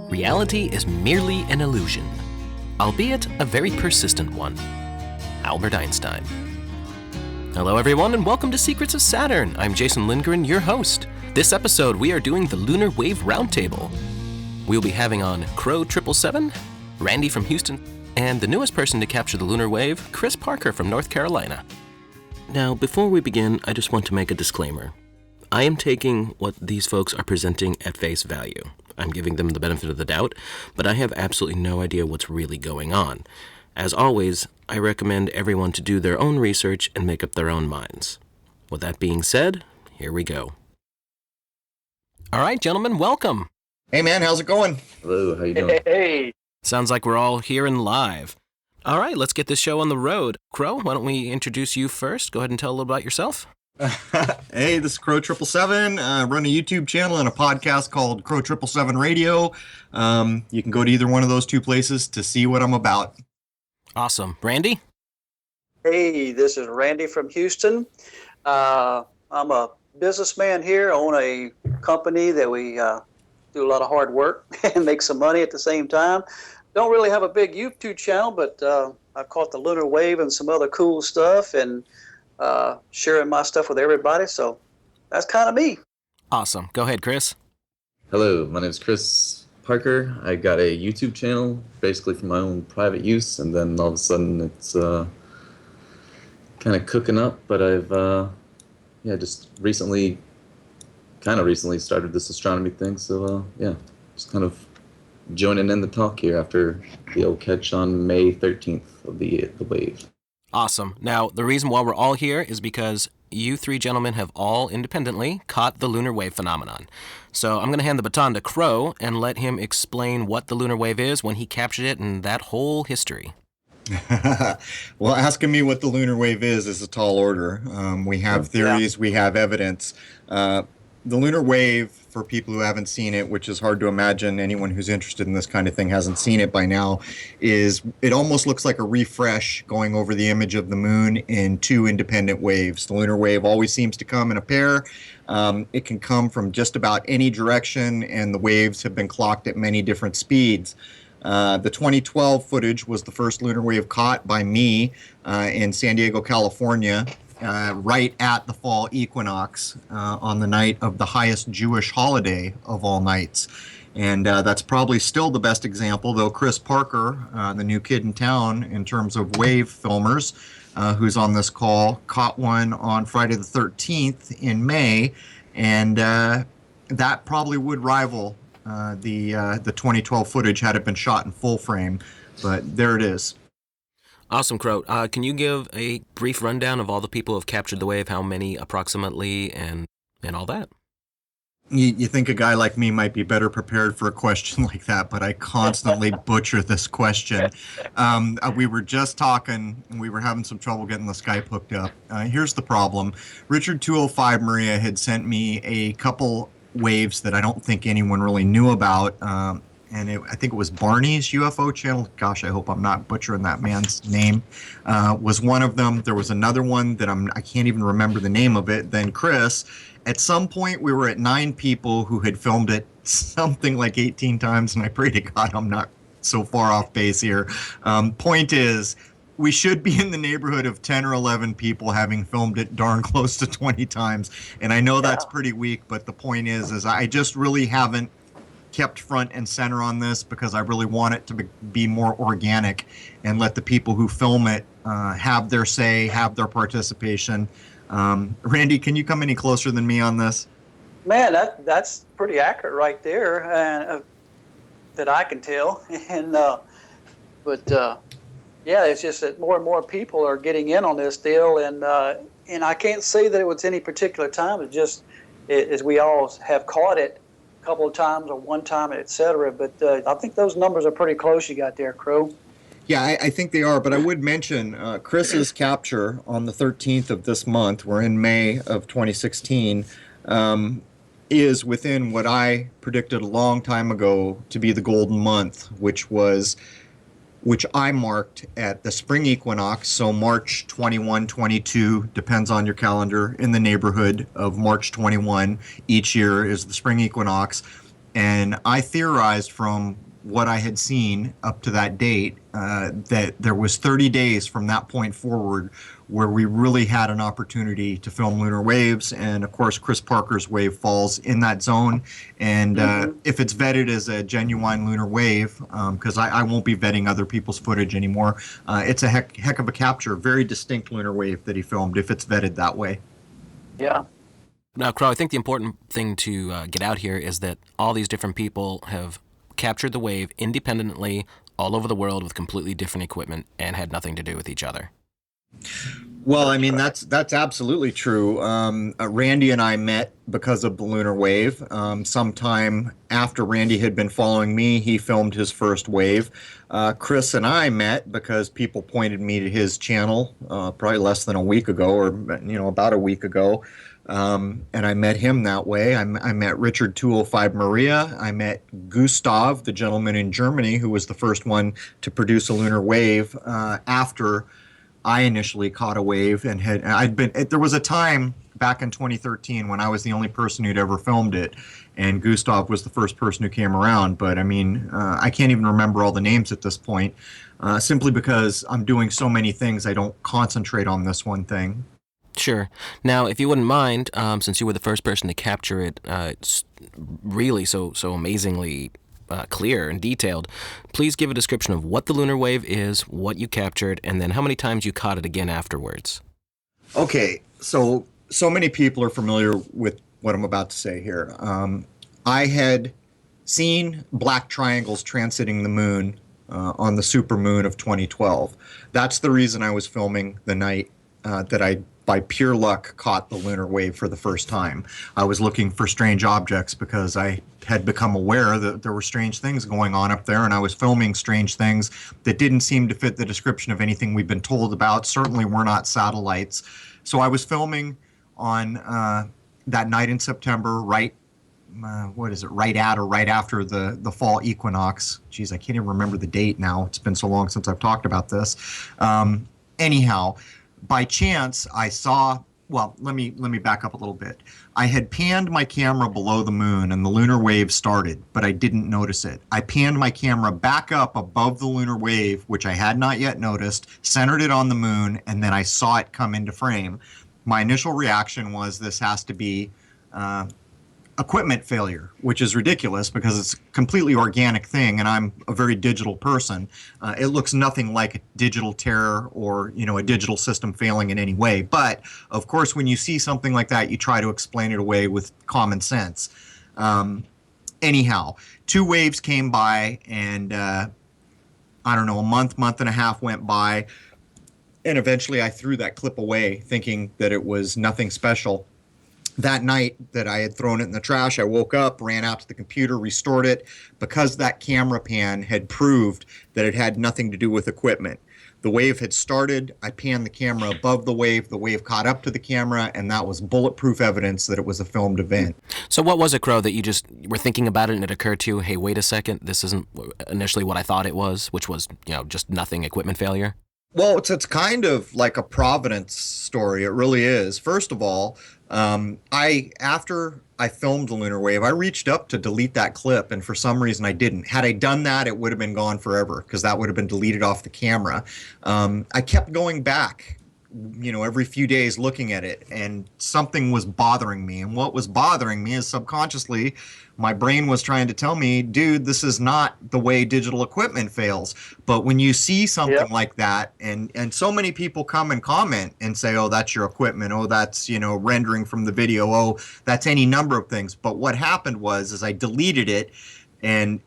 Reality is merely an illusion, albeit a very persistent one. Albert Einstein. Hello everyone and welcome to Secrets of Saturn. I'm Jason Lindgren, your host. This episode we are doing the Lunar Wave Roundtable. We'll be having on Crow 777, Randy from Houston, and the newest person to capture the lunar wave, Chris Parker from North Carolina. Now, before we begin, I just want to make a disclaimer. I am taking what these folks are presenting at face value. I'm giving them the benefit of the doubt, but I have absolutely no idea what's really going on. As always, I recommend everyone to do their own research and make up their own minds. With that being said, here we go. All right, gentlemen, welcome. Hey, man, how's it going? Hello, how you doing? Hey. Sounds like we're all here and live. All right, let's get this show on the road. Crow, why don't we introduce you first? Go ahead and tell a little about yourself. Hey, this is Crow 777. Run a YouTube channel and a podcast called Crow 777 Radio. You can go to either one of those two places to see what I'm about. Awesome. Randy? Hey, this is Randy from Houston. I'm a businessman here. I own a company that we do a lot of hard work and make some money at the same time. Don't really have a big YouTube channel, but I've caught the lunar wave and some other cool stuff and sharing my stuff with everybody. So that's kind of me. Awesome. Go ahead, Chris. Hello, my name is Chris Parker. I got a YouTube channel basically for my own private use, and then all of a sudden it's kind of cooking up, but I've just recently started this astronomy thing, so just kind of joining in the talk here after the old catch on May 13th of the wave. Awesome. Now, the reason why we're all here is because you three gentlemen have all independently caught the lunar wave phenomenon. So I'm going to hand the baton to Crow and let him explain what the lunar wave is, when he captured it, and that whole history. Well, asking me what the lunar wave is a tall order. We have theories, we have evidence. The lunar wave, for people who haven't seen it, which is hard to imagine anyone who's interested in this kind of thing hasn't seen it by now, it almost looks like a refresh going over the image of the moon in two independent waves. The lunar wave always seems to come in a pair. It can come from just about any direction, and the waves have been clocked at many different speeds. The 2012 footage was the first lunar wave caught by me in San Diego, California, right at the fall equinox on the night of the highest Jewish holiday of all nights. And that's probably still the best example, though Chris Parker, the new kid in town in terms of wave filmers, who's on this call, caught one on Friday the 13th in May, and that probably would rival the 2012 footage had it been shot in full frame. But there it is. Awesome, Crow. Can you give a brief rundown of all the people who have captured the wave, how many approximately, and all that? You think a guy like me might be better prepared for a question like that, but I constantly butcher this question. We were just talking, and we were having some trouble getting the Skype hooked up. Here's the problem. Richard 205 Maria had sent me a couple waves that I don't think anyone really knew about. I think it was Barney's UFO channel. Gosh, I hope I'm not butchering that man's name. Was one of them. There was another one that I can't even remember the name of it. Then Chris. At some point, we were at 9 people who had filmed it something like 18 times, and I pray to God I'm not so far off base here. Point is, we should be in the neighborhood of 10 or 11 people having filmed it darn close to 20 times. And I know that's pretty weak, but the point is I just really haven't kept front and center on this because I really want it to be more organic and let the people who film it have their say, have their participation. Randy, can you come any closer than me on this? Man, that's pretty accurate right there, and that I can tell. And it's just that more and more people are getting in on this deal, and I can't say that it was any particular time. It just as we all have caught it a couple of times or one time, etc. But I think those numbers are pretty close you got there, Crow. Yeah, I think they are, but I would mention Chris's capture on the 13th of this month, we're in May of 2016, is within what I predicted a long time ago to be the golden month, which I marked at the spring equinox, so March 21, 22, depends on your calendar, in the neighborhood of March 21 each year is the spring equinox. And I theorized from what I had seen up to that date that there was 30 days from that point forward where we really had an opportunity to film lunar waves. And of course, Chris Parker's wave falls in that zone. And if it's vetted as a genuine lunar wave, because I won't be vetting other people's footage anymore, it's a heck of a capture, very distinct lunar wave that he filmed if it's vetted that way. Yeah. Now, Crow, I think the important thing to get out here is that all these different people have captured the wave independently all over the world with completely different equipment and had nothing to do with each other. Well, I mean, that's absolutely true. Randy and I met because of the lunar wave. Sometime after Randy had been following me, he filmed his first wave. Chris and I met because people pointed me to his channel probably less than a week ago, or about a week ago. And I met him that way. I met Richard 205 Maria. I met Gustav, the gentleman in Germany who was the first one to produce a lunar wave after I initially caught a wave. And there was a time back in 2013 when I was the only person who'd ever filmed it, and Gustav was the first person who came around. But I mean, I can't even remember all the names at this point, simply because I'm doing so many things. I don't concentrate on this one thing. Sure. Now, if you wouldn't mind, since you were the first person to capture it, it's really so amazingly clear and detailed, please give a description of what the lunar wave is, what you captured, and then how many times you caught it again afterwards. Okay, so many people are familiar with what I'm about to say here. I had seen black triangles transiting the moon on the supermoon of 2012. That's the reason I was filming the night that I, by pure luck, caught the lunar wave for the first time. I was looking for strange objects because I had become aware that there were strange things going on up there, and I was filming strange things that didn't seem to fit the description of anything we've been told about. Certainly were not satellites. So I was filming on that night in September, right at or right after the fall equinox. Geez, I can't even remember the date now. It's been so long since I've talked about this. Anyhow, by chance, I saw, well, let me back up a little bit. I had panned my camera below the moon and the lunar wave started, but I didn't notice it. I panned my camera back up above the lunar wave, which I had not yet noticed, centered it on the moon, and then I saw it come into frame. My initial reaction was this has to be equipment failure, which is ridiculous because it's a completely organic thing, and I'm a very digital person. It looks nothing like a digital terror or a digital system failing in any way. But of course, when you see something like that, you try to explain it away with common sense. Anyhow, 2 waves came by, and I don't know, a month and a half went by, and eventually I threw that clip away, thinking that it was nothing special. That night that I had thrown it in the trash, I woke up, ran out to the computer, restored it, because that camera pan had proved that it had nothing to do with equipment. The wave had started, I panned the camera above the wave caught up to the camera, and that was bulletproof evidence that it was a filmed event. So what was it, Crow, that you just were thinking about it and it occurred to you, hey, wait a second, this isn't initially what I thought it was, which was, just nothing, equipment failure? Well, it's kind of like a Providence story. It really is. First of all, after I filmed the lunar wave, I reached up to delete that clip, and for some reason I didn't. Had I done that, it would have been gone forever because that would have been deleted off the camera. I kept going back, every few days looking at it, and something was bothering me. And what was bothering me is subconsciously, my brain was trying to tell me, dude, this is not the way digital equipment fails. But when you see something like that, and so many people come and comment and say, oh, that's your equipment. Oh, that's, rendering from the video. Oh, that's any number of things. But what happened was I deleted it, and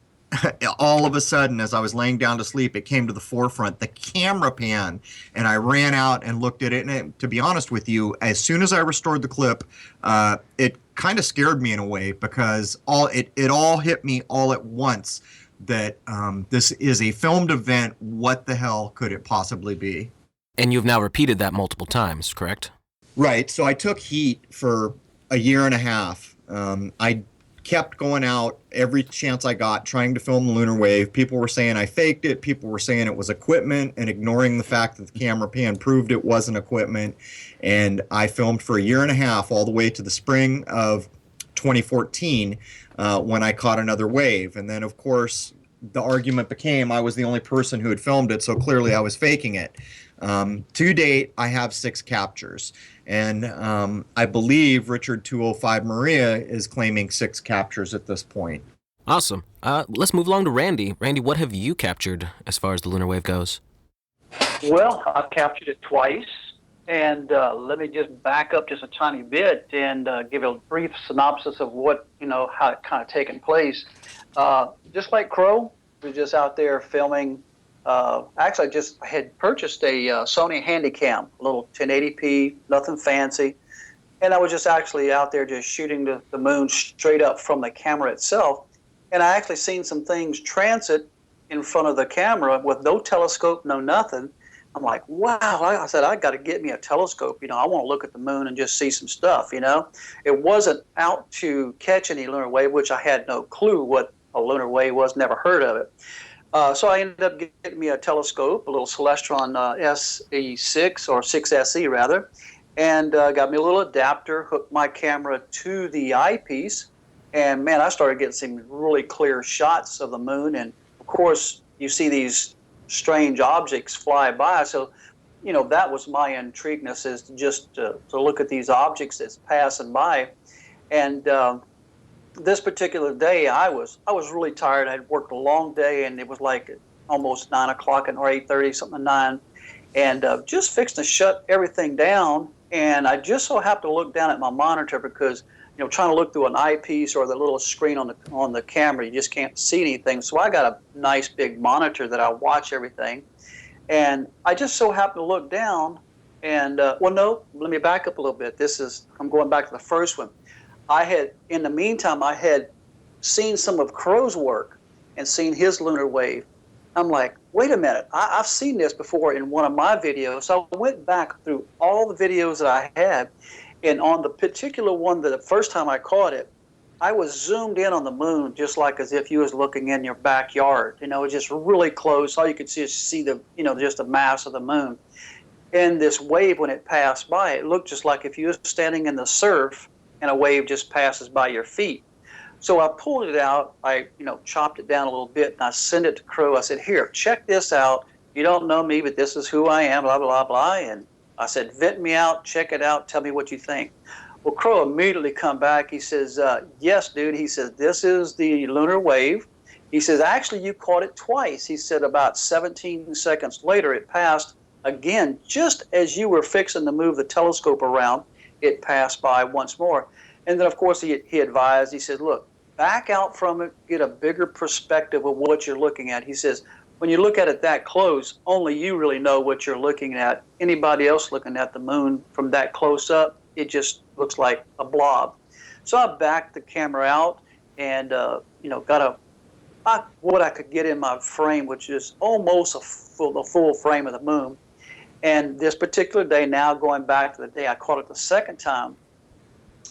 all of a sudden, as I was laying down to sleep, it came to the forefront, the camera pan, and I ran out and looked at it. And to be honest with you, as soon as I restored the clip, it kind of scared me in a way because it all hit me all at once that this is a filmed event. What the hell could it possibly be? And you've now repeated that multiple times, correct? Right. So I took heat for a year and a half. I kept going out every chance I got trying to film the lunar wave. People were saying I faked it. People were saying it was equipment and ignoring the fact that the camera pan proved it wasn't equipment. And I filmed for a year and a half all the way to the spring of 2014 when I caught another wave. And then, of course, the argument became I was the only person who had filmed it, so clearly I was faking it. To date, I have 6 captures. And I believe Richard 205 Maria is claiming 6 captures at this point. Awesome. Let's move along to Randy. Randy, what have you captured as far as the lunar wave goes? Well, I've captured it twice. And let me just back up just a tiny bit and give a brief synopsis of what, how it kind of taken place. Just like Crow, was just out there filming. Actually, I just had purchased a Sony Handycam, a little 1080p, nothing fancy. And I was just actually out there just shooting the moon straight up from the camera itself. And I actually seen some things transit in front of the camera with no telescope, no nothing. I'm like, wow, I said, I got to get me a telescope. I want to look at the moon and just see some stuff, It wasn't out to catch any lunar wave, which I had no clue what a lunar wave was, never heard of it. So I ended up getting me a telescope, a little Celestron SE6, or 6SE rather, and got me a little adapter, hooked my camera to the eyepiece, and man, I started getting some really clear shots of the moon. And of course, you see these strange objects fly by. So, that was my intrigueness, is just to look at these objects that's passing by. And this particular day, I was really tired. I had worked a long day, and it was like almost 9 o'clock or 8:30, something like 9, and just fixed to shut everything down. And I just so happened to look down at my monitor because, trying to look through an eyepiece or the little screen on the camera, you just can't see anything. So I got a nice big monitor that I watch everything. And I just so happened to look down and, no, let me back up a little bit. I'm going back to the first one. In the meantime, I had seen some of Crow's work and seen his lunar wave. I'm like, wait a minute, I've seen this before in one of my videos. So I went back through all the videos that I had. And on the particular one, the first time I caught it, I was zoomed in on the moon, just like as if you was looking in your backyard. Just really close. All you could see is just the mass of the moon. And this wave, when it passed by, it looked just like if you was standing in the surf and a wave just passes by your feet. So I pulled it out, I chopped it down a little bit, and I sent it to Crow. I said, here, check this out. You don't know me, but this is who I am, blah, blah, blah. And I said, vent me out, check it out, tell me what you think. Well, Crow immediately come back. He says, yes, dude. He says, this is the lunar wave. He says, actually, you caught it twice. He said about 17 seconds later, it passed again, just as you were fixing to move the telescope around, it passed by once more. And then, of course, he advised, he said, look, back out from it, get a bigger perspective of what you're looking at. He says, when you look at it that close, only you really know what you're looking at. Anybody else looking at the moon from that close up, it just looks like a blob. So I backed the camera out and, got what I could get in my frame, which is almost the full frame of the moon. And this particular day, now going back to the day I caught it the second time,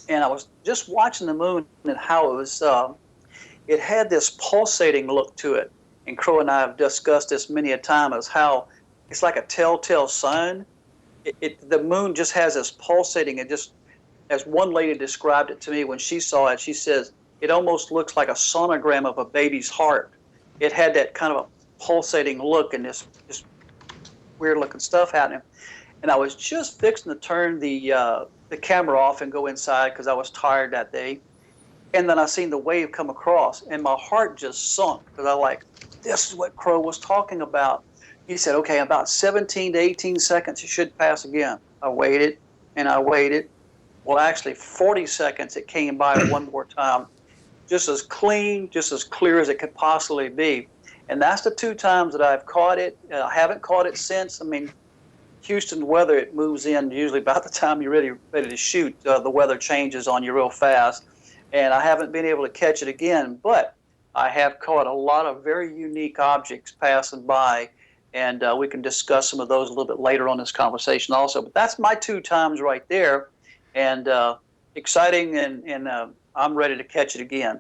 and I was just watching the moon and how it was, it had this pulsating look to it. And Crow and I have discussed this many a time, as how it's like a telltale sign. The moon just has this pulsating. It just, as one lady described it to me when she saw it, she says, it almost looks like a sonogram of a baby's heart. It had that kind of a pulsating look and this weird looking stuff happening. And I was just fixing to turn the camera off and go inside because I was tired that day. And then I seen the wave come across, and my heart just sunk because I like, this is what Crow was talking about. He said, okay, about 17 to 18 seconds, it should pass again. I waited and I waited. Well, actually, 40 seconds, it came by one more time. Just as clean, just as clear as it could possibly be. And that's the 2 times that I've caught it. I haven't caught it since. I mean, Houston weather, it moves in usually about the time you're ready to shoot. The weather changes on you real fast. And I haven't been able to catch it again, but I have caught a lot of very unique objects passing by, and we can discuss some of those a little bit later on this conversation also. But that's my 2 times right there, and exciting, and I'm ready to catch it again.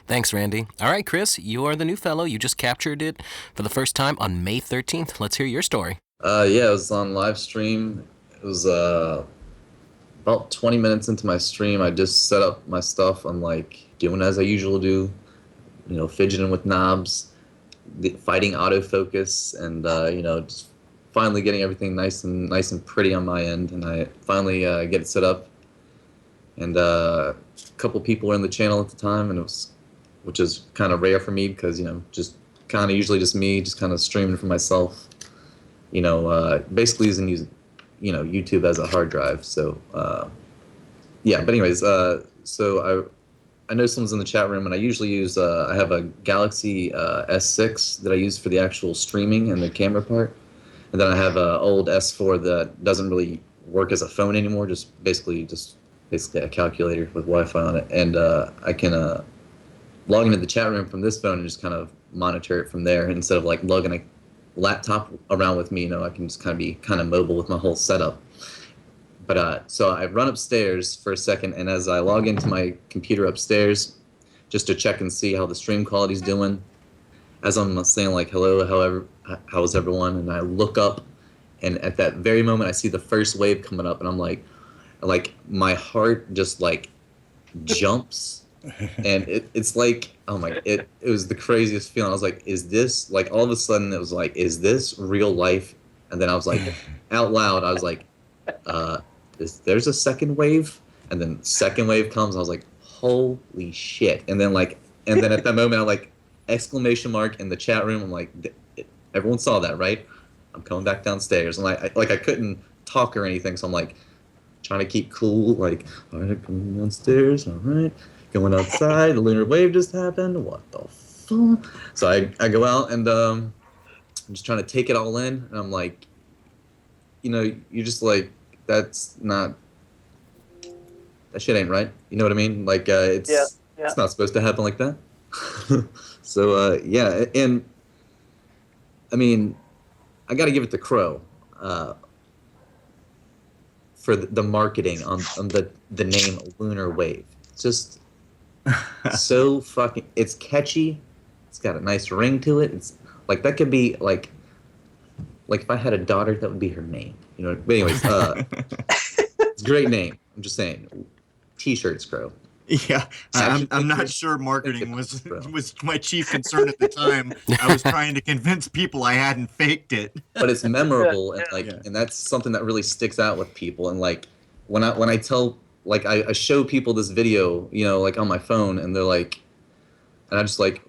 Thanks, Randy. All right, Chris, you are the new fellow. You just captured it for the first time on May 13th. Let's hear your story. Yeah, it was on live stream. It was about 20 minutes into my stream, I just set up my stuff. I'm like doing as I usually do, fidgeting with knobs, fighting autofocus, and just finally getting everything nice and pretty on my end. And I finally get it set up, and a couple people were in the channel at the time, and which is kind of rare for me because just kind of usually just me, just kind of streaming for myself. Basically using YouTube as a hard drive. So yeah, but anyways, so I know someone's in the chat room, and I usually use I have a Galaxy S6 that I use for the actual streaming and the camera part, and then I have an old S4 that doesn't really work as a phone anymore, just basically a calculator with Wi-Fi on it, and I can log into the chat room from this phone and just kind of monitor it from there instead of like lugging a laptop around with me. I can just be kind of mobile with my whole setup. But so I run upstairs for a second, and as I log into my computer upstairs, just to check and see how the stream quality's doing, as I'm saying like hello, how's everyone, and I look up, and at that very moment I see the first wave coming up, and I'm like my heart just like jumps, and it's like, oh my, it was the craziest feeling. I was like, is this, like, all of a sudden it was like, is this real life? And then I was like, out loud, I was like, there's a second wave? And then second wave comes, I was like, holy shit. And then at that moment, I like, exclamation mark in the chat room. I'm like, everyone saw that, right? I'm coming back downstairs. And I couldn't talk or anything, so I'm like, trying to keep cool, like, all right, coming downstairs, all right. Going outside, the lunar wave just happened, what the fuck? So I go out, and I'm just trying to take it all in, and I'm like, you're just like, that's not, that shit ain't right. You know what I mean? Like, it's not supposed to happen like that. So, yeah, and, I mean, I gotta give it to Crow, for the marketing on the name Lunar Wave. It's just so fucking, it's catchy, it's got a nice ring to it. It's like, that could be like if I had a daughter, that would be her name, but anyways, it's a great name. I'm just saying, t-shirts, Crow. Yeah, I'm not sure marketing was my chief concern at the time. I was trying to convince people I hadn't faked it. But it's memorable, and and that's something that really sticks out with people. And like when I tell, like, I show people this video, like on my phone, and they're like, and I just like,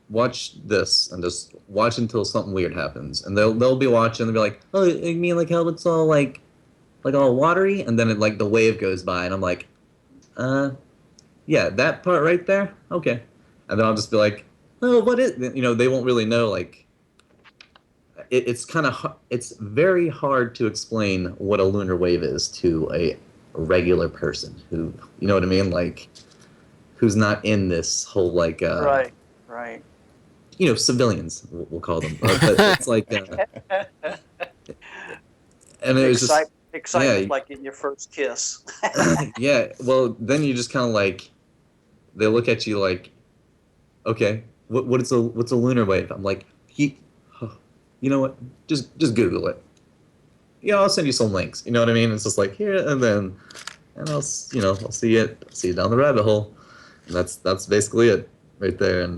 watch this, and just watch until something weird happens, and they'll be watching, and they'll be like, oh, you mean like how it's all like all watery, and then the wave goes by, and I'm like, yeah, that part right there, okay, and then I'll just be like, oh, what is, they won't really know, like, it's very hard to explain what a lunar wave is to a regular person who, you know what I mean, like, who's not in this whole, like, right. Civilians, we'll call them. But it's like, and it was just excitement, like getting your first kiss. Yeah, well, then you just kind of like, they look at you like, okay, what's a lunar wave? I'm like, you know what? Just Google it. I'll send you some links. You know what I mean? It's just like, here, and I'll see you down the rabbit hole. And that's basically it right there. And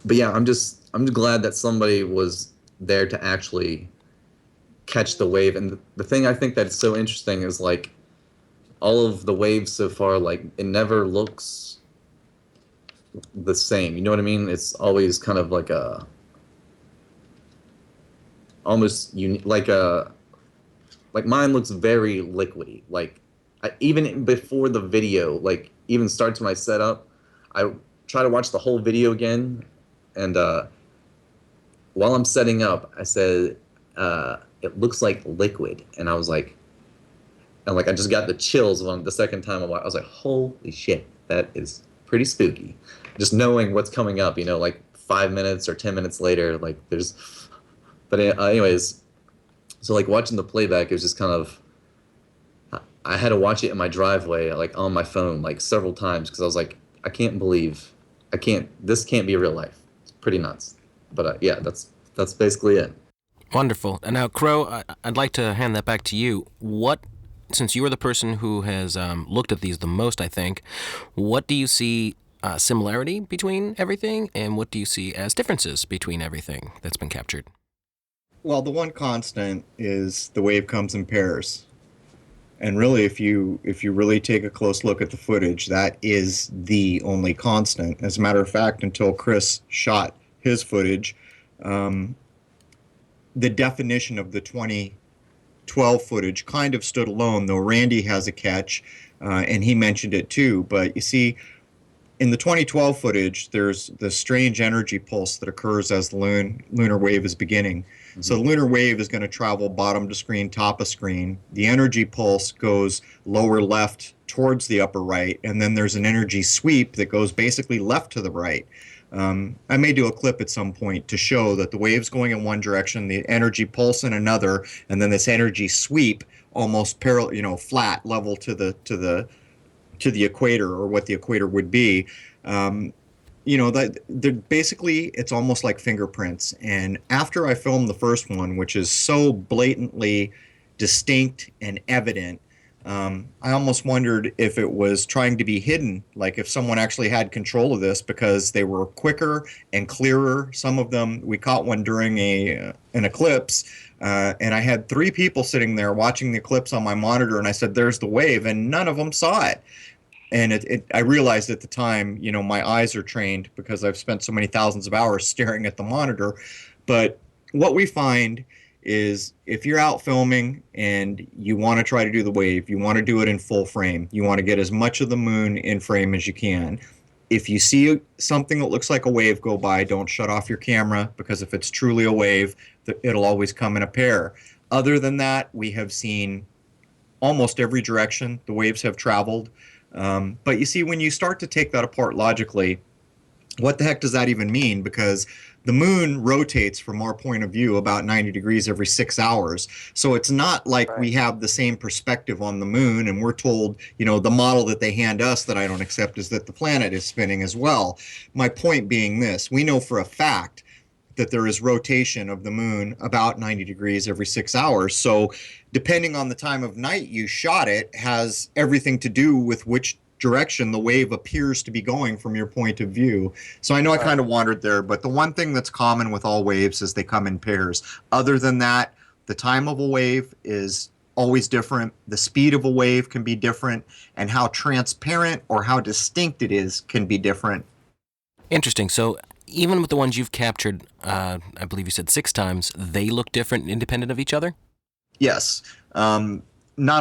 but yeah, I'm just glad that somebody was there to actually catch the wave. And the thing I think that's so interesting is, like, all of the waves so far, like, it never looks the same. You know what I mean? It's always kind of like a almost like mine looks very liquidy. Like, even before the video, like, even starts when I set up, I try to watch the whole video again, and while I'm setting up, I said, it looks like liquid, and I was like, I just got the chills when the second time I watched. I was like, holy shit, that is pretty spooky. Just knowing what's coming up, like 5 minutes or 10 minutes later, like, there's, but anyways, so like watching the playback, it was just kind of, I had to watch it in my driveway, like on my phone, like several times, because I was like, this can't be real life. It's pretty nuts. But yeah, that's basically it. Wonderful. And now, Crow, I'd like to hand that back to you. What since you are the person who has looked at these the most, I think, what do you see similarity between everything, and what do you see as differences between everything that's been captured? Well, the one constant is the wave comes in pairs. And really, if you really take a close look at the footage, that is the only constant. As a matter of fact, until Chris shot his footage, um, the definition of the 2012 footage kind of stood alone, though Randy has a catch, and he mentioned it too. But you see, in the 2012 footage, there's the strange energy pulse that occurs as the lunar wave is beginning. Mm-hmm. So the lunar wave is going to travel bottom to screen, top of screen. The energy pulse goes lower left towards the upper right, and then there's an energy sweep that goes basically left to the right. I may do a clip at some point to show that the wave's going in one direction, the energy pulse in another, and then this energy sweep almost parallel, flat, level to the equator, or what the equator would be. That basically it's almost like fingerprints. And after I filmed the first one, which is so blatantly distinct and evident, I almost wondered if it was trying to be hidden, like if someone actually had control of this, because they were quicker and clearer. Some of them, we caught one during an eclipse, and I had 3 people sitting there watching the eclipse on my monitor, and I said, "There's the wave," and none of them saw it. And I realized at the time, my eyes are trained because I've spent so many thousands of hours staring at the monitor. But what we find is, if you're out filming and you want to try to do the wave, you want to do it in full frame. You want to get as much of the moon in frame as you can. If you see something that looks like a wave go by, don't shut off your camera, because if it's truly a wave, it'll always come in a pair. Other than that, we have seen almost every direction the waves have traveled. But you see, when you start to take that apart logically, what the heck does that even mean? Because the moon rotates, from our point of view, about 90 degrees every 6 hours. So it's not like we have the same perspective on the moon, and we're told, the model that they hand us that I don't accept is that the planet is spinning as well. My point being this: we know for a fact that there is rotation of the moon about 90 degrees every 6 hours. So depending on the time of night you shot it, has everything to do with which direction the wave appears to be going from your point of view. So I know I kind of wandered there, but the one thing that's common with all waves is they come in pairs. Other than that, the time of a wave is always different. The speed of a wave can be different, and how transparent or how distinct it is can be different. Interesting. So even with the ones you've captured, I believe you said 6 times, they look different independent of each other? Yes. Not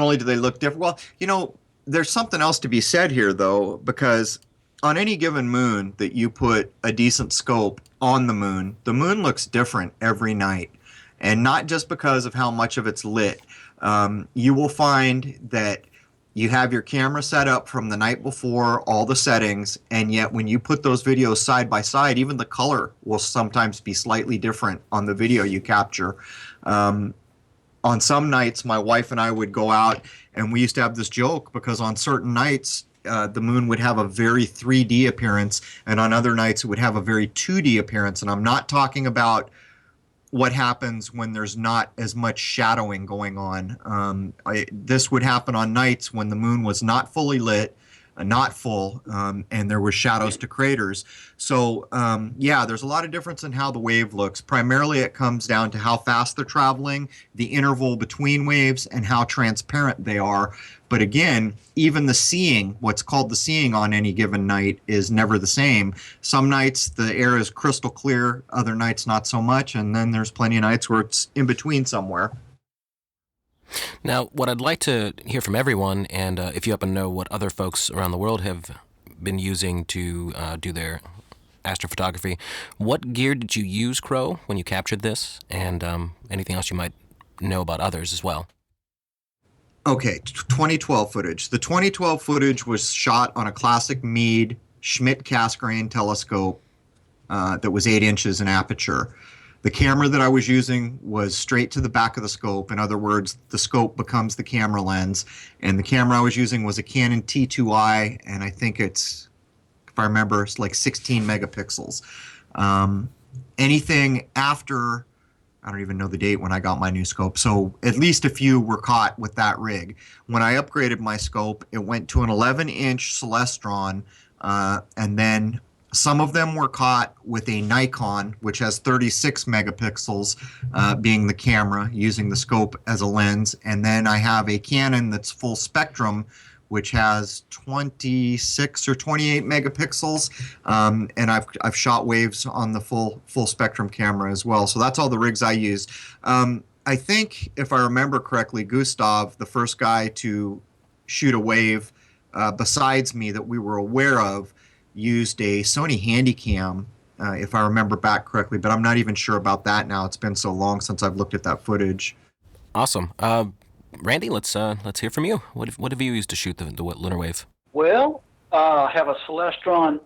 only do they look different, well, there's something else to be said here, though, because on any given moon that you put a decent scope on the moon looks different every night. And not just because of how much of it's lit. You will find that you have your camera set up from the night before, all the settings, and yet when you put those videos side by side, even the color will sometimes be slightly different on the video you capture. On some nights, my wife and I would go out, and we used to have this joke, because on certain nights, the moon would have a very 3D appearance, and on other nights it would have a very 2D appearance. And I'm not talking about what happens when there's not as much shadowing going on. This would happen on nights when the moon was not fully lit, not full, and there were shadows to craters. So there's a lot of difference in how the wave looks. Primarily it comes down to how fast they're traveling, the interval between waves, and how transparent they are. But again, even the seeing, what's called the seeing on any given night, is never the same. Some nights the air is crystal clear, other nights not so much, and then there's plenty of nights where it's in between somewhere. Now, what I'd like to hear from everyone, and if you happen to know what other folks around the world have been using to do their astrophotography, what gear did you use, Crow, when you captured this, and anything else you might know about others as well? Okay, 2012 footage. The 2012 footage was shot on a classic Meade Schmidt-Cassegrain telescope that was 8 inches in aperture. The camera that I was using was straight to the back of the scope. In other words, the scope becomes the camera lens. And the camera I was using was a Canon T2i, and I think it's, if I remember, it's like 16 megapixels. Anything after I don't even know the date when I got my new scope. So at least a few were caught with that rig. When I upgraded my scope, it went to an 11-inch Celestron, and then some of them were caught with a Nikon, which has 36 megapixels, being the camera, using the scope as a lens. And then I have a Canon that's full spectrum, which has 26 or 28 megapixels, and I've shot waves on the full spectrum camera as well. So that's all the rigs I use. I think, if I remember correctly, Gustav, the first guy to shoot a wave besides me that we were aware of, used a Sony Handycam, if I remember back correctly, but I'm not even sure about that now. It's been so long since I've looked at that footage. Awesome. Randy, let's hear from you. What have you used to shoot the lunar wave? Well, I have a Celestron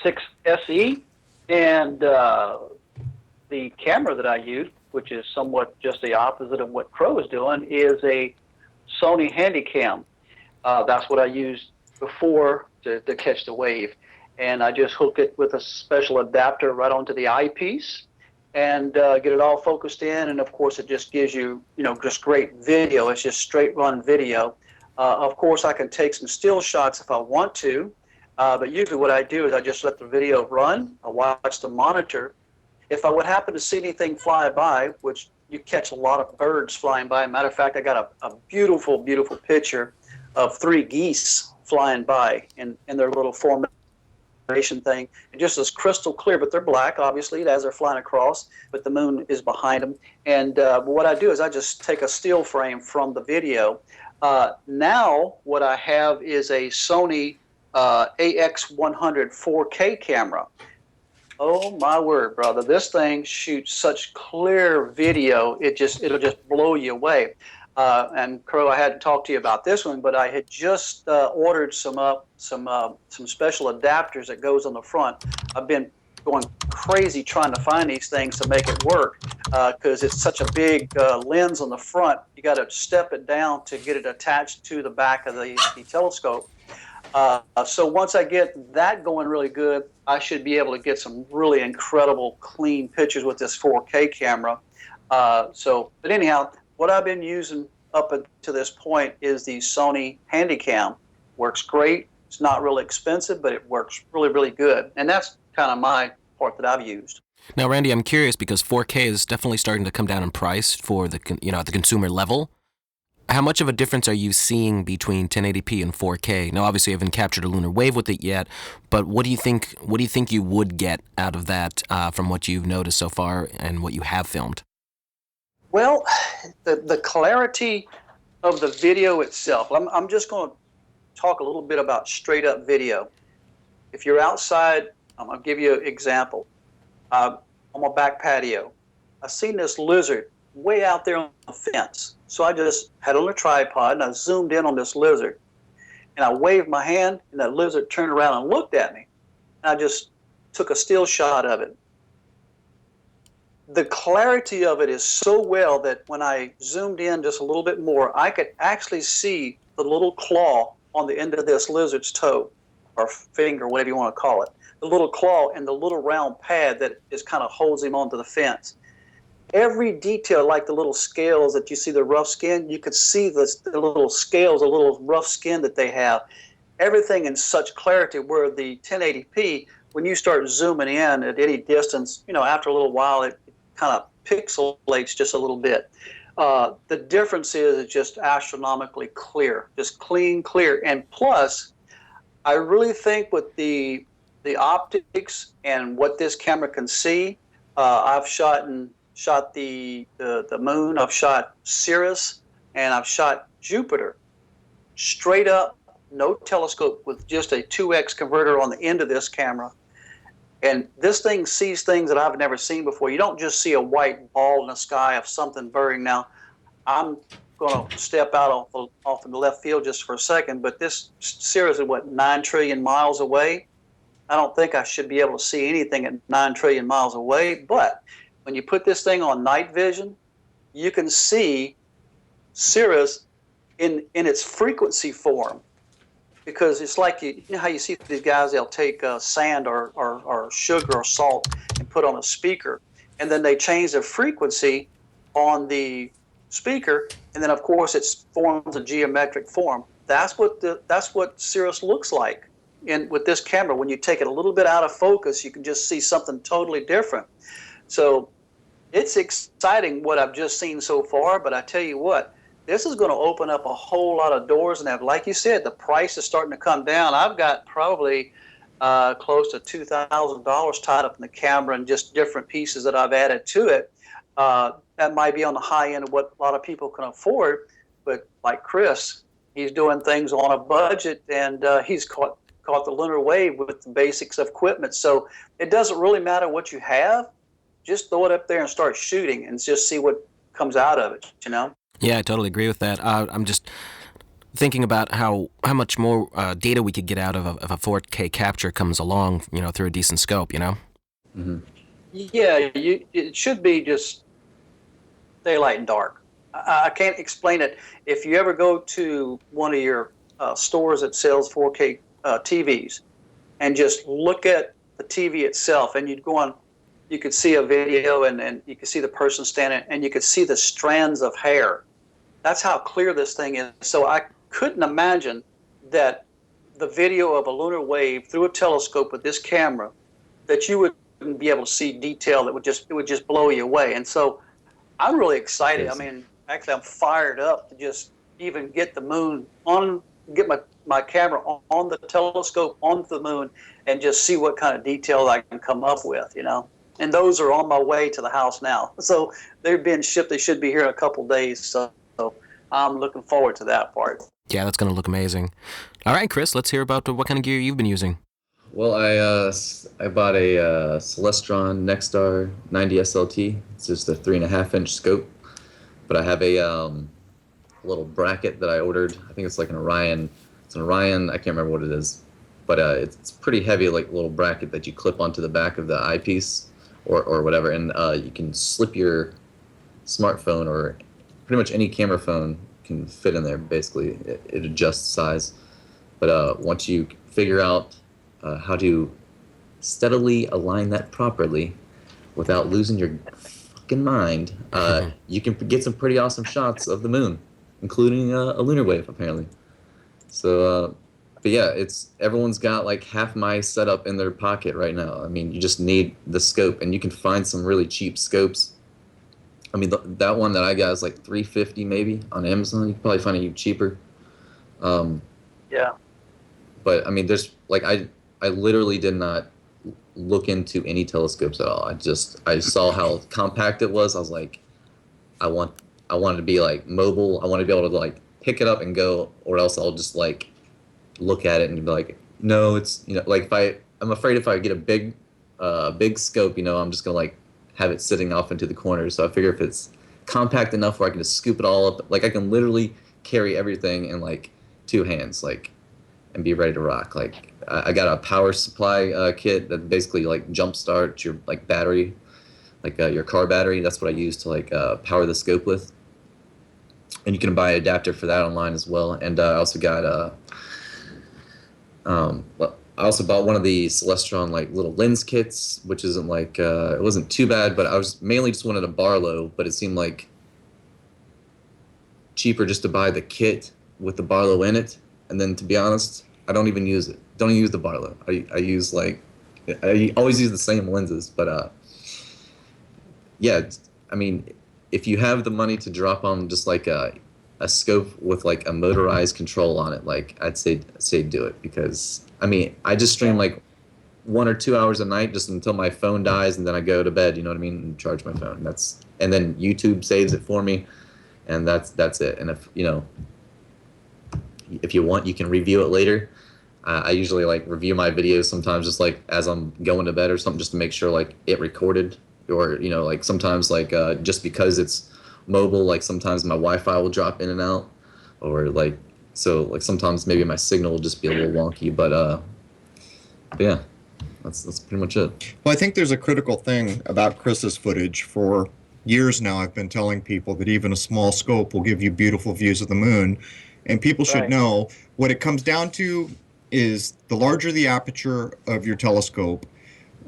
6 SE, and the camera that I use, which is somewhat just the opposite of what Crow is doing, is a Sony Handycam. That's what I used before to catch the wave. And I just hook it with a special adapter right onto the eyepiece and get it all focused in. And of course, it just gives you, just great video. It's just straight run video. Of course, I can take some still shots if I want to, but usually what I do is I just let the video run. I watch the monitor. If I would happen to see anything fly by, which you catch a lot of birds flying by. Matter of fact, I got a beautiful, beautiful picture of 3 geese flying by in their little formation thing. It just is crystal clear, but they're black, obviously, as they're flying across, but the moon is behind them. And what I do is I just take a still frame from the video. Now what I have is a Sony AX100 4K camera. Oh my word, brother! This thing shoots such clear video. It'll just blow you away. And Crow, I had to talk to you about this one, but I had just ordered some special adapters that goes on the front. I've been going crazy trying to find these things to make it work because it's such a big lens on the front. You got to step it down to get it attached to the back of the telescope. So once I get that going really good, I should be able to get some really incredible clean pictures with this 4K camera. But anyhow, what I've been using up to this point is the Sony Handycam. Works great. It's not really expensive, but it works really, really good. And that's kind of my part that I've used. Now, Randy, I'm curious because 4K is definitely starting to come down in price for at the consumer level. How much of a difference are you seeing between 1080p and 4K? Now, obviously, I haven't captured a lunar wave with it yet, but what do you think you would get out of that from what you've noticed so far and what you have filmed? Well, the clarity of the video itself. I'm just going to talk a little bit about straight up video. If you're outside, I'm going to give you an example. On my back patio, I seen this lizard way out there on the fence. So I just had it on a tripod and I zoomed in on this lizard. And I waved my hand and that lizard turned around and looked at me. And I just took a still shot of it. The clarity of it is so well that when I zoomed in just a little bit more, I could actually see the little claw on the end of this lizard's toe or finger, whatever you want to call it. The little claw and the little round pad that is kind of holds him onto the fence. Every detail, like the little scales that you see, the rough skin, you could see the little scales, the little rough skin that they have. Everything in such clarity where the 1080p, when you start zooming in at any distance, after a little while, it kind of pixelates just a little bit. The difference is it's just astronomically clear, just clean, clear. And plus, I really think with the optics and what this camera can see, I've shot the moon, I've shot Sirius, and I've shot Jupiter. Straight up, no telescope, with just a 2x converter on the end of this camera. And this thing sees things that I've never seen before. You don't just see a white ball in the sky of something burning. Now, I'm going to step out off in the left field just for a second, but this Sirius is, 9 trillion miles away? I don't think I should be able to see anything at 9 trillion miles away, but when you put this thing on night vision, you can see Sirius in its frequency form, because it's like you know how you see these guys, they'll take sand or sugar or salt and put on a speaker, and then they change the frequency on the speaker, and then of course it forms a geometric form. That's what Cirrus looks like with this camera. When you take it a little bit out of focus, you can just see something totally different. So it's exciting what I've just seen so far, but I tell you what, this is going to open up a whole lot of doors, and like you said, the price is starting to come down. I've got probably close to $2,000 tied up in the camera and just different pieces that I've added to it. That might be on the high end of what a lot of people can afford, but like Chris, he's doing things on a budget, and he's caught the lunar wave with the basics of equipment. So it doesn't really matter what you have. Just throw it up there and start shooting and just see what comes out of it, you know? Yeah, I totally agree with that. I'm just thinking about how much more data we could get out of a 4K capture comes along, through a decent scope, Mm-hmm. Yeah, it should be just daylight and dark. I can't explain it. If you ever go to one of your stores that sells 4K TVs and just look at the TV itself, and you'd go on, you could see a video, and you could see the person standing, and you could see the strands of hair. That's how clear this thing is. So I couldn't imagine that the video of a lunar wave through a telescope with this camera, that you wouldn't be able to see detail that would just blow you away. And so I'm really excited. I mean, actually, I'm fired up to just even get the moon on, get my camera on the telescope on the moon, and just see what kind of detail I can come up with, And those are on my way to the house now. So they're being shipped. They should be here in a couple days. So I'm looking forward to that part. Yeah, that's going to look amazing. All right, Chris, let's hear about what kind of gear you've been using. Well, I bought a Celestron Nexstar 90 SLT. It's just a 3.5-inch scope, but I have a little bracket that I ordered. I think it's like an Orion. It's an Orion. I can't remember what it is, but it's pretty heavy, like a little bracket that you clip onto the back of the eyepiece or whatever, and you can slip your smartphone or pretty much any camera phone can fit in there. Basically, it adjusts size. But once you figure out how to steadily align that properly without losing your fucking mind, you can get some pretty awesome shots of the moon, including a lunar wave, apparently. So, but yeah, everyone's got like half my setup in their pocket right now. I mean, you just need the scope, and you can find some really cheap scopes. I mean, that one that I got is like $350 maybe on Amazon. You can probably find it cheaper. Yeah. But I mean, there's like I literally did not look into any telescopes at all. I saw how compact it was. I was like, I wanted to be like mobile. I want to be able to like pick it up and go, or else I'll just like look at it and be like, no, it's like I'm afraid if I get a big scope, I'm just gonna like have it sitting off into the corner. So I figure if it's compact enough where I can just scoop it all up, like I can literally carry everything in like 2 hands, like, and be ready to rock. Like I got a power supply kit that basically like jump starts your like battery, like your car battery. That's what I use to like power the scope with. And you can buy an adapter for that online as well. And I also got I also bought one of the Celestron like little lens kits, which isn't like it wasn't too bad, but I was mainly just wanted a Barlow, but it seemed like cheaper just to buy the kit with the Barlow in it. And then to be honest, I don't even use it. Don't even use the Barlow. I use like I always use the same lenses, but yeah, I mean, if you have the money to drop on just like a scope with like a motorized control on it, like I'd say do it, because I mean, I just stream like 1 or 2 hours a night just until my phone dies, and then I go to bed, you know what I mean, and charge my phone. And then YouTube saves it for me, and that's it. And if you want, you can review it later. I usually like review my videos sometimes just like as I'm going to bed or something, just to make sure like it recorded, or like sometimes like just because it's mobile, like sometimes my Wi-Fi will drop in and out, or like so like sometimes maybe my signal will just be a little wonky, but yeah, that's pretty much it. Well, I think there's a critical thing about Chris's footage. For years now, I've been telling people that even a small scope will give you beautiful views of the moon, and people should know what it comes down to is the larger the aperture of your telescope,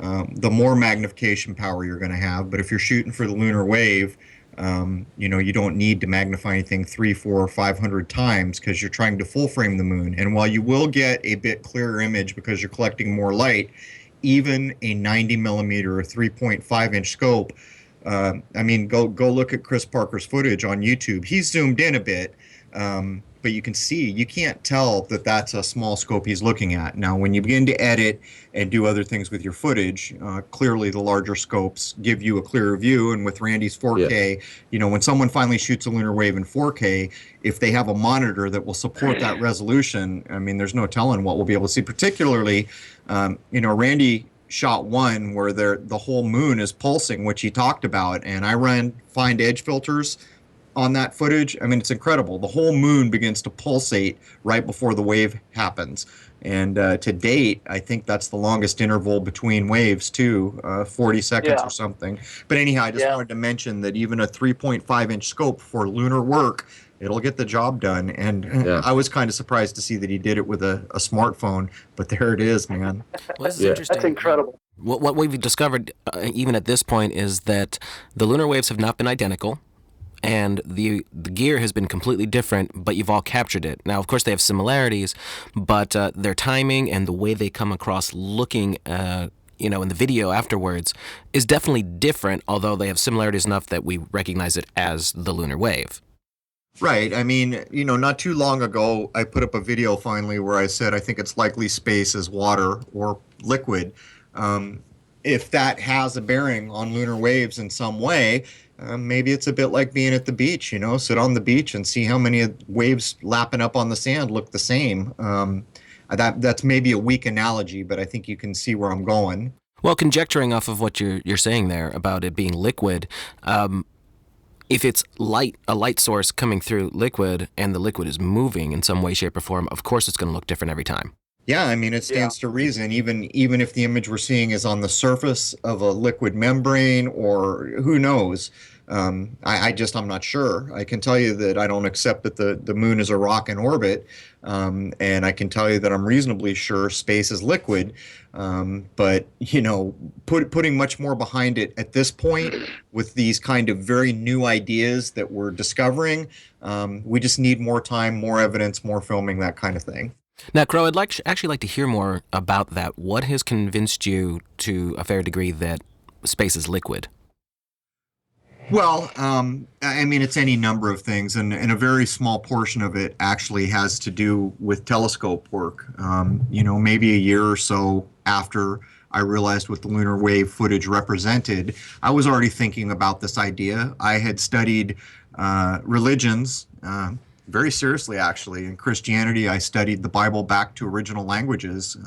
the more magnification power you're going to have. But if you're shooting for the lunar wave, you don't need to magnify anything 3, 4, or 500 times because you're trying to full frame the moon. And while you will get a bit clearer image because you're collecting more light, even a 90 millimeter or 3.5 inch scope, go look at Chris Parker's footage on YouTube. He's zoomed in a bit, but you can see, you can't tell that that's a small scope he's looking at. Now, when you begin to edit and do other things with your footage, clearly the larger scopes give you a clearer view. And with Randy's 4K, when someone finally shoots a lunar wave in 4K, if they have a monitor that will support that resolution, there's no telling what we'll be able to see. Particularly, Randy shot one where the whole moon is pulsing, which he talked about, and I ran find edge filters on that footage. It's incredible. The whole moon begins to pulsate right before the wave happens. And to date, I think that's the longest interval between waves, too, 40 seconds or something. But anyhow, I just wanted to mention that even a 3.5 inch scope for lunar work, it'll get the job done. And I was kind of surprised to see that he did it with a smartphone, but there it is, man. Well, this is interesting. That's incredible. What we've discovered, even at this point, is that the lunar waves have not been identical, and the gear has been completely different, but you've all captured it. Now, of course, they have similarities, but their timing and the way they come across looking, in the video afterwards is definitely different, although they have similarities enough that we recognize it as the lunar wave. Right. Not too long ago, I put up a video finally where I said I think it's likely space is water or liquid. If that has a bearing on lunar waves in some way, maybe it's a bit like being at the beach, sit on the beach and see how many waves lapping up on the sand look the same. That's maybe a weak analogy, but I think you can see where I'm going. Well, conjecturing off of what you're saying there about it being liquid, if it's a light source coming through liquid and the liquid is moving in some way, shape, or form, of course it's going to look different every time. Yeah, it stands to reason. Even if the image we're seeing is on the surface of a liquid membrane, or who knows, I'm not sure. I can tell you that I don't accept that the moon is a rock in orbit, and I can tell you that I'm reasonably sure space is liquid. But putting much more behind it at this point with these kind of very new ideas that we're discovering, we just need more time, more evidence, more filming, that kind of thing. Now, Crow, I'd actually like to hear more about that. What has convinced you to a fair degree that space is liquid? Well, it's any number of things, and a very small portion of it actually has to do with telescope work. Maybe a year or so after I realized what the lunar wave footage represented, I was already thinking about this idea. I had studied religions very seriously, actually. In Christianity, I studied the Bible back to original languages,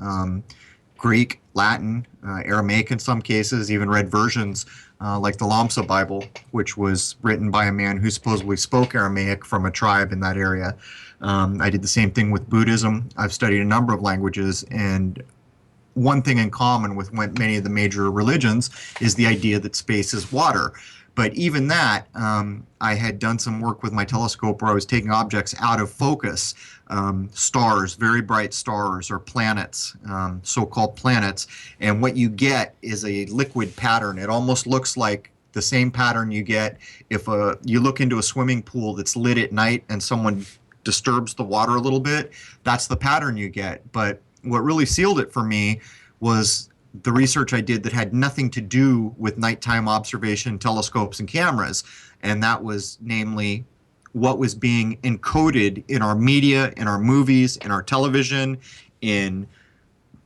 Greek, Latin, Aramaic in some cases, even read versions like the Lamsa Bible, which was written by a man who supposedly spoke Aramaic from a tribe in that area. I did the same thing with Buddhism. I've studied a number of languages, and one thing in common with many of the major religions is the idea that space is water. But even that, I had done some work with my telescope where I was taking objects out of focus, stars, very bright stars, or planets, so-called planets. And what you get is a liquid pattern. It almost looks like the same pattern you get if you look into a swimming pool that's lit at night and someone disturbs the water a little bit. That's the pattern you get. But what really sealed it for me was the research I did that had nothing to do with nighttime observation, telescopes, and cameras. And that was namely what was being encoded in our media, in our movies, in our television, in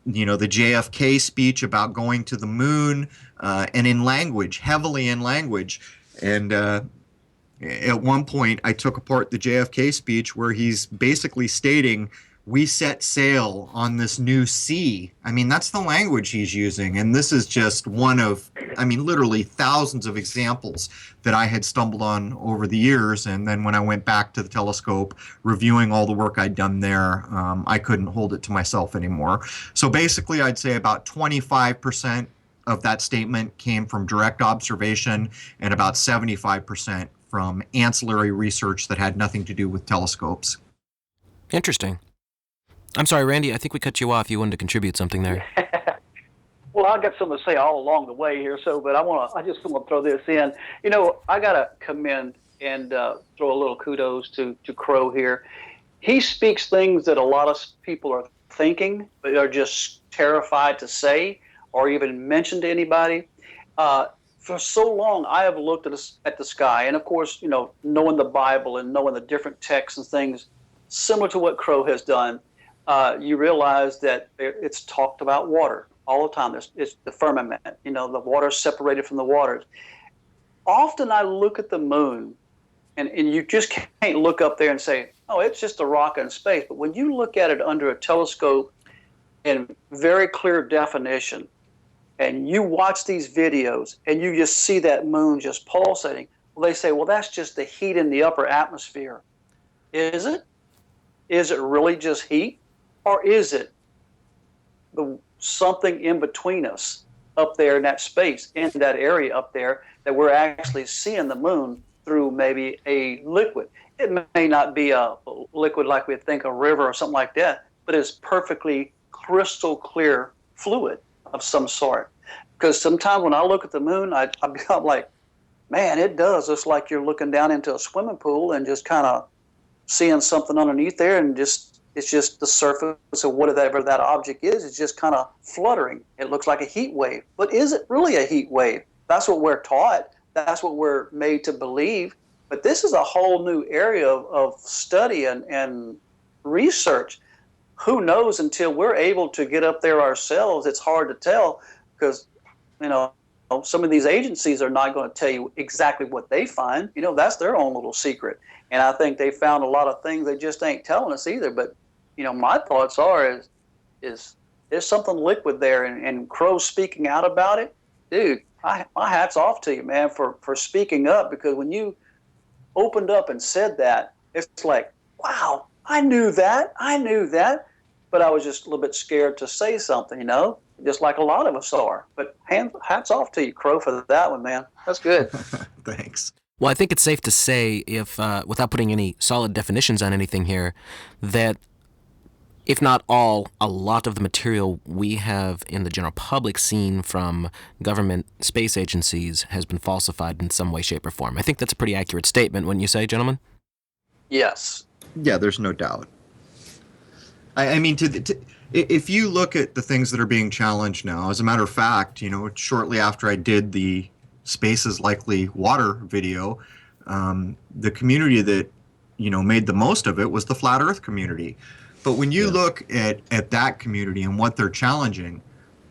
the JFK speech about going to the moon, and in language, heavily in language. And at one point, I took apart the JFK speech where he's basically stating, "We set sail on this new sea." That's the language he's using. And this is just one of, literally thousands of examples that I had stumbled on over the years. And then when I went back to the telescope, reviewing all the work I'd done there, I couldn't hold it to myself anymore. So basically, I'd say about 25% of that statement came from direct observation, and about 75% from ancillary research that had nothing to do with telescopes. Interesting. I'm sorry, Randy, I think we cut you off. You wanted to contribute something there. Well, I'll get something to say all along the way here. So, but I just want to throw this in. I got to commend and throw a little kudos to Crow here. He speaks things that a lot of people are thinking, but are just terrified to say or even mention to anybody. For so long, I have looked at the sky, and of course, knowing the Bible and knowing the different texts and things, similar to what Crow has done, you realize that it's talked about water all the time. It's the firmament, the water separated from the waters. Often I look at the moon, and you just can't look up there and say, oh, it's just a rock in space. But when you look at it under a telescope in very clear definition, and you watch these videos, and you just see that moon just pulsating, well, they say, well, that's just the heat in the upper atmosphere. Is it? Is it really just heat? Or is it something in between us up there in that space, in that area up there, that we're actually seeing the moon through maybe a liquid? It may not be a liquid like we'd think a river or something like that, but it's perfectly crystal clear fluid of some sort. Because sometimes when I look at the moon, I'm like, man, it does. It's like you're looking down into a swimming pool and just kind of seeing something underneath there, and it's just the surface of whatever that object is. It's just kind of fluttering. It looks like a heat wave. But is it really a heat wave? That's what we're taught. That's what we're made to believe. But this is a whole new area of study and research. Who knows until we're able to get up there ourselves? It's hard to tell because, some of these agencies are not going to tell you exactly what they find. That's their own little secret. And I think they found a lot of things they just ain't telling us either. But, my thoughts are is there's something liquid there. And Crow speaking out about it, dude, my hat's off to you, man, for speaking up. Because when you opened up and said that, it's like, wow, I knew that. But I was just a little bit scared to say something, just like a lot of us are. But hats off to you, Crow, for that one, man. That's good. Thanks. Well, I think it's safe to say, if without putting any solid definitions on anything here, that if not all, a lot of the material we have in the general public seen from government space agencies has been falsified in some way, shape, or form. I think that's a pretty accurate statement, wouldn't you say, gentlemen? Yes. Yeah, there's no doubt. I mean, if you look at the things that are being challenged now, as a matter of fact, shortly after I did the Space is Likely Water video, the community that, made the most of it was the Flat Earth community. But when you look at that community and what they're challenging,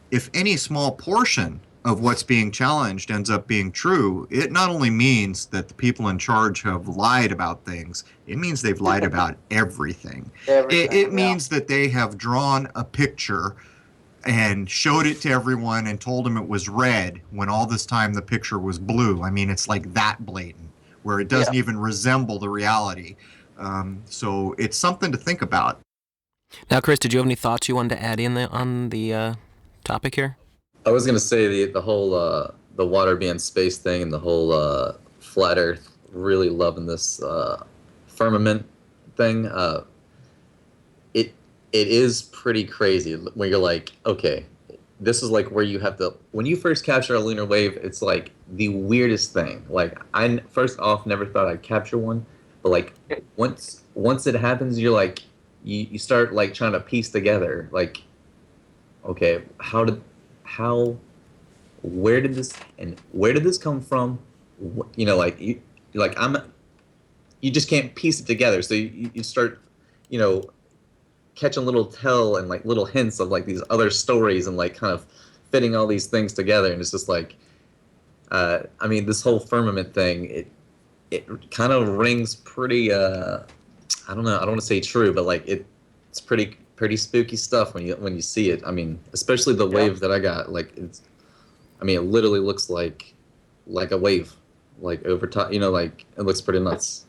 if any small portion of what's being challenged ends up being true, it not only means that the people in charge have lied about things, it means they've lied about everything. It means that they have drawn a picture and showed it to everyone and told them it was red when all this time the picture was blue. I mean, it's like that blatant, where it doesn't even resemble the reality. So it's something to think about. Now, Chris, did you have any thoughts you wanted to add in on the topic here? I was gonna say the whole the water being space thing and the whole flat Earth really loving this firmament thing. It is pretty crazy when you're like, okay, this is like where you have to, when you first capture a lunar wave, it's like the weirdest thing. Like, I first off never thought I'd capture one, but like once it happens, you're like, you start like trying to piece together, like, okay, where did this come from? You just can't piece it together. So you start, catching little hints of like these other stories and like kind of fitting all these things together. And it's just like, this whole firmament thing, it kind of rings pretty, I don't know, I don't want to say true, but like it's pretty spooky stuff when you see it. I mean, especially the wave that I got, like it literally looks like a wave, like over top, like it looks pretty nuts.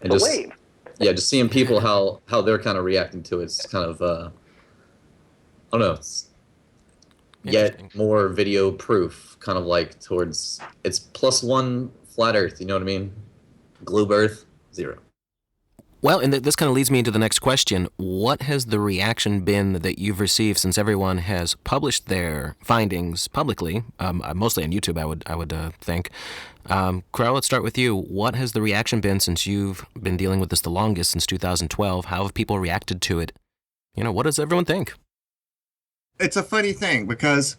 And the wave. Yeah, just seeing people how they're kind of reacting to it's kind of I don't know, it's yet more video proof, kind of like towards it's +1 flat Earth, you know what I mean? Globe Earth 0. Well, and this kind of leads me into the next question. What has the reaction been that you've received since everyone has published their findings publicly, mostly on YouTube, I would think. Crow, let's start with you. What has the reaction been since you've been dealing with this the longest, since 2012? How have people reacted to it? What does everyone think? It's a funny thing because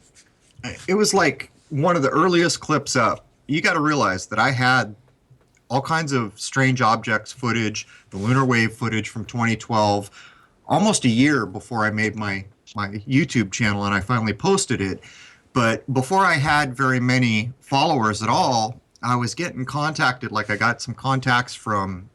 it was like one of the earliest clips up. You got to realize that I had all kinds of strange objects footage, the lunar wave footage from 2012, almost a year before I made my YouTube channel and I finally posted it. But before I had very many followers at all, I was getting contacted. Like I got some contacts from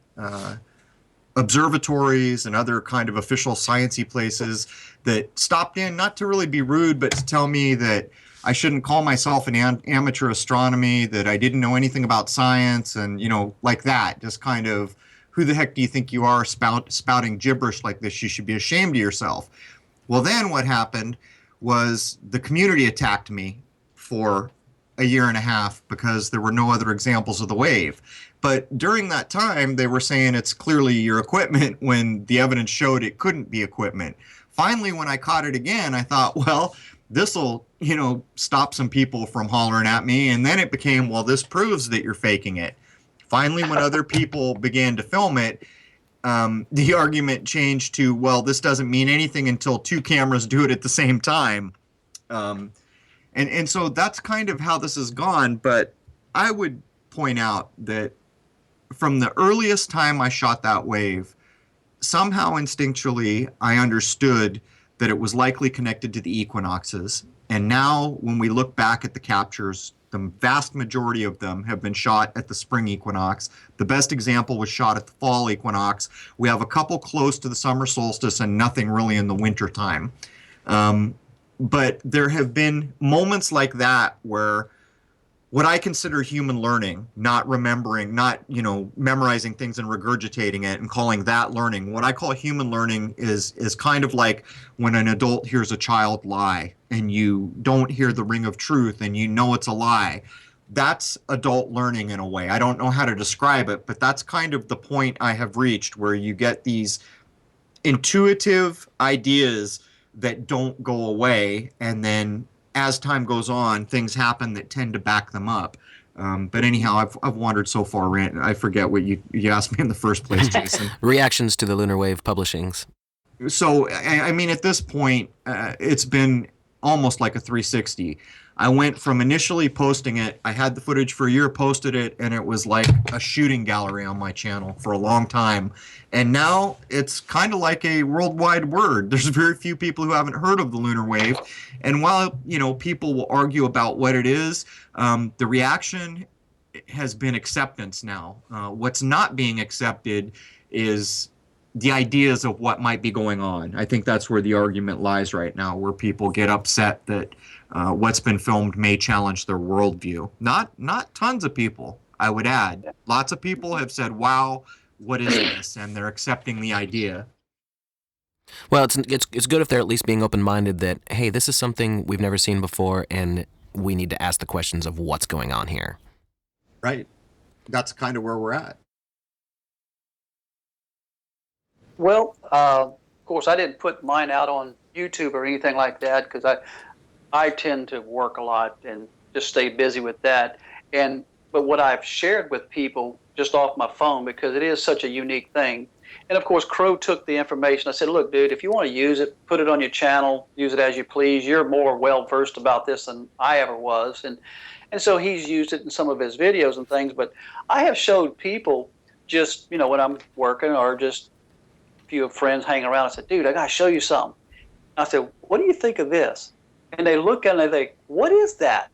observatories and other kind of official sciencey places that stopped in, not to really be rude, but to tell me that I shouldn't call myself an amateur astronomy, that I didn't know anything about science, and, like that. Just kind of, who the heck do you think you are spouting gibberish like this? You should be ashamed of yourself. Well, then what happened was the community attacked me for a year and a half because there were no other examples of the wave. But during that time, they were saying it's clearly your equipment when the evidence showed it couldn't be equipment. Finally, when I caught it again, I thought, well, this will, stop some people from hollering at me. And then it became, well, this proves that you're faking it. Finally, when other people began to film it, the argument changed to, well, this doesn't mean anything until two cameras do it at the same time. And so that's kind of how this has gone. But I would point out that from the earliest time I shot that wave, somehow instinctually I understood that it was likely connected to the equinoxes. And now when we look back at the captures, the vast majority of them have been shot at the spring equinox. The best example was shot at the fall equinox. We have a couple close to the summer solstice and nothing really in the winter time. But there have been moments like that where what I consider human learning, not remembering, not, memorizing things and regurgitating it and calling that learning. What I call human learning is kind of like when an adult hears a child lie and you don't hear the ring of truth and it's a lie. That's adult learning in a way. I don't know how to describe it, but that's kind of the point I have reached, where you get these intuitive ideas that don't go away, and then as time goes on, things happen that tend to back them up. But anyhow, I've wandered so far. I forget what you asked me in the first place, Jason. Reactions to the Lunar Wave publishings. So, I mean, at this point, it's been almost like a 360. I went from initially posting it, I had the footage for a year, posted it, and it was like a shooting gallery on my channel for a long time. And now it's kind of like a worldwide word. There's very few people who haven't heard of the lunar wave. And while, people will argue about what it is, the reaction has been acceptance now. What's not being accepted is the ideas of what might be going on. I think that's where the argument lies right now, where people get upset that what's been filmed may challenge their worldview. Not tons of people, I would add. Lots of people have said, wow, what is this? And they're accepting the idea. Well, it's good if they're at least being open-minded that, hey, this is something we've never seen before, and we need to ask the questions of what's going on here. Right. That's kind of where we're at. Well, of course, I didn't put mine out on YouTube or anything like that because I tend to work a lot and just stay busy with that. But what I've shared with people just off my phone, because it is such a unique thing. And of course, Crow took the information. I said, look, dude, if you want to use it, put it on your channel, use it as you please. You're more well-versed about this than I ever was. And so he's used it in some of his videos and things. But I have showed people just, when I'm working or just a few friends hanging around, I said, dude, I got to show you something. I said, what do you think of this? And they look at it and they think, what is that?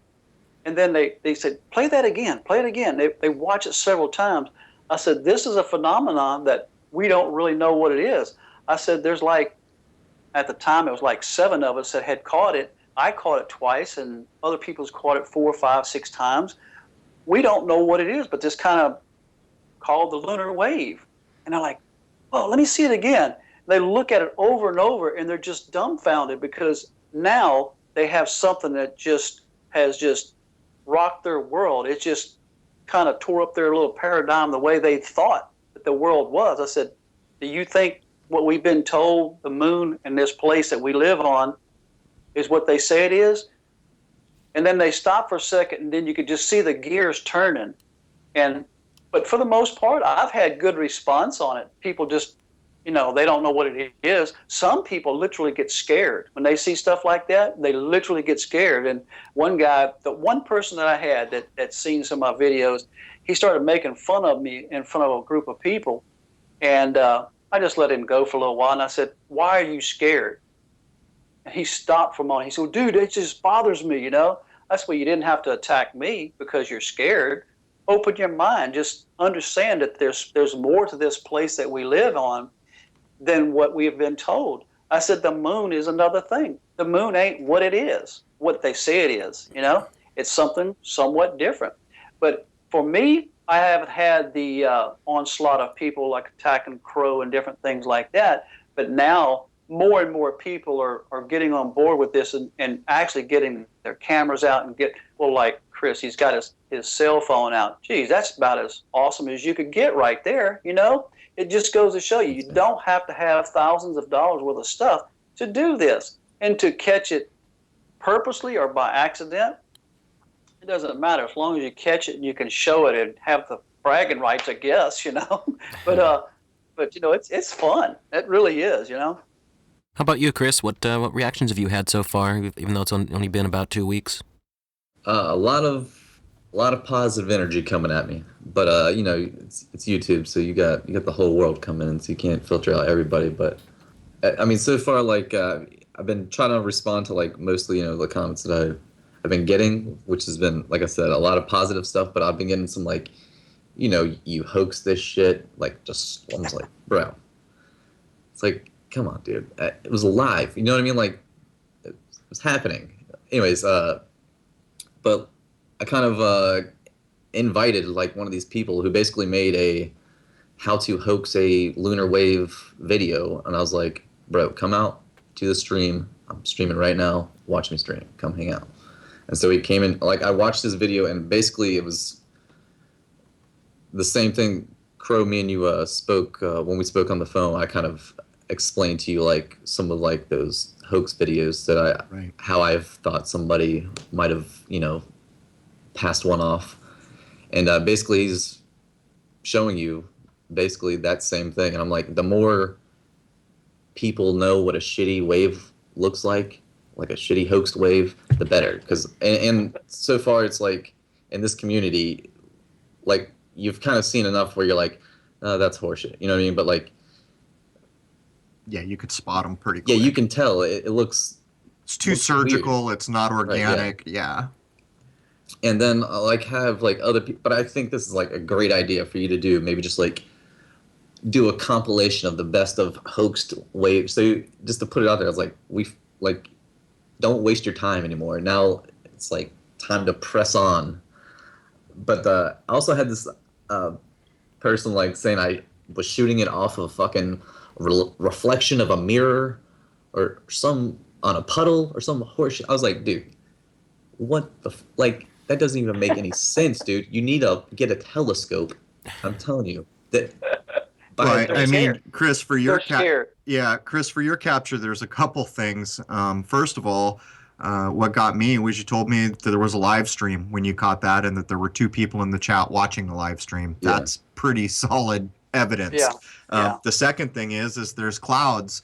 And then they said, play that again, play it again. They watch it several times. I said, this is a phenomenon that we don't really know what it is. I said, there's at the time, it was like 7 of us that had caught it. I caught it twice, and other people's caught it 4, 5, 6 times. We don't know what it is, but this kind of called the lunar wave. And they're like, oh, let me see it again. They look at it over and over, and they're just dumbfounded because now they have something that has rocked their world. It just kind of tore up their little paradigm, the way they thought that the world was. I said, Do you think what we've been told, the moon and this place that we live on, is what they say it is? And then they stop for a second, and then you could just see the gears turning. But for the most part, I've had good response on it. People just, they don't know what it is. Some people literally get scared when they see stuff like that. They literally get scared. And one guy, the one person that I had that's seen some of my videos, he started making fun of me in front of a group of people. And I just let him go for a little while. And I said, "Why are you scared?" And he stopped for a moment. He said, "Well, dude, it just bothers me, I said, "Well, you didn't have to attack me because you're scared. Open your mind. Just understand that there's more to this place that we live on than what we have been told." I said, "The moon is another thing. The moon ain't what it is, what they say it is. It's something somewhat different." But for me, I haven't had the onslaught of people like attacking Crow and different things like that. But now more and more people are getting on board with this and actually getting their cameras out and like Chris, he's got his cell phone out. Geez, that's about as awesome as you could get right there. It just goes to show you don't have to have thousands of dollars worth of stuff to do this. And to catch it purposely or by accident, it doesn't matter as long as you catch it and you can show it and have the bragging rights, I guess, But it's fun. It really is, How about you, Chris? What reactions have you had so far, even though it's only been about 2 weeks? A lot of positive energy coming at me, but it's YouTube, so you got the whole world coming in, so you can't filter out everybody. But I mean, so far, like I've been trying to respond to like mostly the comments that I've been getting, which has been, like I said, a lot of positive stuff. But I've been getting some like, you hoax this shit, like just almost like, bro, it's like, come on, dude, it was live, you know what I mean? Like it was happening. Anyways, but I kind of invited like one of these people who basically made a how to hoax a lunar wave video, and I was like, bro, come out to the stream. I'm streaming right now. Watch me stream. Come hang out. And so he came in. Like I watched his video, and basically it was the same thing. Crow, me and you spoke when we spoke on the phone. I kind of explained to you like some of like those hoax videos that how I've thought somebody might have passed one off, and basically he's showing you basically that same thing. And I'm like, the more people know what a shitty wave looks like a shitty hoaxed wave, the better. Because and so far it's like in this community, like you've kind of seen enough where you're like, oh, that's horseshit, you know what I mean? But like, yeah, you could spot them pretty quick. Yeah, you can tell it looks. It's too surgical. Weird. It's not organic. Right, yeah. And then like have like other people, but I think this is like a great idea for you to do. Maybe just like do a compilation of the best of hoaxed waves. So just to put it out there, it's like don't waste your time anymore. Now it's like time to press on. But I also had this person like saying I was shooting it off of a fucking reflection of a mirror or some on a puddle or some horseshit. I was like, dude, what the that doesn't even make any sense, dude. You need to get a telescope. I'm telling you that. Right. I mean, Chris, for your Chris, for your capture, there's a couple things. First of all, what got me was you told me that there was a live stream when you caught that, and that there were 2 people in the chat watching the live stream. Yeah. That's pretty solid evidence. Yeah. The second thing is there's clouds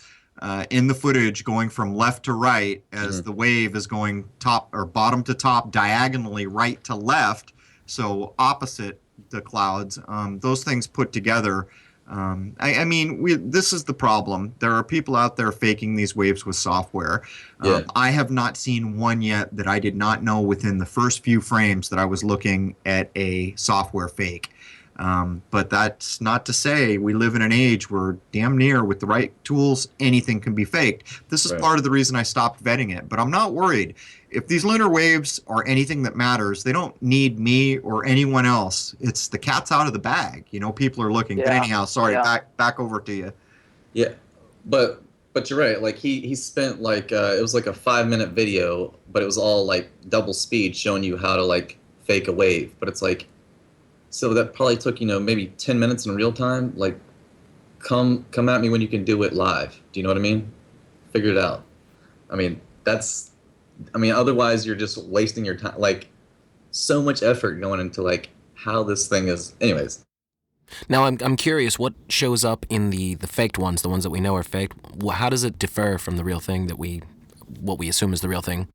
in the footage going from left to right as the wave is going top or bottom to top, diagonally right to left, so opposite the clouds. Those things put together. I mean, this is the problem. There are people out there faking these waves with software. I have not seen one yet that I did not know within the first few frames that I was looking at a software fake. But that's not to say we live in an age where damn near with the right tools, anything can be faked. This is part of the reason I stopped vetting it, but I'm not worried. If these lunar waves are anything that matters, they don't need me or anyone else. It's the cat's out of the bag. People are looking. But anyhow, sorry, back over to you. Yeah, but you're right. Like he spent like it was like a 5-minute video, but it was all like double speed showing you how to like fake a wave. But it's like, so that probably took maybe 10 minutes in real time. Like, come at me when you can do it live. Do you know what I mean? Figure it out. I mean, otherwise you're just wasting your time. Like, so much effort going into like how this thing is. Anyways. Now I'm curious, what shows up in the faked ones, the ones that we know are faked? How does it differ from the real thing what we assume is the real thing?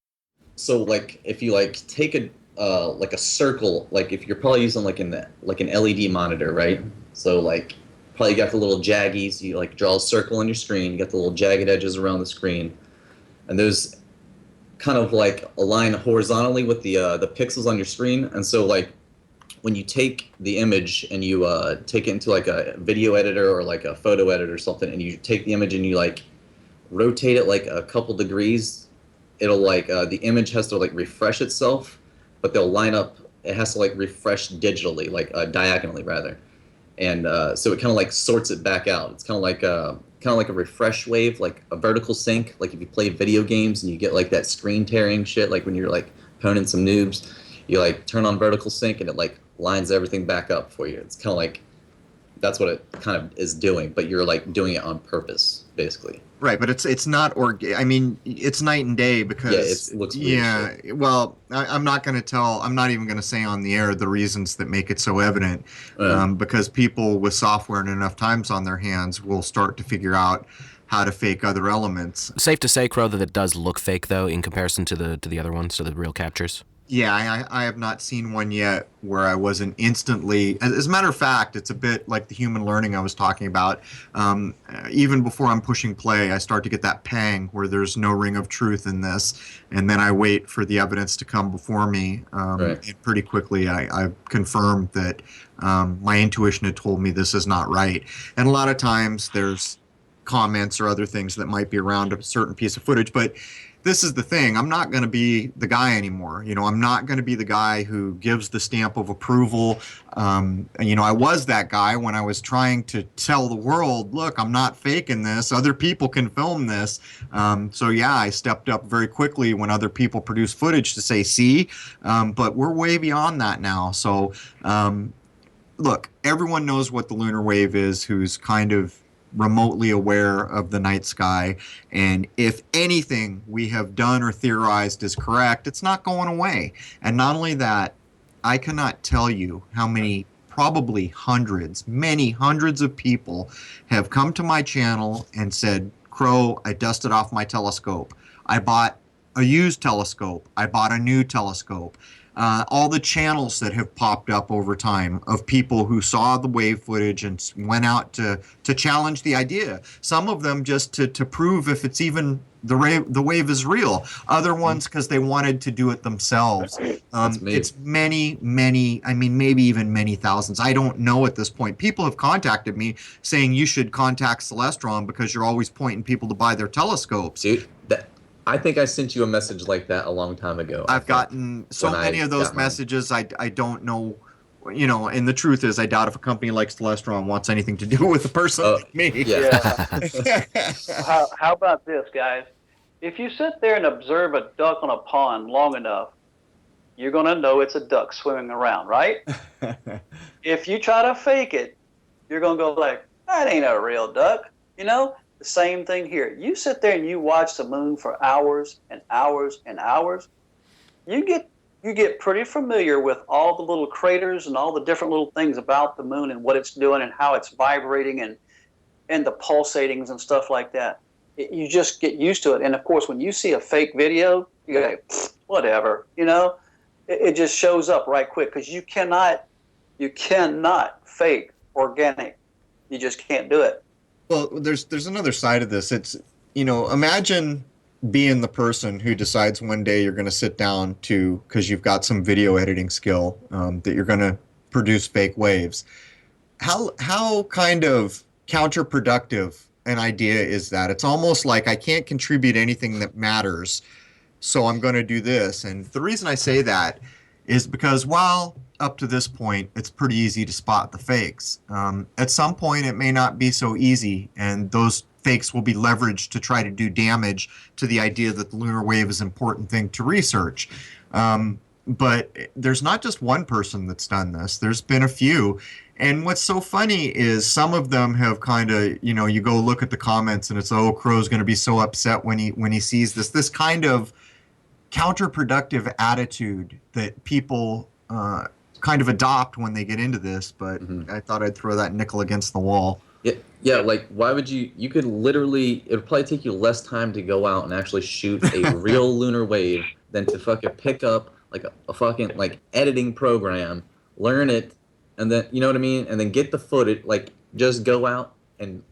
So like if you like take a like a circle, like if you're probably using like an LED monitor, right? So like probably got the little jaggies, you like draw a circle on your screen, you got the little jagged edges around the screen, and those kind of like align horizontally with the pixels on your screen. And so like when you take the image and you take it into like a video editor or like a photo editor or something, and you take the image and you like rotate it like a couple degrees, it'll like the image has to like refresh itself, but they'll line up. It has to like refresh digitally, like diagonally rather, and so it kind of like sorts it back out. It's kind of like a refresh wave, like a vertical sync. Like if you play video games and you get like that screen tearing shit, like when you're like poning some noobs, you like turn on vertical sync and it like lines everything back up for you. It's kind of like that's what it kind of is doing, but you're like doing it on purpose, basically. Right, but it's not I mean, it's night and day because it looks weird. Yeah, well, I'm not going to tell. I'm not even going to say on the air the reasons that make it so evident, because people with software and enough times on their hands will start to figure out how to fake other elements. Safe to say, Crow, that it does look fake though in comparison to the other ones, to the real captures. Yeah, I have not seen one yet where I wasn't instantly. As a matter of fact, it's a bit like the human learning I was talking about. Even before I'm pushing play, I start to get that pang where there's no ring of truth in this, and then I wait for the evidence to come before me. And pretty quickly, I confirmed that my intuition had told me this is not right. And a lot of times there's comments or other things that might be around a certain piece of footage, but this is the thing. I'm not going to be the guy anymore. I'm not going to be the guy who gives the stamp of approval. And, I was that guy when I was trying to tell the world, look, I'm not faking this. Other people can film this. So, yeah, I stepped up very quickly when other people produce footage to say, see, but we're way beyond that now. So, look, everyone knows what the lunar wave is who's kind of remotely aware of the night sky, and if anything we have done or theorized is correct, it's not going away. And not only that, I cannot tell you how many, probably many hundreds of people have come to my channel and said, Crow, I dusted off my telescope. I bought a used telescope. I bought a new telescope. All the channels that have popped up over time of people who saw the wave footage and went out to challenge the idea. Some of them just to prove if it's even the wave is real. Other ones because they wanted to do it themselves. It's many, I mean, maybe even many thousands. I don't know at this point. People have contacted me saying you should contact Celestron because you're always pointing people to buy their telescopes. Dude, I think I sent you a message like that a long time ago. I've gotten so many of those messages. I don't know, and the truth is I doubt if a company like Celestron wants anything to do with a person like me. Yeah. How about this, guys? If you sit there and observe a duck on a pond long enough, you're going to know it's a duck swimming around, right? If you try to fake it, you're going to go like, that ain't a real duck, The same thing here. You sit there and you watch the moon for hours and hours and hours. You get pretty familiar with all the little craters and all the different little things about the moon and what it's doing and how it's vibrating and the pulsatings and stuff like that. You just get used to it. And of course, when you see a fake video, you go, whatever. It just shows up right quick because you cannot fake organic. You just can't do it. Well, there's another side of this. It's, imagine being the person who decides one day you're going to sit down because you've got some video editing skill, that you're going to produce fake waves. How kind of counterproductive an idea is that? It's almost like I can't contribute anything that matters, so I'm going to do this. And the reason I say that is because while up to this point, it's pretty easy to spot the fakes. At some point, it may not be so easy, and those fakes will be leveraged to try to do damage to the idea that the lunar wave is an important thing to research. But there's not just one person that's done this. There's been a few. And what's so funny is some of them have kind of, you go look at the comments and it's, oh, Crow's going to be so upset when he sees this kind of counterproductive attitude that people kind of adopt when they get into this. But I thought I'd throw that nickel against the wall. Yeah, like, why would you could literally, it would probably take you less time to go out and actually shoot a real lunar wave than to fucking pick up like a fucking like editing program, learn it, and then, you know what I mean? And then get the footage, like, just go out and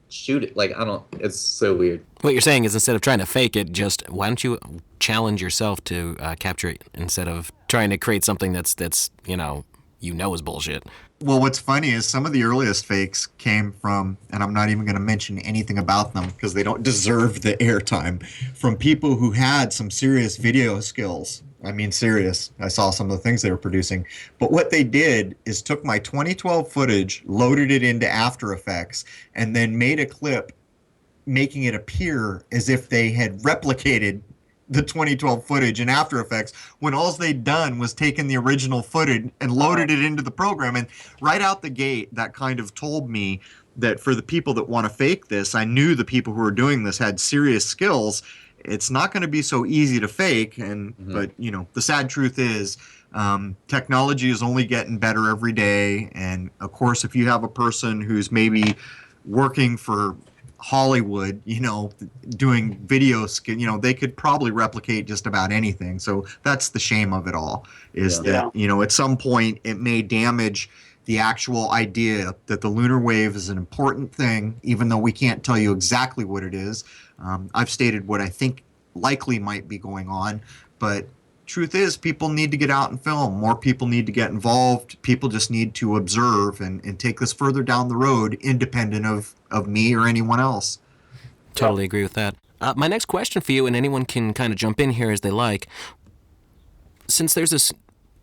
shoot it. Like, it's so weird. What you're saying is, instead of trying to fake it, just why don't you challenge yourself to capture it instead of trying to create something that's is bullshit. Well, what's funny is some of the earliest fakes came from, and I'm not even going to mention anything about them because they don't deserve the airtime, from people who had some serious video skills. I mean, serious. I saw some of the things they were producing. But what they did is took my 2012 footage, loaded it into After Effects, and then made a clip making it appear as if they had replicated the 2012 footage in After Effects, when all they'd done was taken the original footage and loaded it into the program. And right out the gate, that kind of told me that for the people that want to fake this, I knew the people who were doing this had serious skills. It's not going to be so easy to fake. But the sad truth is, technology is only getting better every day. And of course, if you have a person who's maybe working for Hollywood, doing video, they could probably replicate just about anything. So that's the shame of it all, is that, at some point it may damage the actual idea that the lunar wave is an important thing, even though we can't tell you exactly what it is. I've stated what I think likely might be going on, but truth is, people need to get out and film. More people need to get involved. People just need to observe and take this further down the road, independent of me or anyone else. Totally agree with that. My next question for you, and anyone can kind of jump in here as they like, since there's this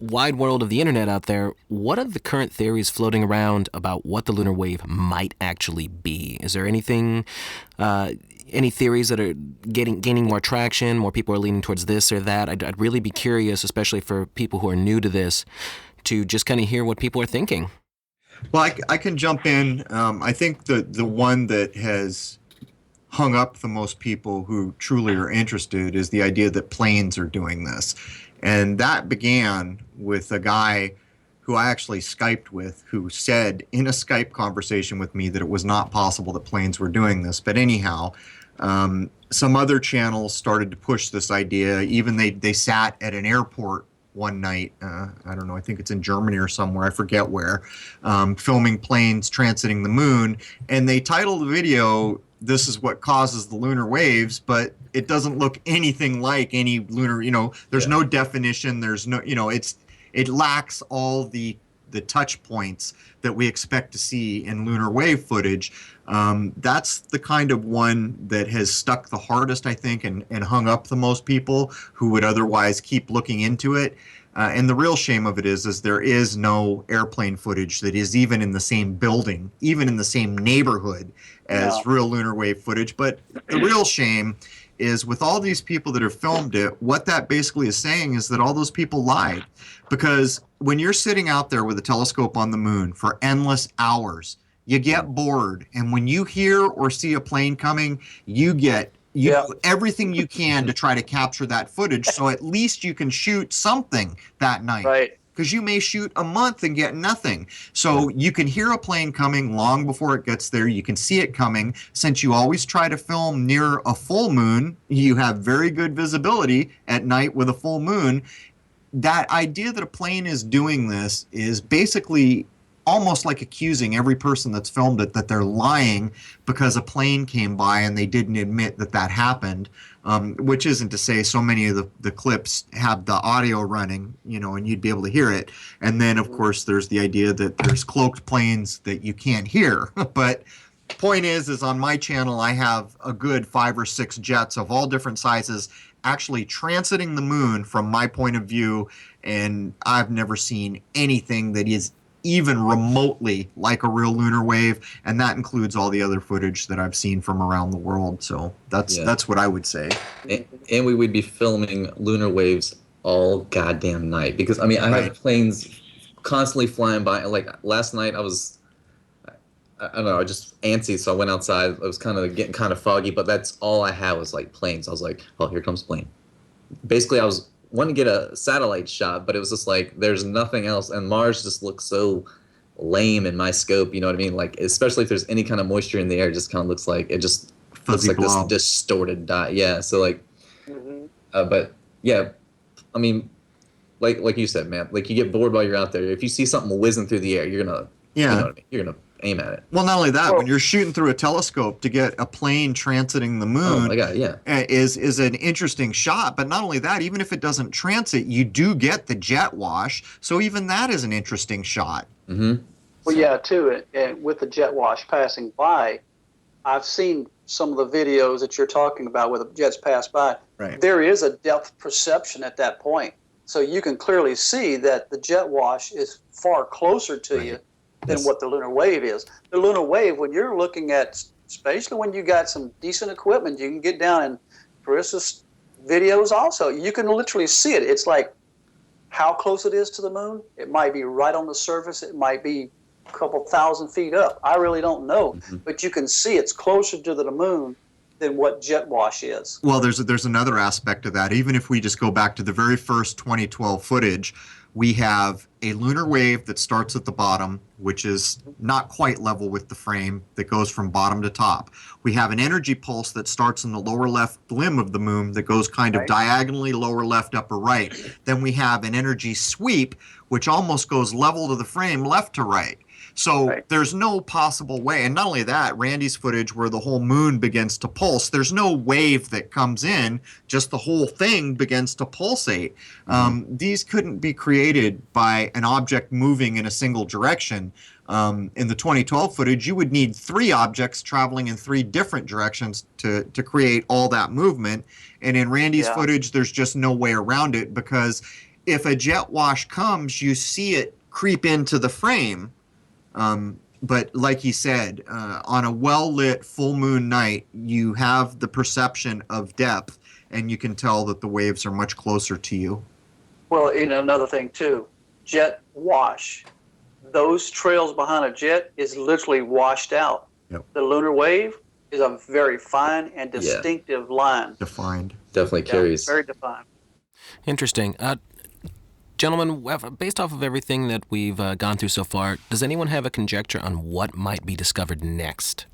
wide world of the internet out there, what are the current theories floating around about what the lunar wave might actually be? Is there anything, any theories that are gaining more traction, more people are leaning towards this or that? I'd really be curious, especially for people who are new to this, to just kind of hear what people are thinking. Well, I can jump in. I think the one that has hung up the most people who truly are interested is the idea that planes are doing this. And that began with a guy who I actually Skyped with, who said in a Skype conversation with me that it was not possible that planes were doing this. But anyhow, some other channels started to push this idea. Even they sat at an airport one night, I don't know, I think it's in Germany or somewhere, I forget where, filming planes transiting the moon. And they titled the video, "This is what causes the lunar waves," but it doesn't look anything like any lunar, there's no definition, there's no, it lacks all the touch points that we expect to see in lunar wave footage. That's the kind of one that has stuck the hardest, I think, and hung up the most people who would otherwise keep looking into it. And the real shame of it is there is no airplane footage that is even in the same building, even in the same neighborhood as real lunar wave footage. But the real shame is, with all these people that have filmed it, what that basically is saying is that all those people lied. Because when you're sitting out there with a telescope on the moon for endless hours, you get bored. And when you hear or see a plane coming, you do everything you can to try to capture that footage, so at least you can shoot something that night. Right. Because you may shoot a month and get nothing. So you can hear a plane coming long before it gets there. You can see it coming. Since you always try to film near a full moon, you have very good visibility at night with a full moon. That idea that a plane is doing this is basically almost like accusing every person that's filmed it that they're lying because a plane came by and they didn't admit that happened, which isn't to say so many of the clips have the audio running, and you'd be able to hear it. And then, of course, there's the idea that there's cloaked planes that you can't hear. But point is on my channel, I have a good 5 or 6 jets of all different sizes actually transiting the moon from my point of view, and I've never seen anything that is even remotely like a real lunar wave, and that includes all the other footage that I've seen from around the world. So that's what I would say. And we would be filming lunar waves all goddamn night because I mean I Right. have planes constantly flying by. Like last night, I don't know, I just antsy, so I went outside. It was kind of getting kind of foggy, but that's all I had was like planes. I was like, oh, here comes a plane. Basically, I was wanting to get a satellite shot, but it was just like there's nothing else, and Mars just looks so lame in my scope. You know what I mean? Like especially if there's any kind of moisture in the air, it just kind of looks like looks Fuzzy like blob. this distorted dot. Yeah. So like, Hmm. but yeah, I mean, like you said, man, like you get bored while you're out there. If you see something whizzing through the air, you're gonna, you know Yeah. what I mean? You're gonna aim at it. Well, not only that, when Well, you're shooting through a telescope to get a plane transiting the Oh moon my god, yeah. is an interesting shot. But not only that, even if it doesn't transit, you do get the jet wash. So even that is an interesting shot. Mm-hmm. well, yeah, too. And with the jet wash passing by, I've seen some of the videos that you're talking about where the jets pass by. Right. There is a depth perception at that point. So you can clearly see that the jet wash is far closer to you than Yes. what the lunar wave is. The lunar wave, when you're looking at, especially when you got some decent equipment, you can get down in Carissa's videos also. You can literally see it. It's like how close it is to the moon. It might be right on the surface. It might be a couple thousand feet up. I really don't know. Mm-hmm. But you can see it's closer to the moon than what jet wash is. Well, there's another aspect of that. Even if we just go back to the very first 2012 footage, we have a lunar wave that starts at the bottom, which is not quite level with the frame, that goes from bottom to top. We have an energy pulse that starts in the lower left limb of the moon that goes kind of Right. diagonally lower left, upper right. Then we have an energy sweep, which almost goes level to the frame, left to right. So Right. there's no possible way. And not only that, Randy's footage where the whole moon begins to pulse, there's no wave that comes in, just the whole thing begins to pulsate. These couldn't be created by an object moving in a single direction. In the 2012 footage, you would need 3 objects traveling in 3 different directions to create all that movement. And in Randy's Yeah. footage, there's just no way around it, because if a jet wash comes, you see it creep into the frame. But like he said, on a well-lit full moon night, you have the perception of depth, and you can tell that the waves are much closer to you. Well, another thing too, jet wash. Those trails behind a jet is literally washed out. Yep. The lunar wave is a very fine and distinctive line. Defined. Definitely Yeah, carries. very defined. Interesting. Gentlemen, based off of everything that we've gone through so far, does anyone have a conjecture on what might be discovered next?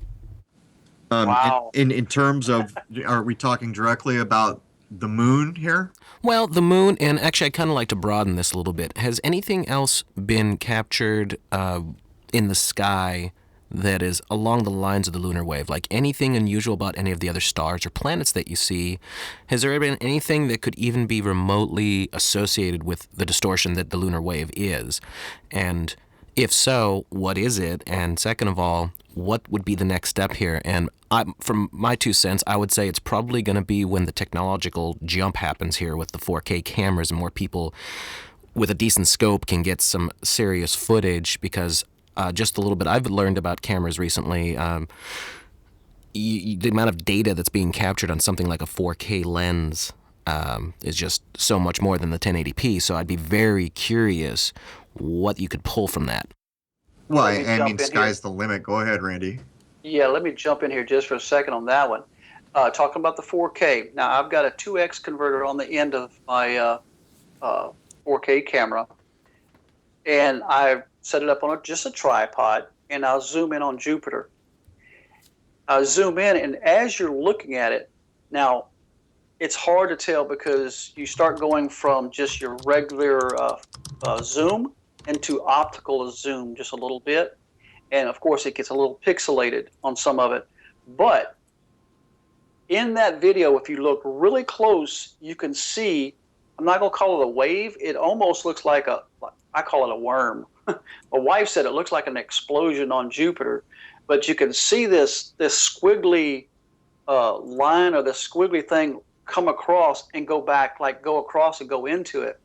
Wow. In terms of, are we talking directly about the moon here? Well, the moon, and actually I'd kind of like to broaden this a little bit. Has anything else been captured in the sky that is along the lines of the lunar wave? Like anything unusual about any of the other stars or planets that you see? Has there been anything that could even be remotely associated with the distortion that the lunar wave is? And if so, what is it? And second of all, what would be the next step here? And from my 2 cents, I would say it's probably going to be when the technological jump happens here with the 4K cameras and more people with a decent scope can get some serious footage, because just a little bit I've learned about cameras recently, the amount of data that's being captured on something like a 4K lens is just so much more than the 1080p. So I'd be very curious what you could pull from that. Well, Let me I jump mean, in sky's the limit. Go ahead, Randy. Yeah, let me jump in here just for a second on that one. Talking about the 4K. Now, I've got a 2x converter on the end of my 4K camera, and I set it up on just a tripod, and I'll zoom in on Jupiter. I zoom in, and as you're looking at it, now, it's hard to tell because you start going from just your regular zoom into optical zoom just a little bit. And of course, it gets a little pixelated on some of it. But in that video, if you look really close, you can see, I'm not going to call it a wave. It almost looks like I call it a worm. My wife said it looks like an explosion on Jupiter. But you can see this squiggly line, or this squiggly thing come across and go back, like go across and go into it.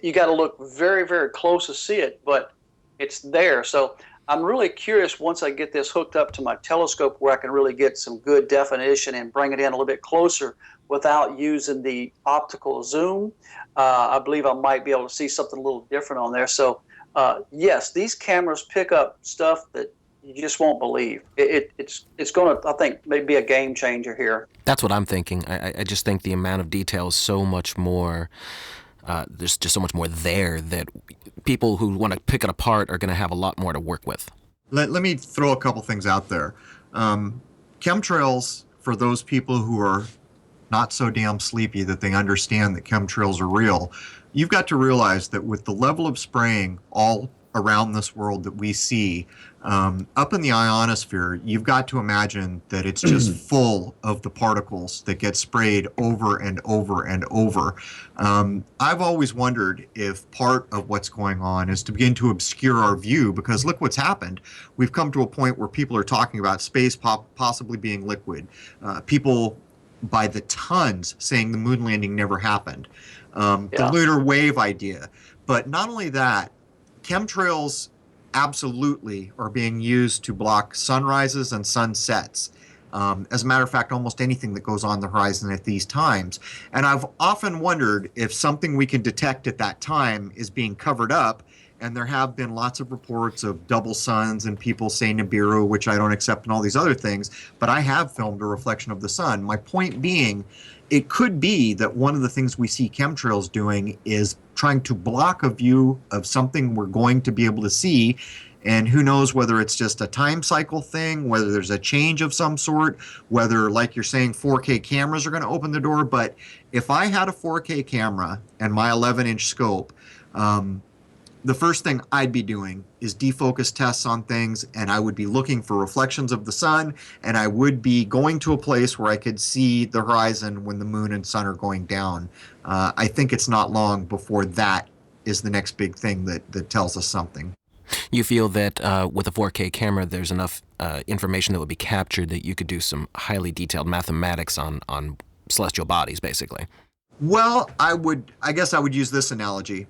You got to look very, very close to see it, but it's there. So I'm really curious once I get this hooked up to my telescope where I can really get some good definition and bring it in a little bit closer without using the optical zoom. I believe I might be able to see something a little different on there. So, yes, these cameras pick up stuff that you just won't believe. It's going to, I think, maybe a game changer here. That's what I'm thinking. I just think the amount of detail is so much more. There's just so much more there that people who want to pick it apart are going to have a lot more to work with. Let me throw a couple things out there. Chemtrails, for those people who are not so damn sleepy that they understand that chemtrails are real, you've got to realize that with the level of spraying all around this world that we see, up in the ionosphere, you've got to imagine that it's just full of the particles that get sprayed over and over and over. I've always wondered if part of what's going on is to begin to obscure our view, because look what's happened. We've come to a point where people are talking about space possibly being liquid. People by the tons saying the moon landing never happened. The lunar wave idea. But not only that, chemtrails absolutely are being used to block sunrises and sunsets. As a matter of fact, almost anything that goes on the horizon at these times. And I've often wondered if something we can detect at that time is being covered up. And there have been lots of reports of double suns and people say Nibiru, which I don't accept, and all these other things. But I have filmed a reflection of the sun. My point being, it could be that one of the things we see chemtrails doing is trying to block a view of something we're going to be able to see. And who knows whether it's just a time cycle thing, whether there's a change of some sort, whether, like you're saying, 4K cameras are going to open the door. But if I had a 4K camera and my 11-inch scope, the first thing I'd be doing is defocus tests on things, and I would be looking for reflections of the sun, and I would be going to a place where I could see the horizon when the moon and sun are going down. I think it's not long before that is the next big thing that tells us something. You feel that with a 4K camera, there's enough information that would be captured that you could do some highly detailed mathematics on celestial bodies, basically? Well, I guess I would use this analogy.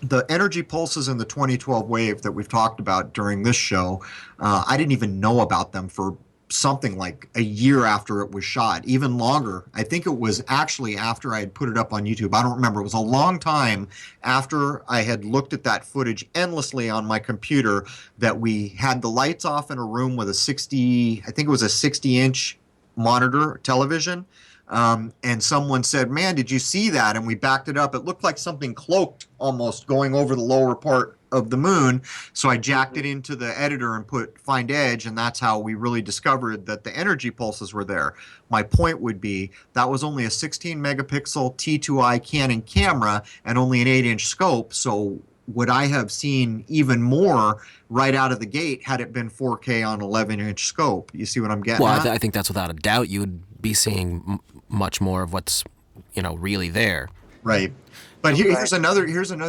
The energy pulses in the 2012 wave that we've talked about during this show, I didn't even know about them for something like a year after it was shot, even longer. I think it was actually after I had put it up on YouTube. I don't remember. It was a long time after I had looked at that footage endlessly on my computer that we had the lights off in a room with a 60-inch monitor television. And someone said, "Man, did you see that?" And we backed it up. It looked like something cloaked almost going over the lower part of the moon. So I jacked it into the editor and put find edge, and that's how we really discovered that the energy pulses were there. My point would be that was only a 16 megapixel T2i Canon camera and only an 8-inch scope. So would I have seen even more right out of the gate had it been 4K on 11-inch scope? You see what I'm getting at? Well, I think that's without a doubt. You would be seeing much more of what's, really there. Right. But here's another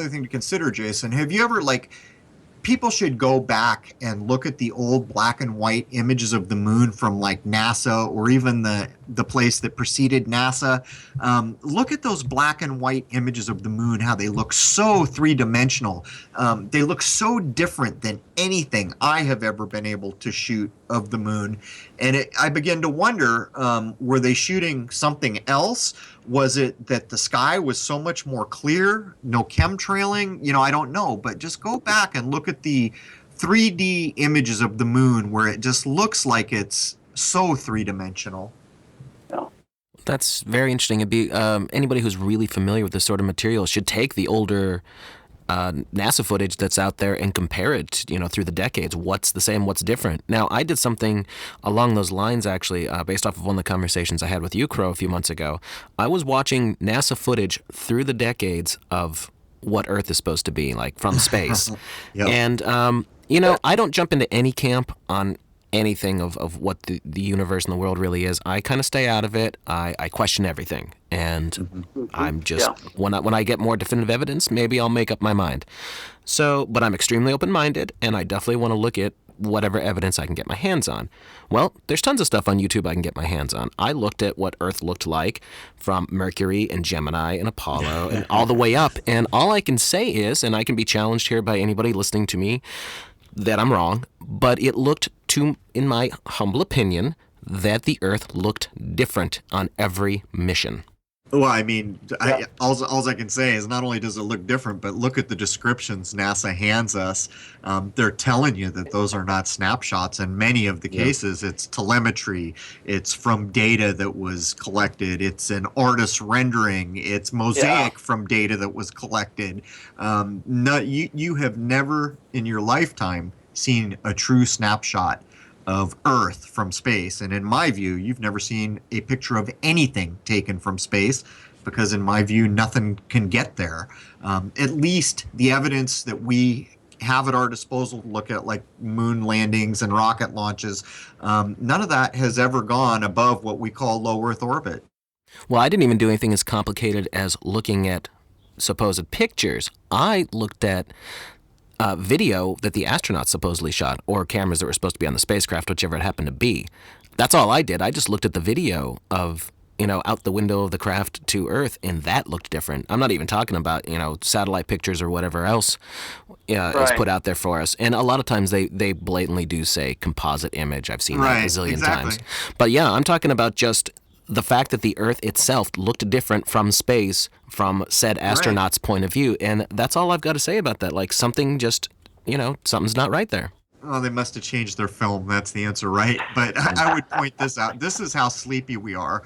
thing to consider, Jason. Have you ever, people should go back and look at the old black and white images of the moon from NASA or even the place that preceded NASA. Look at those black and white images of the moon, how they look so three-dimensional. They look so different than anything I have ever been able to shoot of the moon. And I begin to wonder, were they shooting something else? Was it that the sky was so much more clear? No chemtrailing? I don't know. But just go back and look at the 3D images of the moon where it just looks like it's so three-dimensional. That's very interesting. It'd be anybody who's really familiar with this sort of material should take the older NASA footage that's out there and compare it, through the decades. What's the same? What's different? Now, I did something along those lines, actually, based off of one of the conversations I had with you, Crow, a few months ago. I was watching NASA footage through the decades of what Earth is supposed to be, from space. Yep. And, I don't jump into any camp on anything of what the universe and the world really is. I kind of stay out of it. I question everything. And I'm just, when I get more definitive evidence, maybe I'll make up my mind. So, but I'm extremely open-minded, and I definitely want to look at whatever evidence I can get my hands on. Well, there's tons of stuff on YouTube I can get my hands on. I looked at what Earth looked like from Mercury and Gemini and Apollo and all the way up. And all I can say is, and I can be challenged here by anybody listening to me, that I'm wrong, but it looked in my humble opinion, that the Earth looked different on every mission. Well, I mean, Yeah. all I can say is not only does it look different, but look at the descriptions NASA hands us. They're telling you that those are not snapshots. In many of the Yeah. cases, it's telemetry, it's from data that was collected, it's an artist's rendering, it's Yeah. mosaic from data that was collected. No, you have never in your lifetime seen a true snapshot of Earth from space. And in my view, you've never seen a picture of anything taken from space because, in my view, nothing can get there. At least the evidence that we have at our disposal to look at, like moon landings and rocket launches, none of that has ever gone above what we call low Earth orbit. Well, I didn't even do anything as complicated as looking at supposed pictures. I looked at video that the astronauts supposedly shot, or cameras that were supposed to be on the spacecraft, whichever it happened to be. That's all I did. I just looked at the video of, out the window of the craft to Earth, and that looked different. I'm not even talking about, satellite pictures or whatever else is Right. put out there for us. And a lot of times they blatantly do say composite image. I've seen that a Right, zillion exactly. times. But yeah, I'm talking about just the fact that the Earth itself looked different from space from said astronaut's point of view. And that's all I've got to say about that. Like something just, something's not right there. Oh, they must have changed their film. That's the answer, right? But I would point this out. This is how sleepy we are.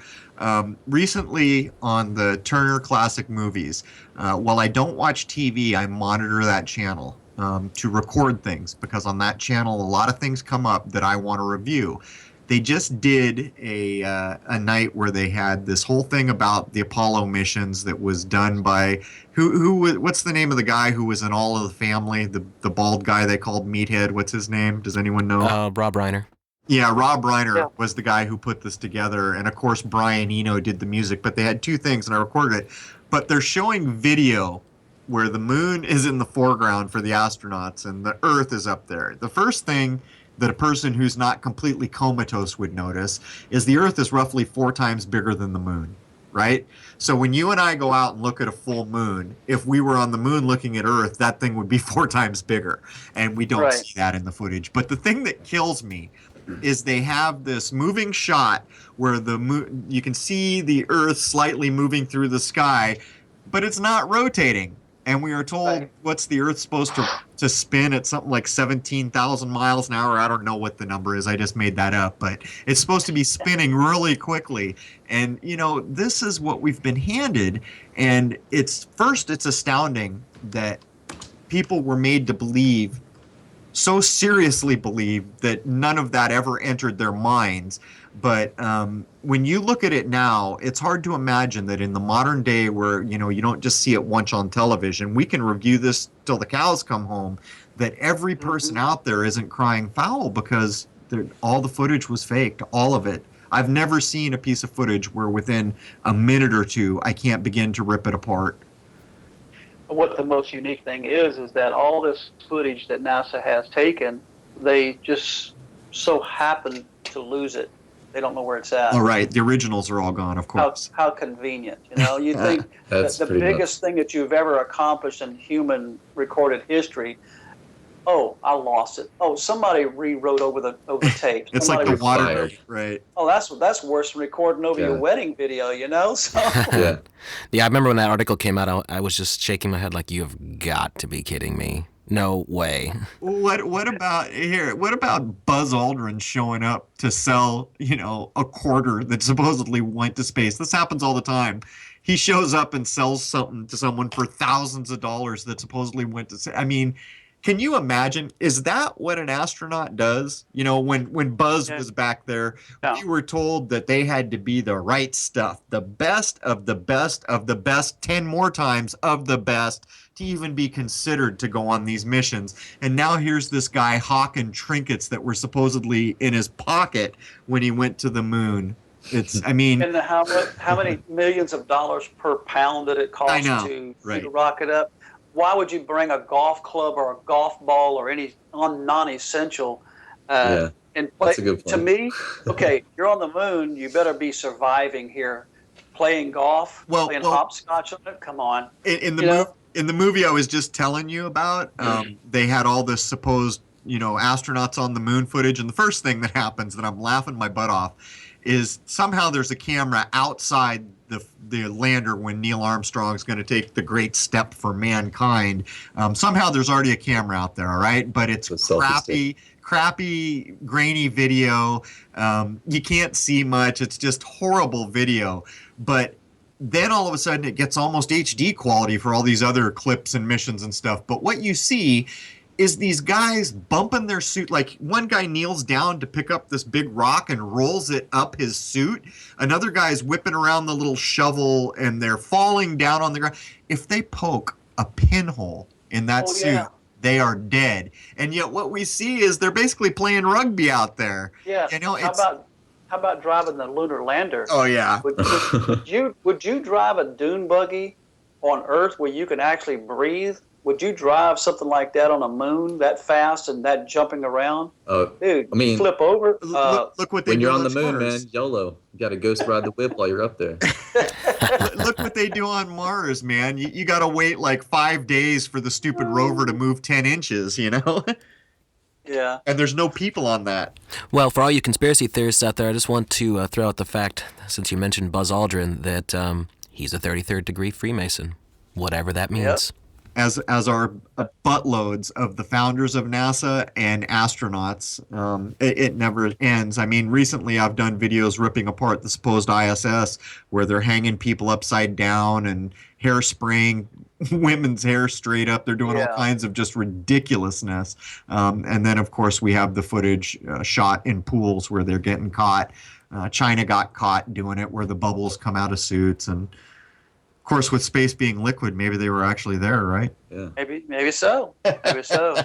Recently on the Turner Classic Movies, while I don't watch TV, I monitor that channel to record things because on that channel, a lot of things come up that I want to review. They just did a night where they had this whole thing about the Apollo missions that was done by what's the name of the guy who was in All of the Family, the bald guy they called Meathead. What's his name? Does anyone know? Rob Reiner. Yeah, Rob Reiner Yeah. was the guy who put this together, and of course Brian Eno did the music. But they had two things, and I recorded it. But they're showing video where the moon is in the foreground for the astronauts, and the Earth is up there. The first thing that a person who's not completely comatose would notice is the Earth is roughly 4 times bigger than the moon, right? So when you and I go out and look at a full moon, if we were on the moon looking at Earth, that thing would be 4 times bigger, and we don't Right. see that in the footage. But the thing that kills me is they have this moving shot where the moon, you can see the Earth slightly moving through the sky, but it's not rotating. And we are told Right. what's the Earth supposed to spin at something like 17,000 miles an hour. I don't know what the number is. I just made that up. But it's supposed to be spinning really quickly. And, this is what we've been handed. And it's astounding that people were made to believe, so seriously believe, that none of that ever entered their minds. But when you look at it now, it's hard to imagine that in the modern day where, you don't just see it once on television, we can review this till the cows come home, that every person out there isn't crying foul because all the footage was faked, all of it. I've never seen a piece of footage where within a minute or two, I can't begin to rip it apart. What the most unique thing is that all this footage that NASA has taken, they just so happen to lose it. They don't know where it's at. All right, the originals are all gone, of course. How convenient. You think that That's the pretty biggest thing that you've ever accomplished in human recorded history, oh, I lost it. Oh, somebody rewrote over the tape. It's like the Somebody- water, Fired. right? Oh, that's worse than recording over your Yeah. wedding video, So Yeah. Yeah, I remember when that article came out, I was just shaking my head like, you have got to be kidding me. No way. What about here? What about Buzz Aldrin showing up to sell, a quarter that supposedly went to space? This happens all the time. He shows up and sells something to someone for thousands of dollars that supposedly went to space. I mean, can you imagine? Is that what an astronaut does? When Buzz Yeah. was back there, Yeah. we were told that they had to be the right stuff, the best of the best of the best, 10 more times of the best to even be considered to go on these missions. And now here's this guy hawking trinkets that were supposedly in his pocket when he went to the moon. and how many millions of dollars per pound did it cost I know, to right. shoot a rocket up? Why would you bring a golf club or a golf ball or any non-essential Yeah. and play? That's a good To point. me, okay, you're on the moon. You better be surviving here, playing golf, playing hopscotch on it. Come on. In You know? the movie I was just telling you about, they had all this supposed, astronauts on the moon footage. And the first thing that happens that I'm laughing my butt off is somehow there's a camera outside the lander when Neil Armstrong's going to take the great step for mankind. Somehow there's already a camera out there, all right? But it's crappy, grainy video. You can't see much. It's just horrible video. But then all of a sudden it gets almost HD quality for all these other clips and missions and stuff. But what you see is these guys bumping their suit. Like one guy kneels down to pick up this big rock and rolls it up his suit. Another guy's whipping around the little shovel and they're falling down on the ground. If they poke a pinhole in that suit, they are dead. And yet what we see is they're basically playing rugby out there. Yeah. You know, how about driving the lunar lander? Oh yeah. Would you drive a dune buggy on Earth where you can actually breathe? Would you drive something like that on a moon that fast and that jumping around? Dude, I mean, flip over. Look what they when do you're on on the moon, Mars. man. YOLO. You got to ghost ride the whip while you're up there. Look what they do on Mars, man. You got to wait like 5 days for the stupid rover to move 10 inches, you know? Yeah. And there's no people on that. Well, for all you conspiracy theorists out there, I just want to throw out the fact, since you mentioned Buzz Aldrin, that he's a 33rd degree Freemason, whatever that means. Yep. As are buttloads of the founders of NASA and astronauts. It never ends. I mean, recently I've done videos ripping apart the supposed ISS where they're hanging people upside down and hairspraying women's hair straight up. They're doing all kinds of just ridiculousness. And then, of course, we have the footage shot in pools where they're getting caught. China got caught doing it where the bubbles come out of suits. And of course, with space being liquid, maybe they were actually there, right? Yeah. Maybe so. Maybe so.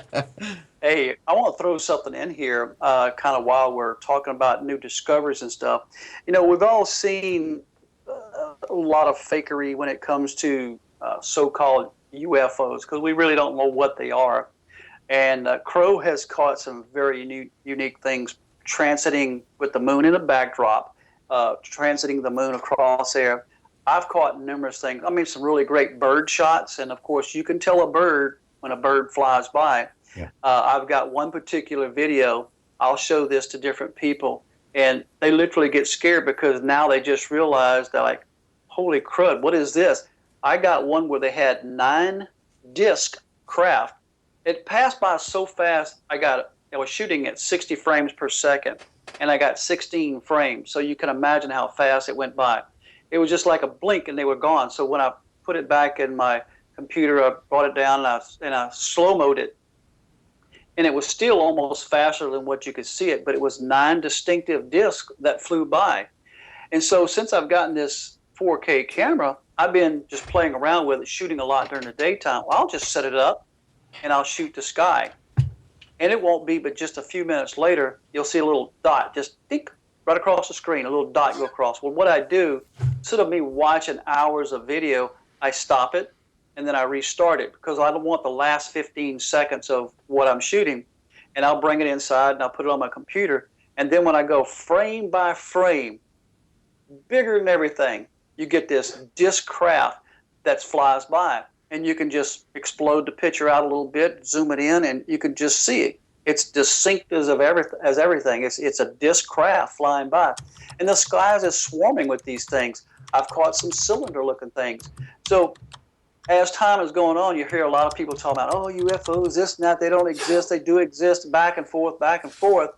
Hey, I want to throw something in here, kind of while we're talking about new discoveries and stuff. You know, we've all seen a lot of fakery when it comes to so-called UFOs because we really don't know what they are. And Crow has caught some very unique things, transiting with the moon in a backdrop, transiting the moon across there. I've caught numerous things. I mean, some really great bird shots. And, of course, you can tell a bird when a bird flies by. Yeah. I've got one particular video. I'll show this to different people. And they literally get scared because now they just realize they're like, holy crud, what is this? I got one where they had 9 disc craft. It passed by so fast, I was shooting at 60 frames per second. And I got 16 frames. So you can imagine how fast it went by. It was just like a blink and they were gone. So when I put it back in my computer, I brought it down and I slow-moed it. And it was still almost faster than what you could see it, but it was 9 distinctive discs that flew by. And so since I've gotten this 4K camera, I've been just playing around with it, shooting a lot during the daytime. Well, I'll just set it up and I'll shoot the sky. And it won't be but just a few minutes later, you'll see a little dot, just dink, right across the screen, a little dot go across. Well, what I do, instead of me watching hours of video, I stop it and then I restart it because I don't want the last 15 seconds of what I'm shooting. And I'll bring it inside and I'll put it on my computer. And then when I go frame by frame, bigger than everything, you get this disc craft that flies by. And you can just explode the picture out a little bit, zoom it in, and you can just see it. It's distinct as everything. It's a disc craft flying by. And the skies is swarming with these things. I've caught some cylinder-looking things. So as time is going on, you hear a lot of people talking about, oh, UFOs, this and that, they don't exist. They do exist, back and forth, back and forth.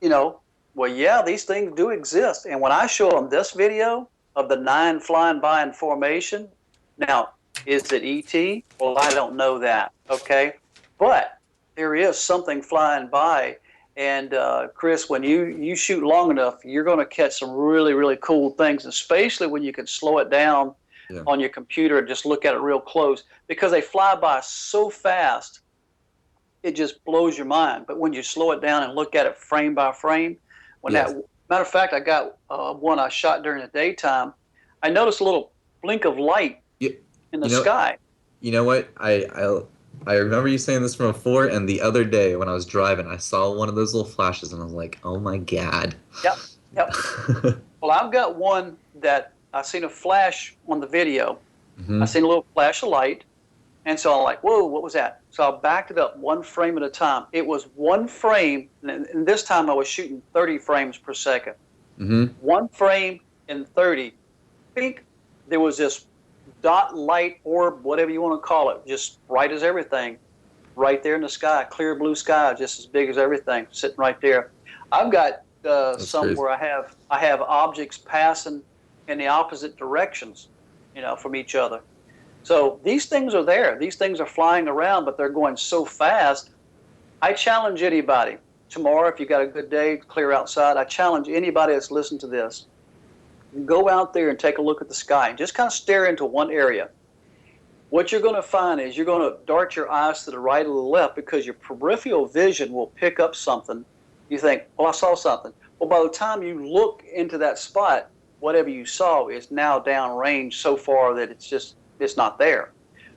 You know, well, yeah, these things do exist. And when I show them this video of the 9 flying by in formation, now, is it ET? Well, I don't know that, okay? But there is something flying by, and Chris, when you shoot long enough, you're going to catch some really, really cool things, especially when you can slow it down on your computer and just look at it real close, because they fly by so fast, it just blows your mind. But when you slow it down and look at it frame by frame, matter of fact, I got one I shot during the daytime, I noticed a little blink of light in the sky. You know what? I remember you saying this from before, and the other day when I was driving, I saw one of those little flashes, and I was like, oh my God. Yep. Well, I've got one that I seen a flash on the video. I seen a little flash of light, and so I'm like, whoa, what was that? So I backed it up 1 frame at a time. It was 1 frame, and this time I was shooting 30 frames per second. 1 frame in 30. pink, there was this dot light orb, whatever you want to call it, just bright as everything, right there in the sky, clear blue sky, just as big as everything, sitting right there. I've got some crazy. where I have objects passing in the opposite directions, from each other. So these things are there. These things are flying around, but they're going so fast. I challenge anybody tomorrow, if you got a good day, clear outside. I challenge anybody that's listened to this. Go out there and take a look at the sky and just kind of stare into one area. What you're going to find is you're going to dart your eyes to the right or the left because your peripheral vision will pick up something. You think, well, I saw something. Well, by the time you look into that spot, whatever you saw is now downrange so far that it's not there.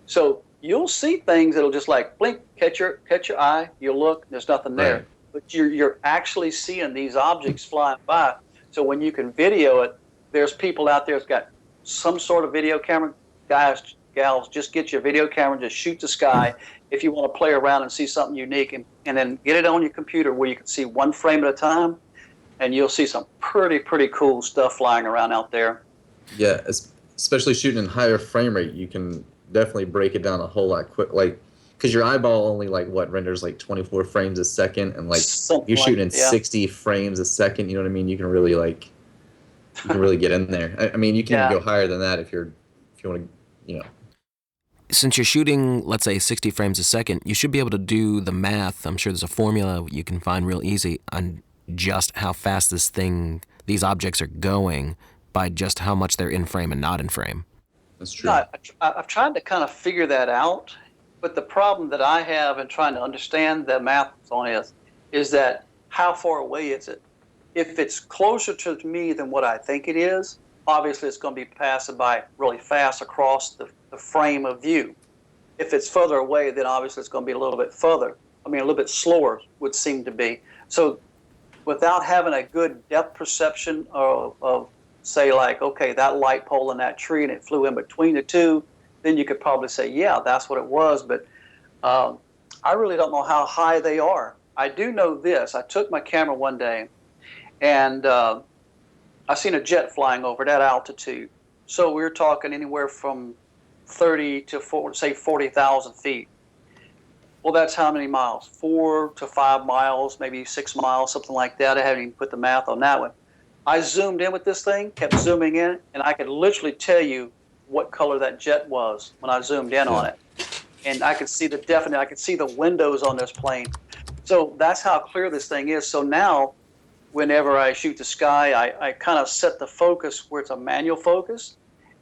So you'll see things that'll just like blink, catch your eye. You'll look, there's nothing there. Right. But you're actually seeing these objects flying by. So when you can video it, there's people out there that's got some sort of video camera. Guys, gals, just get your video camera, just shoot the sky if you want to play around and see something unique, and then get it on your computer where you can see one frame at a time, and you'll see some pretty cool stuff flying around out there. Yeah, especially shooting in higher frame rate, you can definitely break it down a whole lot quick. Like, because your eyeball only renders 24 frames a second, and you're shooting in 60 frames a second. You know what I mean? You can really get in there. I mean, you can go higher than that if you want to, Since you're shooting, let's say, 60 frames a second, you should be able to do the math. I'm sure there's a formula you can find real easy on just how fast these objects are going by just how much they're in frame and not in frame. That's true. No, I've tried to kind of figure that out, but the problem that I have in trying to understand the math on is that how far away is it? If it's closer to me than what I think it is, obviously it's going to be passing by really fast across the frame of view. If it's further away, then obviously it's going to be a little bit further. A little bit slower would seem to be. So without having a good depth perception of say okay, that light pole in that tree and it flew in between the two, then you could probably say, yeah, that's what it was. But I really don't know how high they are. I do know this. I took my camera one day and I seen a jet flying over that altitude. So we were talking anywhere from 30 to 40,000 feet. Well, that's how many miles? 4 to 5 miles, maybe 6 miles, something like that. I haven't even put the math on that one. I zoomed in with this thing, kept zooming in, and I could literally tell you what color that jet was when I zoomed in on it. And I could see I could see the windows on this plane. So that's how clear this thing is. So now, whenever I shoot the sky, I kind of set the focus where it's a manual focus,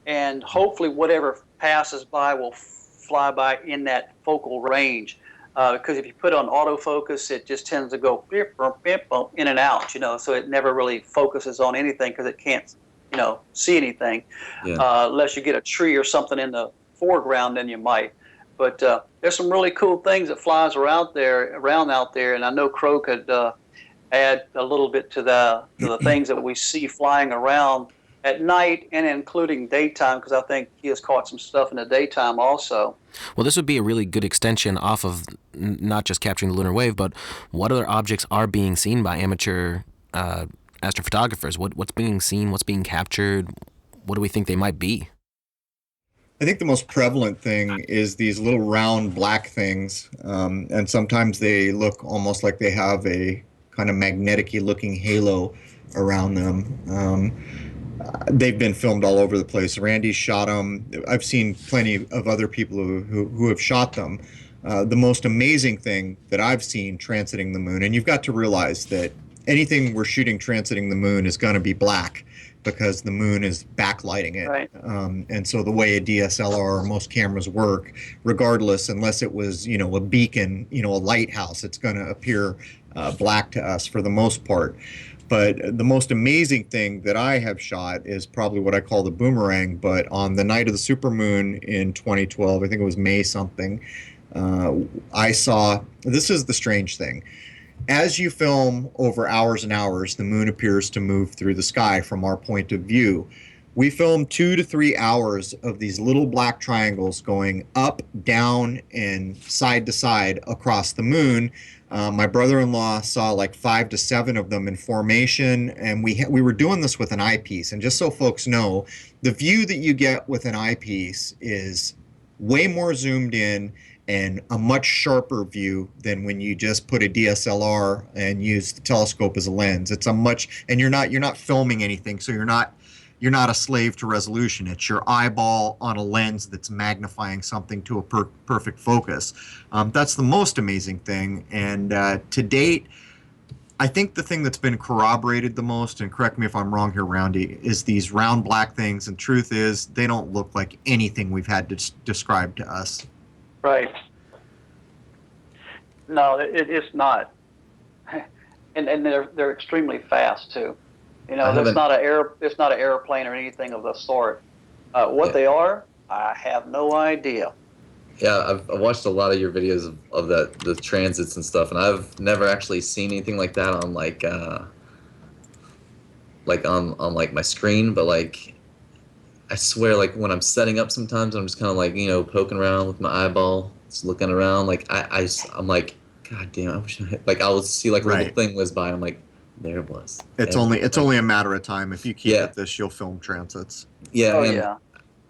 and hopefully whatever passes by will fly by in that focal range. Because if you put on autofocus, it just tends to go beep, beep, beep, in and out, so it never really focuses on anything because it can't, see anything. Yeah. Unless you get a tree or something in the foreground, then you might. But there's some really cool things that flies around out there, and I know Crow could add a little bit to the things that we see flying around at night and including daytime, because I think he has caught some stuff in the daytime also. Well, this would be a really good extension off of not just capturing the lunar wave, but what other objects are being seen by amateur astrophotographers? What's being seen? What's being captured? What do we think they might be? I think the most prevalent thing is these little round black things, and sometimes they look almost like they have a kind of magnetic-y looking halo around them. They've been filmed all over the place. Randy's shot them. I've seen plenty of other people who have shot them. The most amazing thing that I've seen transiting the moon, and you've got to realize that anything we're shooting transiting the moon is going to be black because the moon is backlighting it. Right. And so the way a DSLR or most cameras work, regardless, unless it was, a beacon, a lighthouse, it's going to appear black to us for the most part. But the most amazing thing that I have shot is probably what I call the boomerang. But on the night of the supermoon in 2012, I think it was May something, I saw, this is the strange thing. As you film over hours and hours, the moon appears to move through the sky from our point of view. We filmed 2 to 3 hours of these little black triangles going up, down, and side to side across the moon. My brother-in-law saw like 5 to 7 of them in formation, and we were doing this with an eyepiece. And just so folks know, the view that you get with an eyepiece is way more zoomed in and a much sharper view than when you just put a DSLR and use the telescope as a lens. It's a much, and you're not filming anything, so you're not a slave to resolution. It's your eyeball on a lens that's magnifying something to a perfect focus. That's the most amazing thing. And to date, I think the thing that's been corroborated the most, and correct me if I'm wrong here, Roundy, is these round black things. And truth is, they don't look like anything we've had to describe to us. Right. No, it's not. And they're extremely fast too. You know, it's not an airplane or anything of the sort. What they are, I have no idea. Yeah, I've watched a lot of your videos of the transits and stuff, and I've never actually seen anything like that on on like my screen. But like, I swear, like when I'm setting up, sometimes I'm just kind of like, you know, poking around with my eyeball, just looking around. Like I'm like, God damn, I wish I had, like I would see like a little thing whiz by. I'm like, there it was. It's only a matter of time. If you keep at this, you'll film transits. Yeah.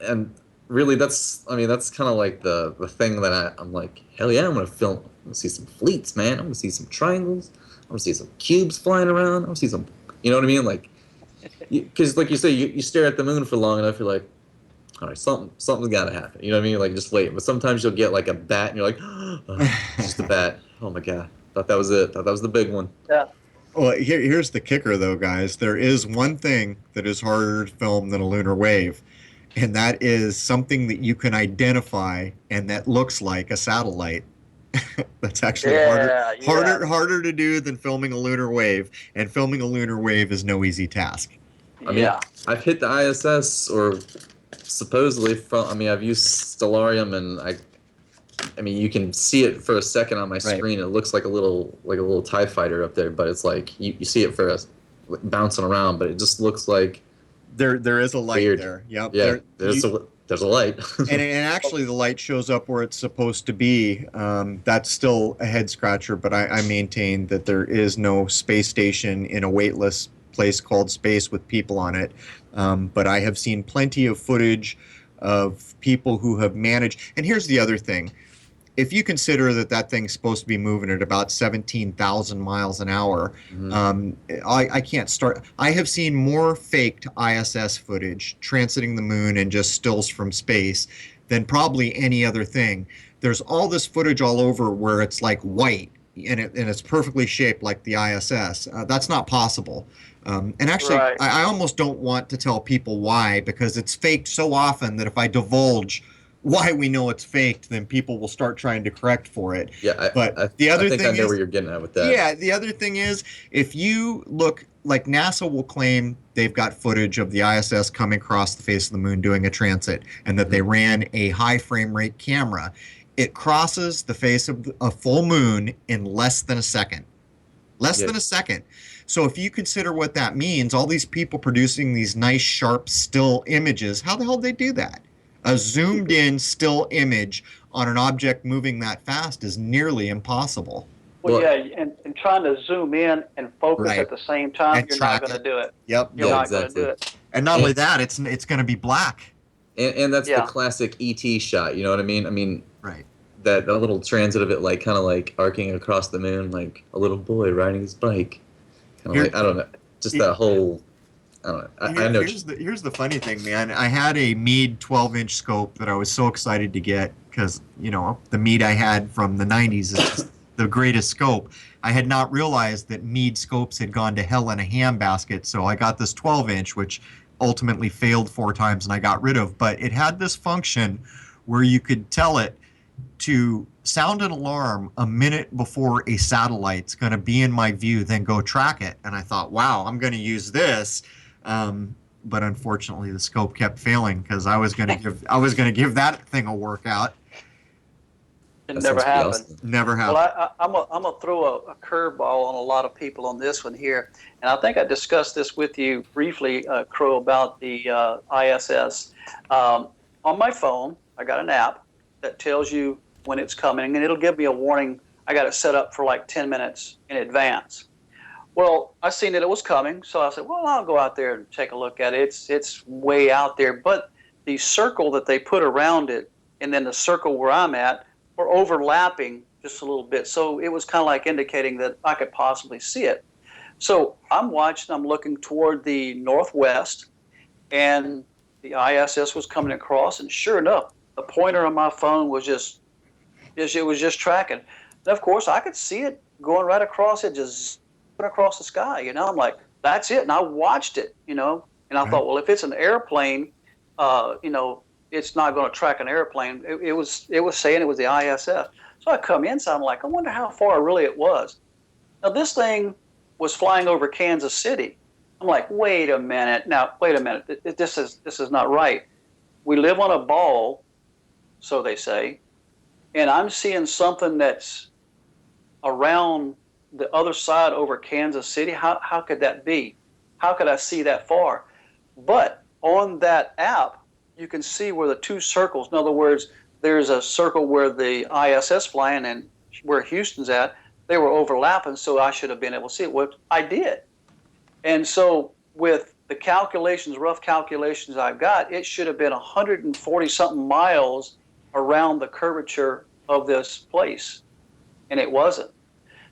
And really, that's kind of like the thing that I'm like, hell yeah, I'm gonna film. I'm gonna see some fleets, man. I'm gonna see some triangles. I'm gonna see some cubes flying around. I'm gonna see some, you know what I mean? Like, because like you say, you stare at the moon for long enough, you're like, all right, something's gotta happen. You know what I mean? Like, just wait. But sometimes you'll get like a bat, and you're like, oh, it's just a bat. Oh my god, thought that was it. Thought that was the big one. Yeah. Well, here's the kicker, though, guys. There is one thing that is harder to film than a lunar wave, and that is something that you can identify and that looks like a satellite. That's actually harder to do than filming a lunar wave, and filming a lunar wave is no easy task. I mean, I've hit the ISS, or supposedly from. I mean, I've used Stellarium, and I mean, you can see it for a second on my screen. It looks like a little TIE fighter up there, but it's like you see it for us bouncing around, but it just looks like there is a light weird. there. Yep. Yeah, there's a light. and actually, the light shows up where it's supposed to be. That's still a head scratcher, but I maintain that there is no space station in a weightless place called space with people on it. But I have seen plenty of footage of people who have managed. And here's the other thing. If you consider that thing's supposed to be moving at about 17,000 miles an hour, I can't start. I have seen more faked ISS footage transiting the moon and just stills from space than probably any other thing. There's all this footage all over where it's like white and it's perfectly shaped like the ISS. That's not possible. And actually, I almost don't want to tell people why, because it's faked so often that if I divulge why we know it's faked, then people will start trying to correct for it. Yeah, the other I think thing I know where you're getting at with that. Yeah, the other thing is, if you look, like NASA will claim they've got footage of the ISS coming across the face of the moon doing a transit, and that they ran a high frame rate camera. It crosses the face of a full moon in less than a second. Less than a second. So if you consider what that means, all these people producing these nice, sharp, still images, how the hell did they do that? A zoomed in still image on an object moving that fast is nearly impossible. Well, yeah, and trying to zoom in and focus at the same time, and you're not going to do it. Yep. You're not going to do it. And not only that, it's going to be black. And that's the classic ET shot, you know what I mean? I mean, right. That little transit of it, like kind of like arcing across the moon, like a little boy riding his bike. Kind of like, I don't know, just that whole. I don't know. I know. Here's the funny thing, man. I had a Meade 12-inch scope that I was so excited to get because, you know, the Meade I had from the 90s is just the greatest scope. I had not realized that Meade scopes had gone to hell in a handbasket, so I got this 12-inch, which ultimately failed 4 times and I got rid of. But it had this function where you could tell it to sound an alarm a minute before a satellite's going to be in my view, then go track it. And I thought, wow, I'm going to use this. But unfortunately, the scope kept failing because I was going to give that thing a workout. It never happened. Awesome. Never happened. Well, I'm gonna throw a curveball on a lot of people on this one here, and I think I discussed this with you briefly, Crow, about the ISS. On my phone, I got an app that tells you when it's coming, and it'll give me a warning I got it set up for like 10 minutes in advance. Well, I seen that it was coming, so I said, well, I'll go out there and take a look at it. It's way out there, but the circle that they put around it and then the circle where I'm at were overlapping just a little bit. So it was kind of like indicating that I could possibly see it. So I'm watching, I'm looking toward the northwest, and the ISS was coming across, and sure enough, the pointer on my phone was it was just tracking. And of course, I could see it going right across it, just across the sky. I'm like, that's it. And I watched it, and I thought, well, if it's an airplane, it's not going to track an airplane. It was saying it was the ISS. So I come in, so I'm like, I wonder how far really it was. Now this thing was flying over Kansas City. I'm like, wait a minute. This is not right. We live on a ball, so they say, and I'm seeing something that's around the other side over Kansas City. How could that be? How could I see that far? But on that app, you can see where the two circles, in other words, there's a circle where the ISS flying and where Houston's at, they were overlapping, so I should have been able to see it. Well, I did. And so with the calculations, rough calculations I've got, it should have been 140-something miles around the curvature of this place, and it wasn't.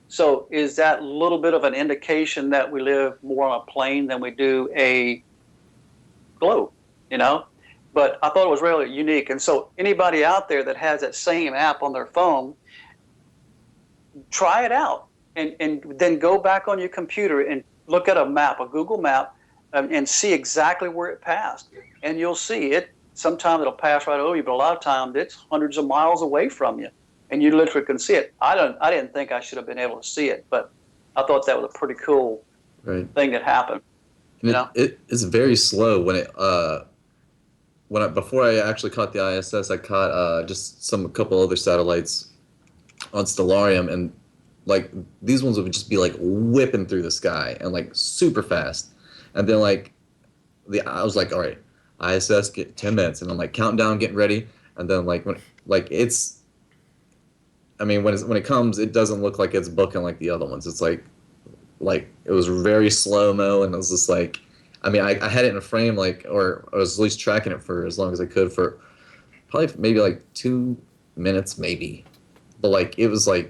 So is that a little bit of an indication that we live more on a plane than we do a globe, But I thought it was really unique. And so anybody out there that has that same app on their phone, try it out and then go back on your computer and look at a map, a Google map, and see exactly where it passed. And you'll see it. Sometimes it'll pass right over you, but a lot of times it's hundreds of miles away from you, and you literally can see it. I didn't think I should have been able to see it, but I thought that was a pretty cool thing that happened. It's very slow when it before I actually caught the ISS, I caught just a couple other satellites on Stellarium, and like these ones would just be like whipping through the sky and like super fast, and then I was like, all right, ISS, get 10 minutes, and I'm like counting down, getting ready, and then when it comes, it doesn't look like it's booking like the other ones. It's like it was very slow mo, and it was just like, I had it in a frame, or I was at least tracking it for as long as I could for probably maybe 2 minutes, maybe. But it was I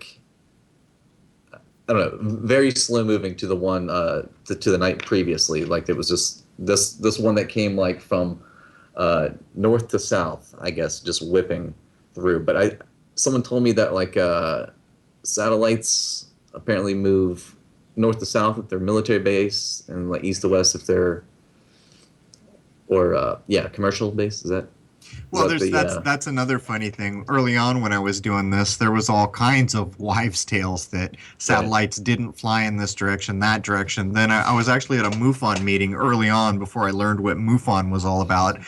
don't know, very slow moving to the one to the night previously. It was just this one that came from north to south, I guess, just whipping through. But someone told me that satellites apparently move north to south if they're military base, and east to west if they're commercial base. Is that? Well, that's another funny thing. Early on when I was doing this, there was all kinds of wives' tales that satellites didn't fly in this direction, that direction. Then I was actually at a MUFON meeting early on before I learned what MUFON was all about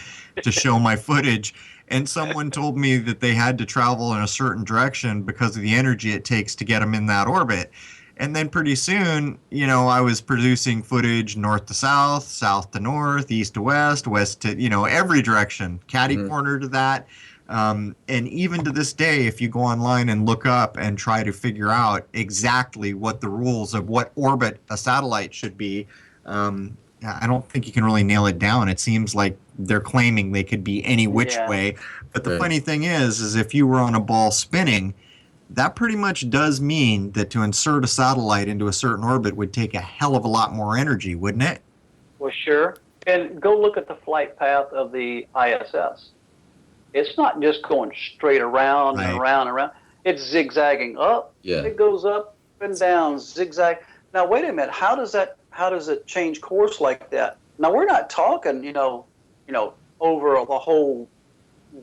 to show my footage. And someone told me that they had to travel in a certain direction because of the energy it takes to get them in that orbit. And then pretty soon, I was producing footage north to south, south to north, east to west, west to, every direction, catty corner to that. And even to this day, if you go online and look up and try to figure out exactly what the rules of what orbit a satellite should be, I don't think you can really nail it down. It seems like they're claiming they could be any which way. But the funny thing is if you were on a ball spinning, that pretty much does mean that to insert a satellite into a certain orbit would take a hell of a lot more energy, wouldn't it? Well, sure. And go look at the flight path of the ISS. It's not just going straight around and around and around. It's zigzagging up. Yeah. It goes up and down, zigzag. Now, wait a minute. How does it change course like that? Now, we're not talking, over the whole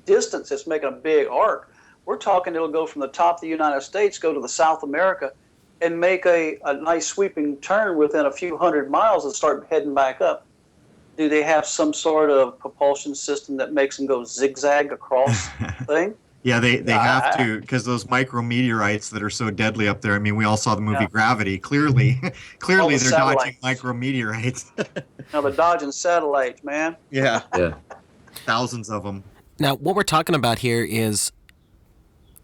distance. It's making a big arc. We're talking it'll go from the top of the United States, go to the South America, and make a nice sweeping turn within a few hundred miles and start heading back up. Do they have some sort of propulsion system that makes them go zigzag across the thing? Yeah, they have to, because those micrometeorites that are so deadly up there. We all saw the movie Gravity. Clearly they're dodging micrometeorites. Now they're dodging satellites, man. Yeah. Thousands of them. Now, what we're talking about here is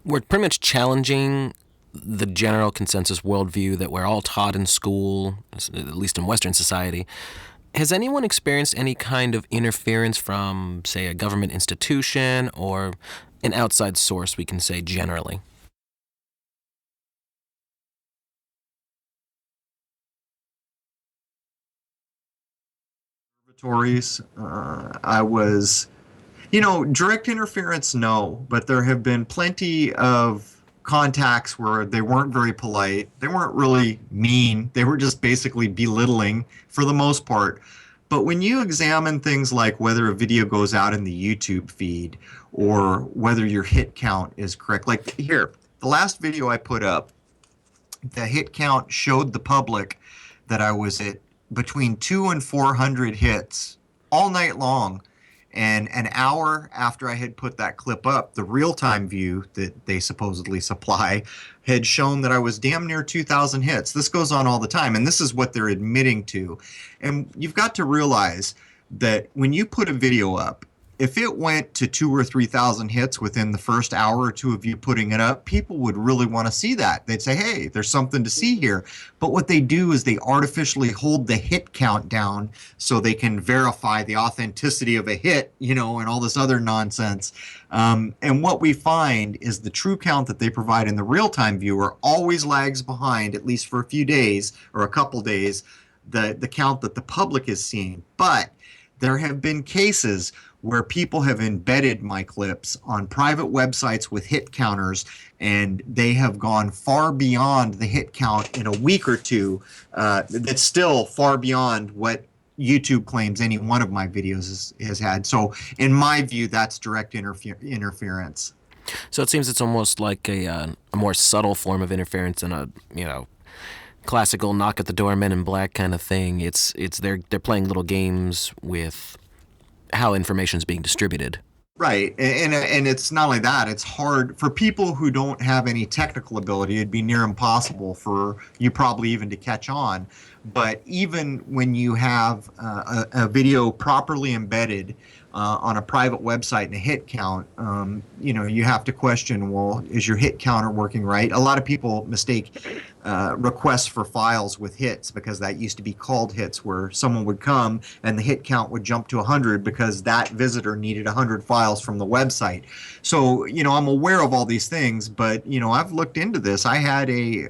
we're pretty much challenging the general consensus worldview that we're all taught in school, at least in Western society. Has anyone experienced any kind of interference from, say, a government institution or an outside source, we can say generally? I was, direct interference, no, but there have been plenty of contacts where they weren't very polite. They weren't really mean. They were just basically belittling for the most part. But when you examine things like whether a video goes out in the YouTube feed or whether your hit count is correct, like here, the last video I put up, the hit count showed the public that I was at between 200 and 400 hits all night long. And an hour after I had put that clip up, the real-time view that they supposedly supply had shown that I was damn near 2,000 hits. This goes on all the time, and this is what they're admitting to. And you've got to realize that when you put a video up, if it went to 2,000 or 3,000 hits within the first hour or two of you putting it up, people would really want to see that. They'd say, hey, there's something to see here. But what they do is they artificially hold the hit count down so they can verify the authenticity of a hit, and all this other nonsense. And what we find is the true count that they provide in the real-time viewer always lags behind, at least for a few days or a couple days, the count that the public is seeing. But there have been cases where people have embedded my clips on private websites with hit counters, and they have gone far beyond the hit count in a week or two. That's still far beyond what YouTube claims any one of my videos has had. So in my view, that's direct interference. So it seems it's almost like a more subtle form of interference than a, classical knock at the door, Men in Black kind of thing. It's they're playing little games with how information is being distributed. Right, and it's not only that, it's hard for people who don't have any technical ability. It'd be near impossible for you probably even to catch on. But even when you have a video properly embedded on a private website and a hit count, you have to question, well, is your hit counter working right? A lot of people mistake requests for files with hits, because that used to be called hits, where someone would come and the hit count would jump to 100 because that visitor needed 100 files from the website. So, I'm aware of all these things, but, I've looked into this. I had a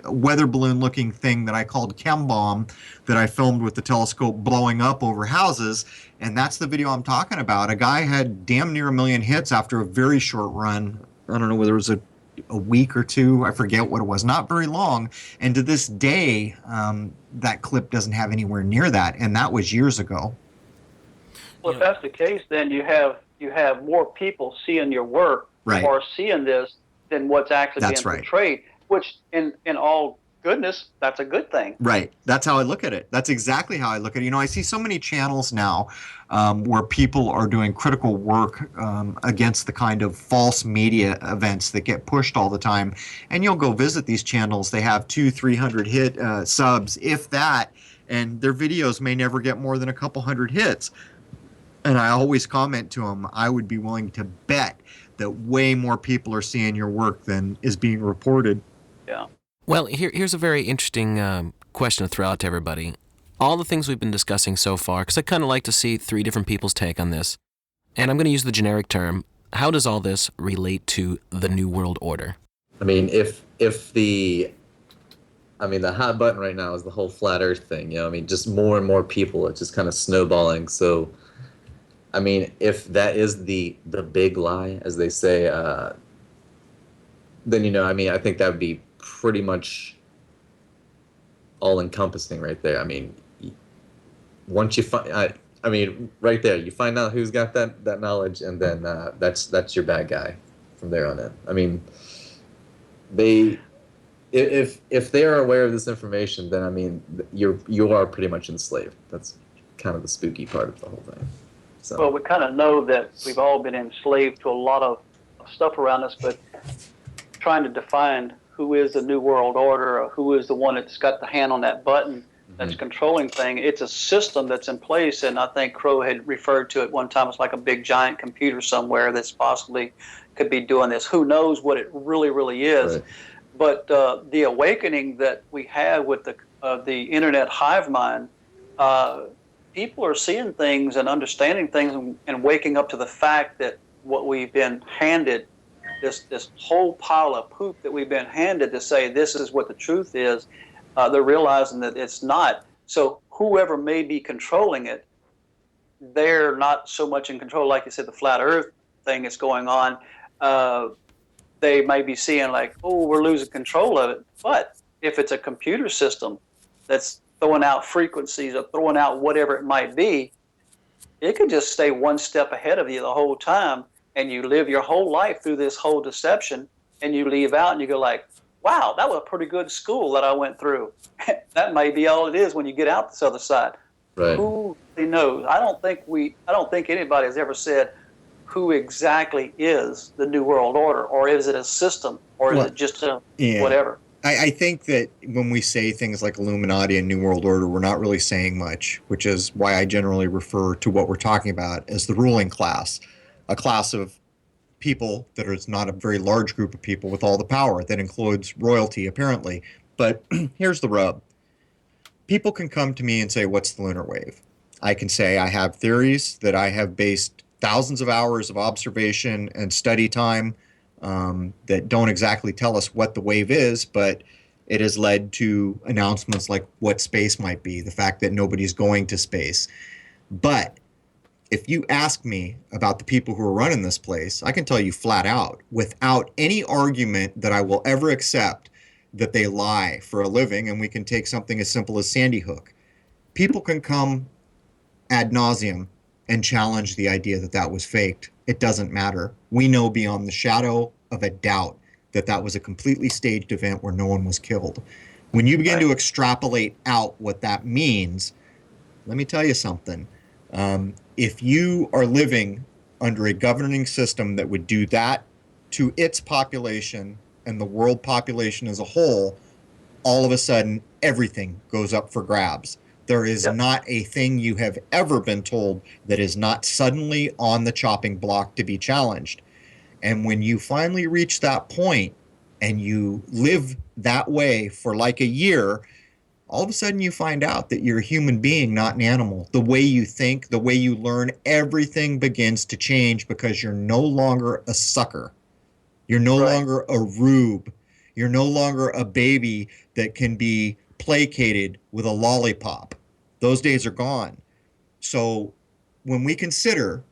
weather balloon looking thing that I called Chem Bomb that I filmed with the telescope blowing up over houses. And that's the video I'm talking about. A guy had damn near 1 million hits after a very short run. I don't know whether it was a week or two. I forget what it was. Not very long. And to this day, that clip doesn't have anywhere near that. And that was years ago. Well, if that's the case, then you have more people seeing your work, right, or seeing this than what's actually that's being right, portrayed, which in all goodness, that's a good thing. Right. That's how I look at it. That's exactly how I look at it. I see so many channels now where people are doing critical work against the kind of false media events that get pushed all the time. And you'll go visit these channels. They have 200-300 hit subs, if that, and their videos may never get more than a couple hundred hits. And I always comment to them, I would be willing to bet that way more people are seeing your work than is being reported. Yeah. Well, here's a very interesting question to throw out to everybody. All the things we've been discussing so far, because I kind of like to see 3 different people's take on this, and I'm going to use the generic term, how does all this relate to the New World Order? I mean, if the hot button right now is the whole flat Earth thing, just more and more people, it's just kind of snowballing. So, if that is the big lie, as they say, then, I think that would be pretty much all-encompassing right there. Once you find, right there, you find out who's got that knowledge, and then that's your bad guy from there on in. If they are aware of this information, then you are pretty much enslaved. That's kind of the spooky part of the whole thing. So. Well, we kind of know that we've all been enslaved to a lot of stuff around us, but trying to define who is the New World Order, or who is the one that's got the hand on that button that's controlling thing. It's a system that's in place, and I think Crow had referred to it one time as like a big giant computer somewhere that's possibly could be doing this. Who knows what it really, really is. Right. But the awakening that we have with the internet hive mind, people are seeing things and understanding things and waking up to the fact that what we've been handed, this whole pile of poop that we've been handed to say this is what the truth is, they're realizing that it's not. So whoever may be controlling it, they're not so much in control. Like you said, the flat Earth thing is going on. They may be seeing like, oh, we're losing control of it. But if it's a computer system that's throwing out frequencies or throwing out whatever it might be, it could just stay one step ahead of you the whole time, and you live your whole life through this whole deception, and you leave out and you go like, wow, that was a pretty good school that I went through. That may be all it is when you get out this other side. Right. Who really knows? I don't think anybody has ever said who exactly is the New World Order, or is it a system, or is it just a whatever? I think that when we say things like Illuminati and New World Order, we're not really saying much, which is why I generally refer to what we're talking about as the ruling class, a class of people that is not a very large group of people with all the power that includes royalty, apparently. But here's the rub. People can come to me and say, what's the lunar wave? I can say I have theories that I have based thousands of hours of observation and study time that don't exactly tell us what the wave is, but it has led to announcements like what space might be, the fact that nobody's going to space. But if you ask me about the people who are running this place, I can tell you flat out, without any argument that I will ever accept, that they lie for a living. And we can take something as simple as Sandy Hook. People can come ad nauseum and challenge the idea that that was faked. It doesn't matter. We know beyond the shadow of a doubt that that was a completely staged event where no one was killed. When you begin to extrapolate out what that means, let me tell you something. If you are living under a governing system that would do that to its population and the world population as a whole, all of a sudden everything goes up for grabs. There is not a thing you have ever been told that is not suddenly on the chopping block to be challenged. And when you finally reach that point and you live that way for like a year, all of a sudden you find out that you're a human being, not an animal. The way you think, the way you learn, everything begins to change because you're no longer a sucker. You're no longer a rube. You're no longer a baby that can be placated with a lollipop. Those days are gone. So when we consider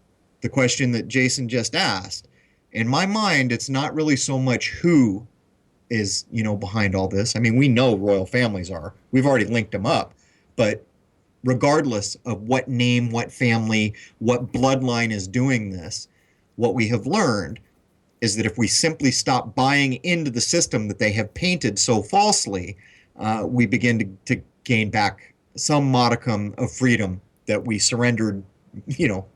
the question that Jason just asked, in my mind, it's not really so much who is, behind all this. I mean, we know royal families are. We've already linked them up. But regardless of what name, what family, what bloodline is doing this, what we have learned is that if we simply stop buying into the system that they have painted so falsely, we begin to gain back some modicum of freedom that we surrendered,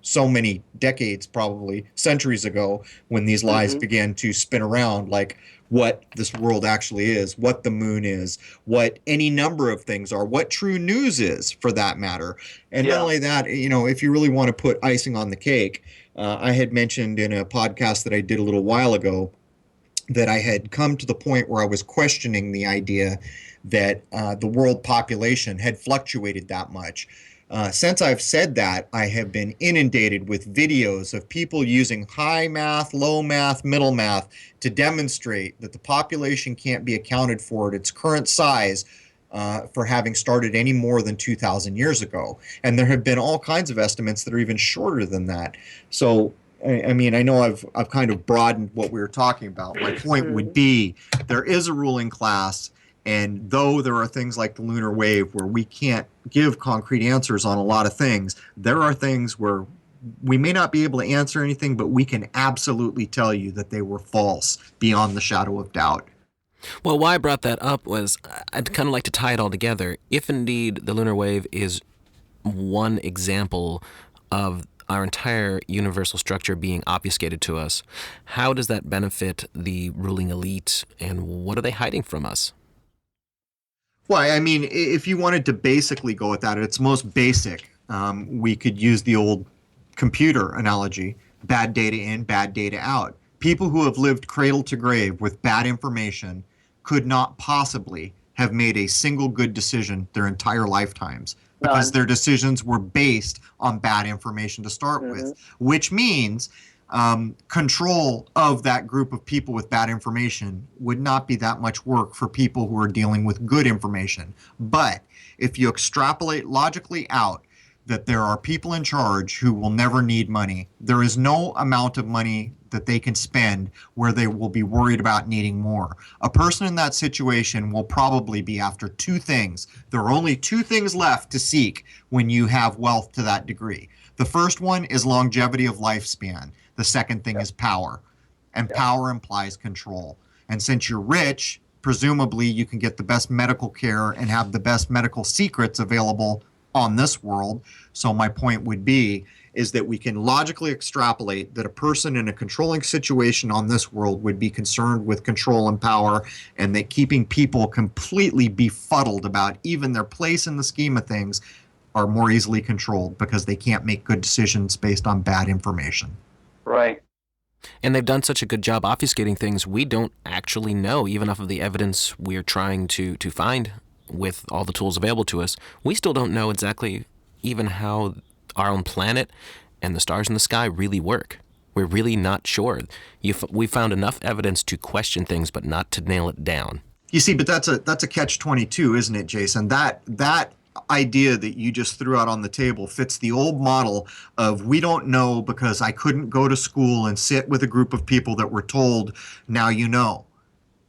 so many decades, probably centuries ago, when these lies began to spin around, like what this world actually is, what the moon is, what any number of things are, what true news is, for that matter. And not only that, if you really want to put icing on the cake, I had mentioned in a podcast that I did a little while ago that I had come to the point where I was questioning the idea that the world population had fluctuated that much. Since I've said that, I have been inundated with videos of people using high math, low math, middle math to demonstrate that the population can't be accounted for at its current size for having started any more than 2,000 years ago. And there have been all kinds of estimates that are even shorter than that. So, I mean, I know I've kind of broadened what we were talking about. My point would be there is a ruling class. And though there are things like the lunar wave where we can't give concrete answers on a lot of things, there are things where we may not be able to answer anything, but we can absolutely tell you that they were false beyond the shadow of doubt. Well, why I brought that up was I'd kind of like to tie it all together. If indeed the lunar wave is one example of our entire universal structure being obfuscated to us, how does that benefit the ruling elite, and what are they hiding from us? Well, I mean, if you wanted to basically go with that, at its most basic, we could use the old computer analogy: bad data in, bad data out. People who have lived cradle to grave with bad information could not possibly have made a single good decision their entire lifetimes because their decisions were based on bad information to start with, which means control of that group of people with bad information would not be that much work for people who are dealing with good information. But if you extrapolate logically out that there are people in charge who will never need money, there is no amount of money that they can spend where they will be worried about needing more. A person in that situation will probably be after two things. There are only two things left to seek when you have wealth to that degree. The first one is longevity of lifespan. The second thing is power. And power implies control. And since you're rich, presumably you can get the best medical care and have the best medical secrets available on this world. So my point would be is that we can logically extrapolate that a person in a controlling situation on this world would be concerned with control and power, and that keeping people completely befuddled about even their place in the scheme of things are more easily controlled because they can't make good decisions based on bad information. Right. And they've done such a good job obfuscating things we don't actually know, even off of the evidence we're trying to find with all the tools available to us. We still don't know exactly even how our own planet and the stars in the sky really work. We're really not sure. We found enough evidence to question things, but not to nail it down. You see, but that's a catch-22, isn't it, Jason? That idea that you just threw out on the table fits the old model of we don't know because I couldn't go to school and sit with a group of people that were told, now you know.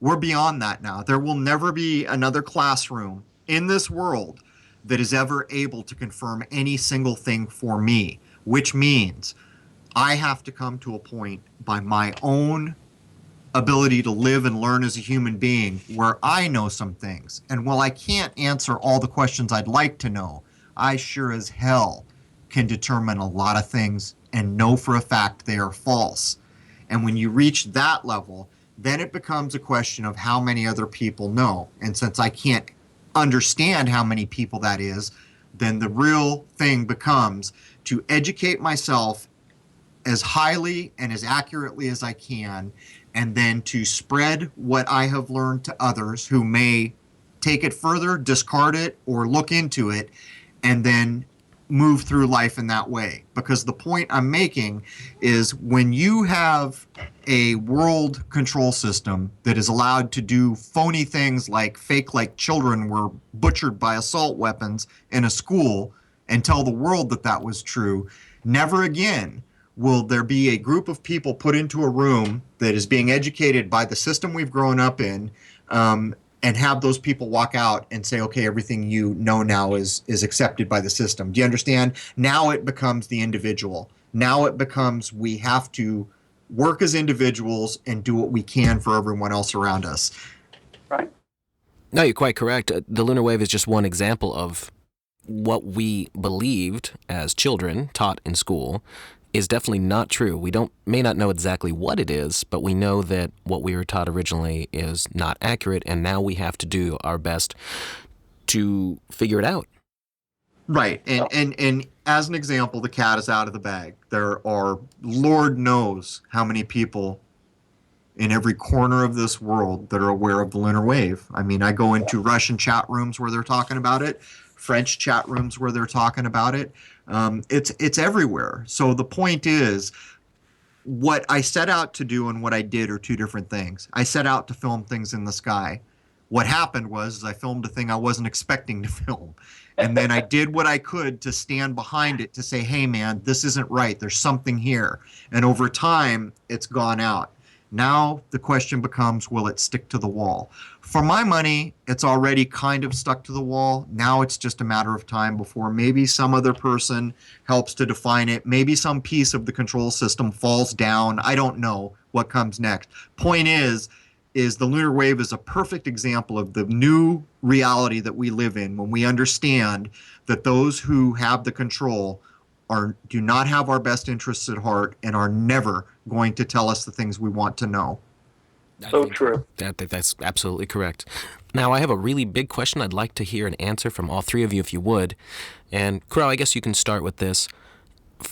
We're beyond that now. There will never be another classroom in this world that is ever able to confirm any single thing for me, which means I have to come to a point by my own ability to live and learn as a human being where I know some things. And while I can't answer all the questions I'd like to know, I sure as hell can determine a lot of things and know for a fact they are false. And when you reach that level, then it becomes a question of how many other people know. And since I can't understand how many people that is, then the real thing becomes to educate myself as highly and as accurately as I can, and then to spread what I have learned to others who may take it further, discard it, or look into it, and then move through life in that way. Because the point I'm making is when you have a world control system that is allowed to do phony things like fake like children were butchered by assault weapons in a school and tell the world that that was true, never again will there be a group of people put into a room that is being educated by the system we've grown up in, and have those people walk out and say, okay, everything you know now is accepted by the system. Do you understand? Now it becomes the individual. Now it becomes we have to work as individuals and do what we can for everyone else around us. Right. No, you're quite correct. The lunar wave is just one example of what we believed as children, taught in school, is definitely not true. We may not know exactly what it is, but we know that what we were taught originally is not accurate, and now we have to do our best to figure it out. Right. And as an example, the cat is out of the bag. There are, Lord knows how many people in every corner of this world that are aware of the lunar wave. I mean, I go into Russian chat rooms where they're talking about it, French chat rooms where they're talking about it. It's everywhere. So the point is, what I set out to do and what I did are two different things. I set out to film things in the sky. What happened was I filmed a thing I wasn't expecting to film. And then I did what I could to stand behind it to say, hey, man, this isn't right. There's something here. And over time, it's gone out. Now the question becomes, will it stick to the wall? For my money, it's already kind of stuck to the wall. Now it's just a matter of time before maybe some other person helps to define it. Maybe some piece of the control system falls down. I don't know what comes next. Point is the lunar wave is a perfect example of the new reality that we live in when we understand that those who have the control do not have our best interests at heart and are never going to tell us the things we want to know. So true. That's absolutely correct. Now, I have a really big question. I'd like to hear an answer from all three of you, if you would. And Crow, I guess you can start with this.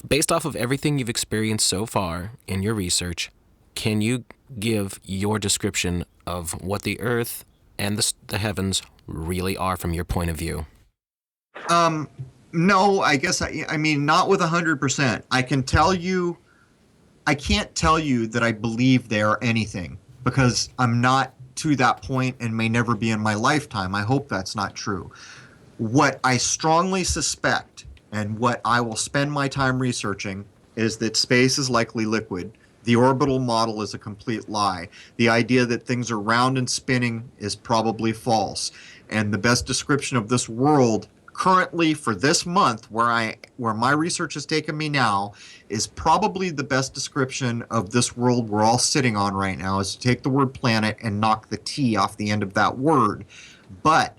Based off of everything you've experienced so far in your research, can you give your description of what the Earth and the heavens really are from your point of view? No, I guess I mean not with 100%. I can't tell you that I believe they are anything because I'm not to that point and may never be in my lifetime. I hope that's not true. What I strongly suspect and what I will spend my time researching is that space is likely liquid. The orbital model is a complete lie. The idea that things are round and spinning is probably false. And the best description of this world currently for this month, where my research has taken me now, is probably the best description of this world we're all sitting on right now, is to take the word planet and knock the T off the end of that word. But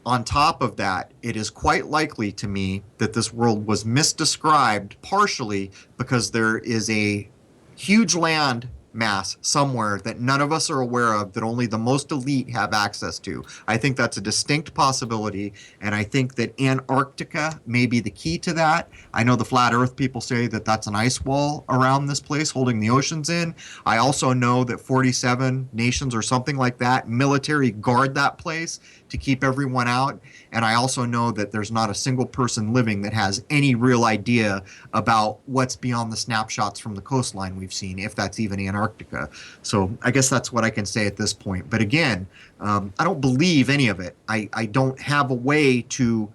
on top of that, it is quite likely to me that this world was misdescribed partially because there is a huge land mass somewhere that none of us are aware of, that only the most elite have access to. I think that's a distinct possibility, and I think that Antarctica may be the key to that. I know the flat earth people say that that's an ice wall around this place holding the oceans in. I also know that 47 nations or something like that military guard that place to keep everyone out. And I also know that there's not a single person living that has any real idea about what's beyond the snapshots from the coastline we've seen, if that's even Antarctica. So I guess that's what I can say at this point. But again, I don't believe any of it. I don't have a way to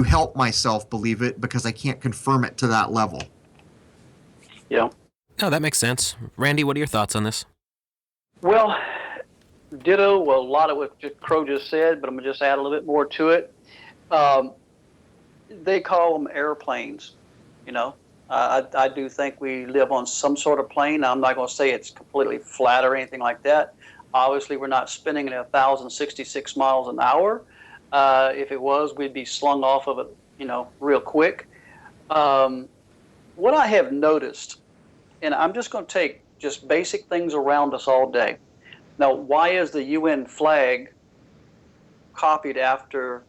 help myself believe it because I can't confirm it to that level. Yeah. No, that makes sense. Randy, what are your thoughts on this? Well, ditto. Well, a lot of what Crow just said, but I'm going to just add a little bit more to it. They call them airplanes, you know. I do think we live on some sort of plane. Now, I'm not going to say it's completely flat or anything like that. Obviously, we're not spinning at 1,066 miles an hour. If it was, we'd be slung off of it, you know, real quick. What I have noticed, and I'm just going to take just basic things around us all day. Now, why is the UN flag copied after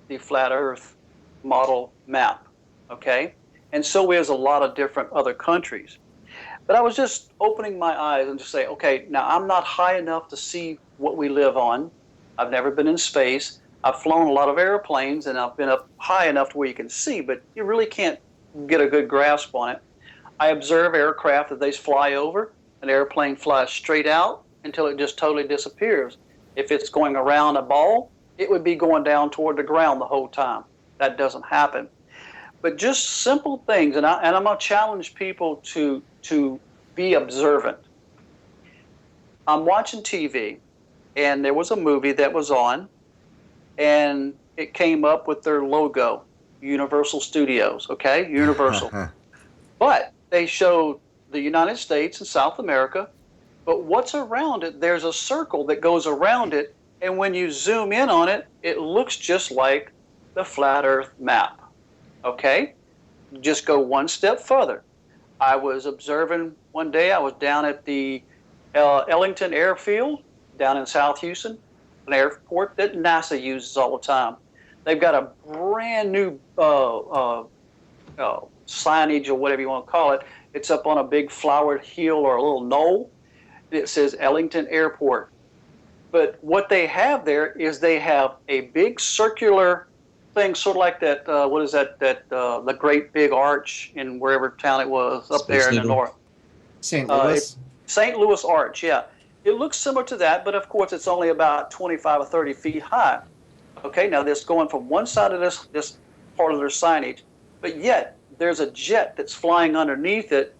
the flat Earth model map? Okay? And so is a lot of different other countries. But I was just opening my eyes and just say, okay, now I'm not high enough to see what we live on. I've never been in space. I've flown a lot of airplanes, and I've been up high enough to where you can see, but you really can't get a good grasp on it. I observe aircraft that they fly over. An airplane flies straight out until it just totally disappears. If it's going around a ball, it would be going down toward the ground the whole time. That doesn't happen. But just simple things, and I'm going to challenge people to be observant. I'm watching TV, and there was a movie that was on, and it came up with their logo, Universal Studios, okay? Universal. But they showed the United States and South America, but what's around it, there's a circle that goes around it, and when you zoom in on it, it looks just like the flat Earth map, okay? Just go one step further. I was observing one day, I was down at the Ellington Airfield down in South Houston, an airport that NASA uses all the time. They've got a brand new signage or whatever you want to call it. It's up on a big flowered hill or a little knoll. It says Ellington Airport. But what they have there is they have a big circular thing, sort of like that, what is that, the great big arch in wherever town it was, up there in the north. St. Louis? St. Louis Arch, yeah. It looks similar to that, but of course it's only about 25 or 30 feet high. Okay, now this going from one side of this part of their signage, but yet there's a jet that's flying underneath it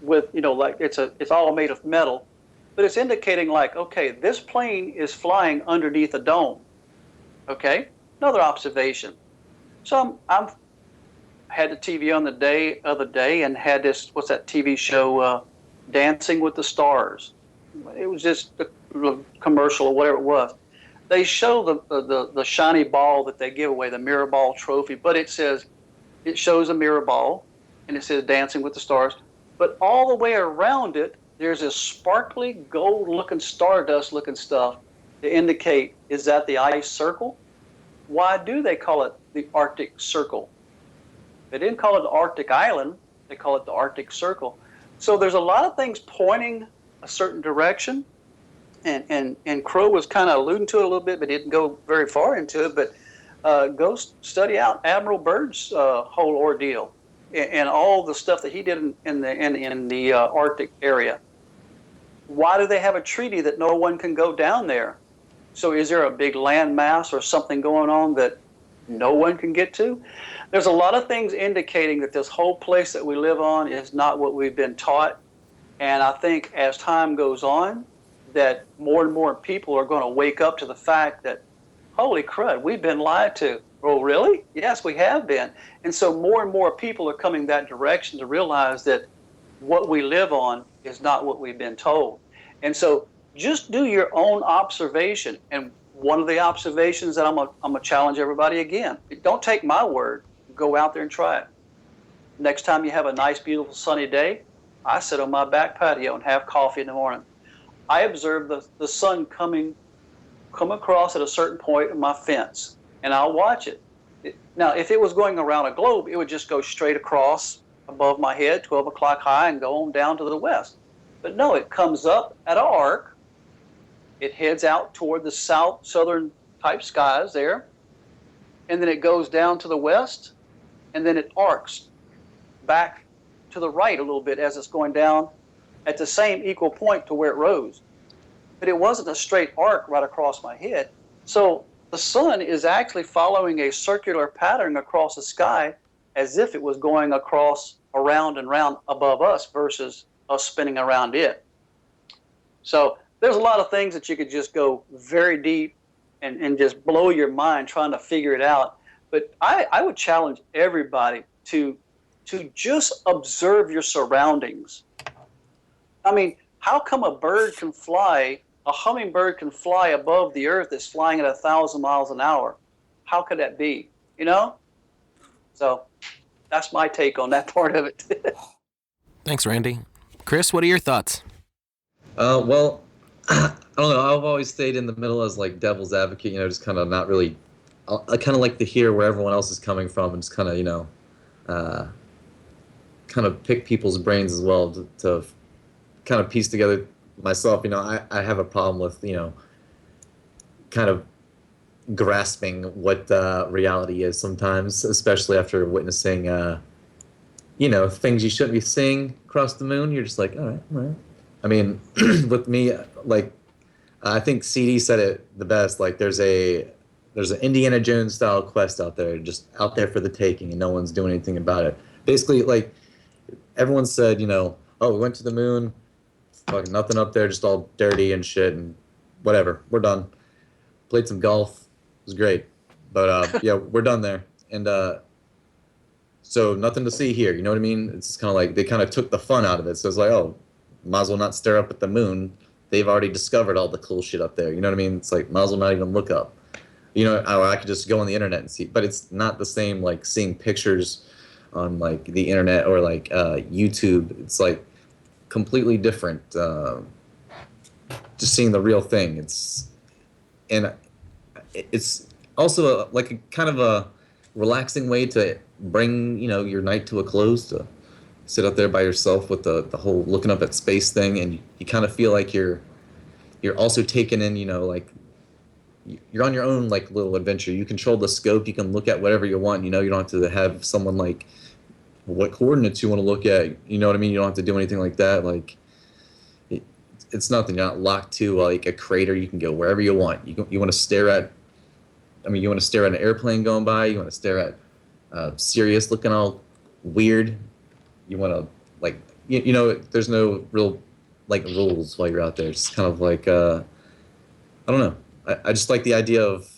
with, you know, like it's all made of metal, but it's indicating like, okay, this plane is flying underneath a dome. Okay, another observation. So I'm had the TV on the other day and had this, what's that TV show, Dancing with the Stars. It was just a commercial or whatever it was. They show the shiny ball that they give away, the mirror ball trophy, but it shows a mirror ball, and it says Dancing with the Stars. But all the way around it, there's this sparkly gold-looking, stardust-looking stuff to indicate, is that the ice circle? Why do they call it the Arctic Circle? They didn't call it the Arctic Island. They call it the Arctic Circle. So there's a lot of things pointing a certain direction, and Crow was kind of alluding to it a little bit, but didn't go very far into it. But go study out Admiral Byrd's whole ordeal and all the stuff that he did in the Arctic area. Why do they have a treaty that no one can go down there? So is there a big land mass or something going on that no one can get to? There's a lot of things indicating that this whole place that we live on is not what we've been taught. And I think as time goes on, that more and more people are going to wake up to the fact that, holy crud, we've been lied to. Oh, really? Yes, we have been. And so more and more people are coming that direction to realize that what we live on is not what we've been told. And so just do your own observation. And one of the observations that I'm gonna challenge everybody again, don't take my word, go out there and try it. Next time you have a nice, beautiful, sunny day, I sit on my back patio and have coffee in the morning. I observe the sun come across at a certain point in my fence, and I'll watch it. Now, if it was going around a globe, it would just go straight across above my head, 12 o'clock high, and go on down to the west. But no, it comes up at an arc. It heads out toward the southern type skies there, and then it goes down to the west, and then it arcs back to the right a little bit as it's going down at the same equal point to where it rose. But it wasn't a straight arc right across my head. So the sun is actually following a circular pattern across the sky as if it was going across around and round above us versus us spinning around it. So there's a lot of things that you could just go very deep and just blow your mind trying to figure it out. But I would challenge everybody to just observe your surroundings. I mean, how come a hummingbird can fly above the earth that's flying at 1,000 miles an hour? How could that be? You know? So that's my take on that part of it. Thanks, Randy. Chris, what are your thoughts? Well, I don't know. I've always stayed in the middle as like devil's advocate, just kind of not really. I kind of like to hear where everyone else is coming from and just kind of, kind of pick people's brains as well to kind of piece together myself. I have a problem with, kind of grasping what reality is sometimes, especially after witnessing, things you shouldn't be seeing across the moon. You're just like, all right. I mean, with me, like, I think CD said it the best. Like, there's an Indiana Jones style quest out there, just out there for the taking, and no one's doing anything about it. Basically, like, everyone said, oh, we went to the moon, fucking nothing up there, just all dirty and shit, and whatever, we're done. Played some golf, it was great, but yeah, we're done there, and so nothing to see here. You know what I mean? It's just kind of like they kind of took the fun out of it. So it's like, oh, might as well not stare up at the moon. They've already discovered all the cool shit up there. You know what I mean? It's like, might as well not even look up. Or I could just go on the internet and see. But it's not the same like seeing pictures on like the internet or like YouTube. It's like completely different. Just seeing the real thing. It's also like a kind of a relaxing way to bring your night to a close, to sit up there by yourself with the whole looking up at space thing, and you kind of feel like you're also taking in, like you're on your own like little adventure. You control the scope, you can look at whatever you want, you don't have to have someone like what coordinates you want to look at, you know what I mean? You don't have to do anything like that. Like it's nothing. You're not locked to like a crater. You can go wherever you want. You want to stare at an airplane going by, you want to stare at Sirius looking all weird. You want to like, there's no real like rules while you're out there. It's kind of like, I don't know. I just like the idea of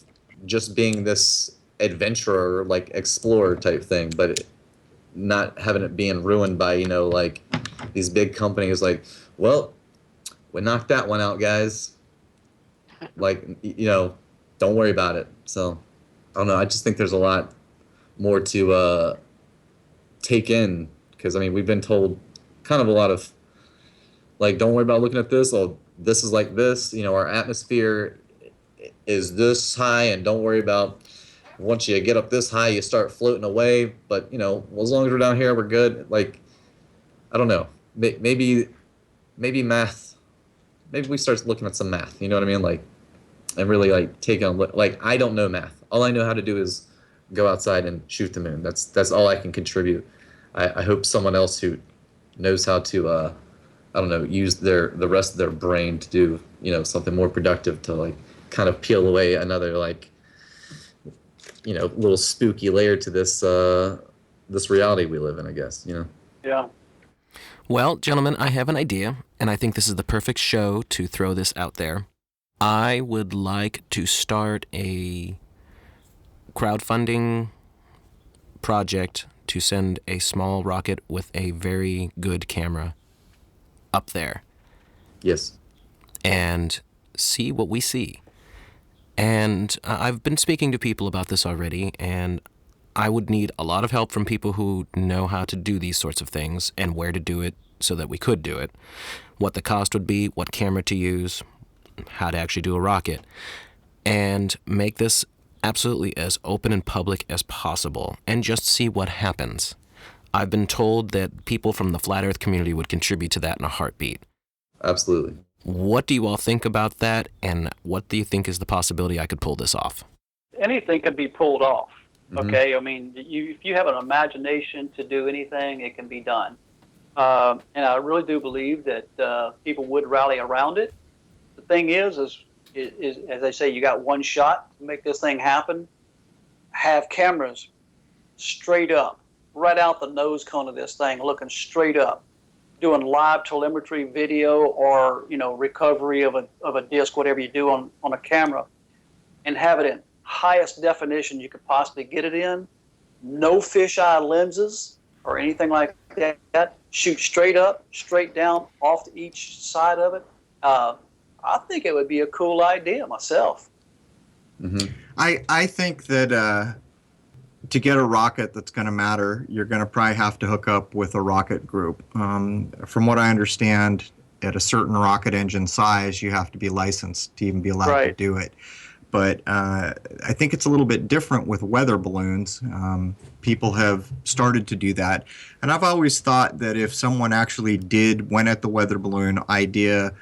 just being this adventurer, like explorer type thing, but not having it being ruined by, like these big companies like, well, we knocked that one out, guys. Like, don't worry about it. So I don't know. I just think there's a lot more to take in. Because, we've been told kind of a lot of, like, don't worry about looking at this. Oh, this is like this. Our atmosphere is this high, and don't worry about once you get up this high, you start floating away. But, as long as we're down here, we're good. Like, I don't know. Maybe math maybe we start looking at some math. You know what I mean? Like, and really like take on like I don't know math. All I know how to do is go outside and shoot the moon. That's all I can contribute. I hope someone else who knows how to I don't know, use the rest of their brain to do, you know, something more productive to like kind of peel away another like, you know, little spooky layer to this this reality we live in, I guess, you know. Yeah. Well, gentlemen, I have an idea, and I think this is the perfect show to throw this out there. I would like to start a crowdfunding project to send a small rocket with a very good camera up there Yes. and see what we see. And I've been speaking to people about this already, and I would need a lot of help from people who know how to do these sorts of things and where to do it so that we could do it, what the cost would be, what camera to use, how to actually do a rocket, and make this absolutely as open and public as possible and just see what happens. I've been told that people from the Flat Earth community would contribute to that in a heartbeat. Absolutely. What do you all think about that, and what do you think is the possibility I could pull this off? Anything could be pulled off. Mhm. Okay, I mean, if you have an imagination to do anything, it can be done. And I really do believe that people would rally around it. The thing is as they say, you got one shot to make this thing happen. Have cameras straight up, right out the nose cone of this thing, looking straight up, doing live telemetry video or, you know, recovery of a disc, whatever you do on a camera, and have it in highest definition you could possibly get it in. No fisheye lenses or anything like that. Shoot straight up, straight down, off to each side of it. I think it would be a cool idea myself. Mm-hmm. I think that to get a rocket that's going to matter, you're going to probably have to hook up with a rocket group. From what I understand, at a certain rocket engine size, you have to be licensed to even be allowed to do it. But I think it's a little bit different with weather balloons. People have started to do that. And I've always thought that if someone actually went at the weather balloon idea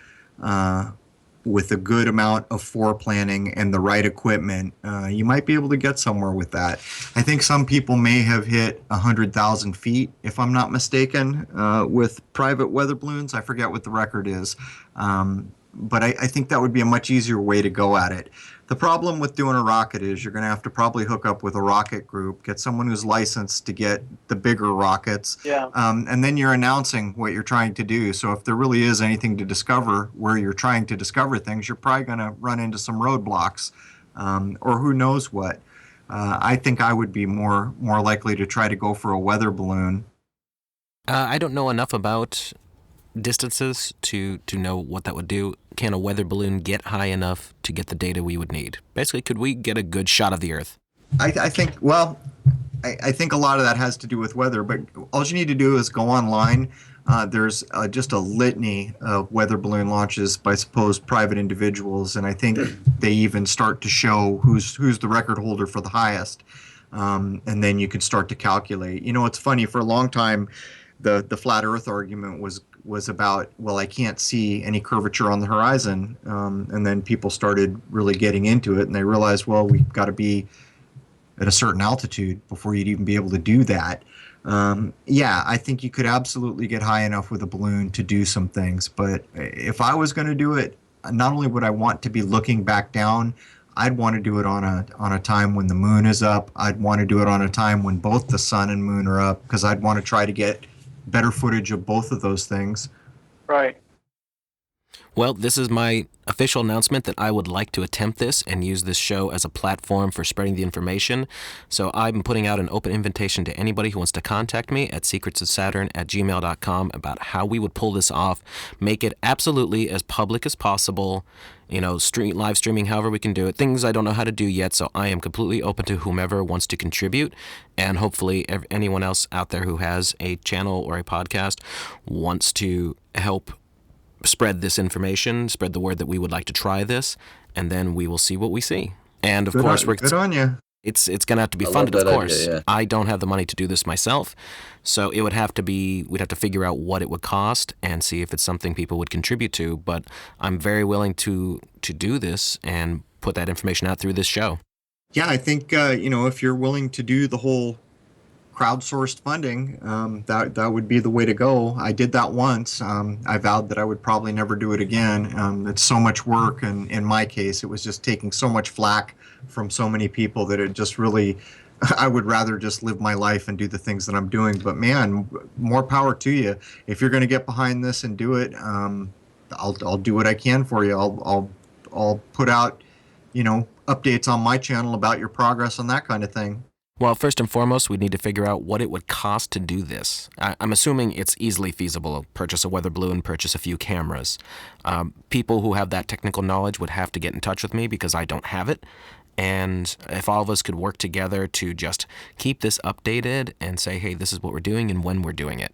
with a good amount of foreplanning and the right equipment, you might be able to get somewhere with that. I think some people may have hit 100,000 feet, if I'm not mistaken, with private weather balloons. I forget what the record is. But I think that would be a much easier way to go at it. The problem with doing a rocket is you're going to have to probably hook up with a rocket group, get someone who's licensed to get the bigger rockets, and then you're announcing what you're trying to do. So if there really is anything to discover where you're trying to discover things, you're probably going to run into some roadblocks, or who knows what. I think I would be more likely to try to go for a weather balloon. I don't know enough about distances to know what that would do. Can a weather balloon get high enough to get the data we would need? Basically, could we get a good shot of the Earth? I think a lot of that has to do with weather, but all you need to do is go online. There's just a litany of weather balloon launches by supposed private individuals, and I think they even start to show who's the record holder for the highest, and then you can start to calculate. You know, it's funny, for a long time, the flat Earth argument was about, well, I can't see any curvature on the horizon, and then people started really getting into it, and they realized, well, we've got to be at a certain altitude before you'd even be able to do that. Yeah, I think you could absolutely get high enough with a balloon to do some things, but if I was going to do it, not only would I want to be looking back down, I'd want to do it on a time when the moon is up. I'd want to do it on a time when both the sun and moon are up, because I'd want to try to get better footage of both of those things. Right. Well, this is my official announcement that I would like to attempt this and use this show as a platform for spreading the information. So I'm putting out an open invitation to anybody who wants to contact me at secretsofsaturn@gmail.com about how we would pull this off, make it absolutely as public as possible, you know, live streaming however we can do it. Things I don't know how to do yet, so I am completely open to whomever wants to contribute, and hopefully anyone else out there who has a channel or a podcast wants to help spread this information, spread the word that we would like to try this, and then we will see what we see. And of course, good on you. It's going to have to be I love funded, of that course. idea, yeah. I don't have the money to do this myself, so it would have to be, we'd have to figure out what it would cost and see if it's something people would contribute to. But I'm very willing to do this and put that information out through this show. Yeah, I think if you're willing to do the whole crowdsourced funding, that would be the way to go. I did that once. I vowed that I would probably never do it again. It's so much work, and in my case, it was just taking so much flack from so many people that it just really, I would rather just live my life and do the things that I'm doing. But man, more power to you. If you're going to get behind this and do it, I'll do what I can for you. I'll put out, updates on my channel about your progress and that kind of thing. Well, first and foremost, we'd need to figure out what it would cost to do this. I'm assuming it's easily feasible. Purchase a weather balloon, purchase a few cameras. People who have that technical knowledge would have to get in touch with me because I don't have it. And if all of us could work together to just keep this updated and say, hey, this is what we're doing and when we're doing it,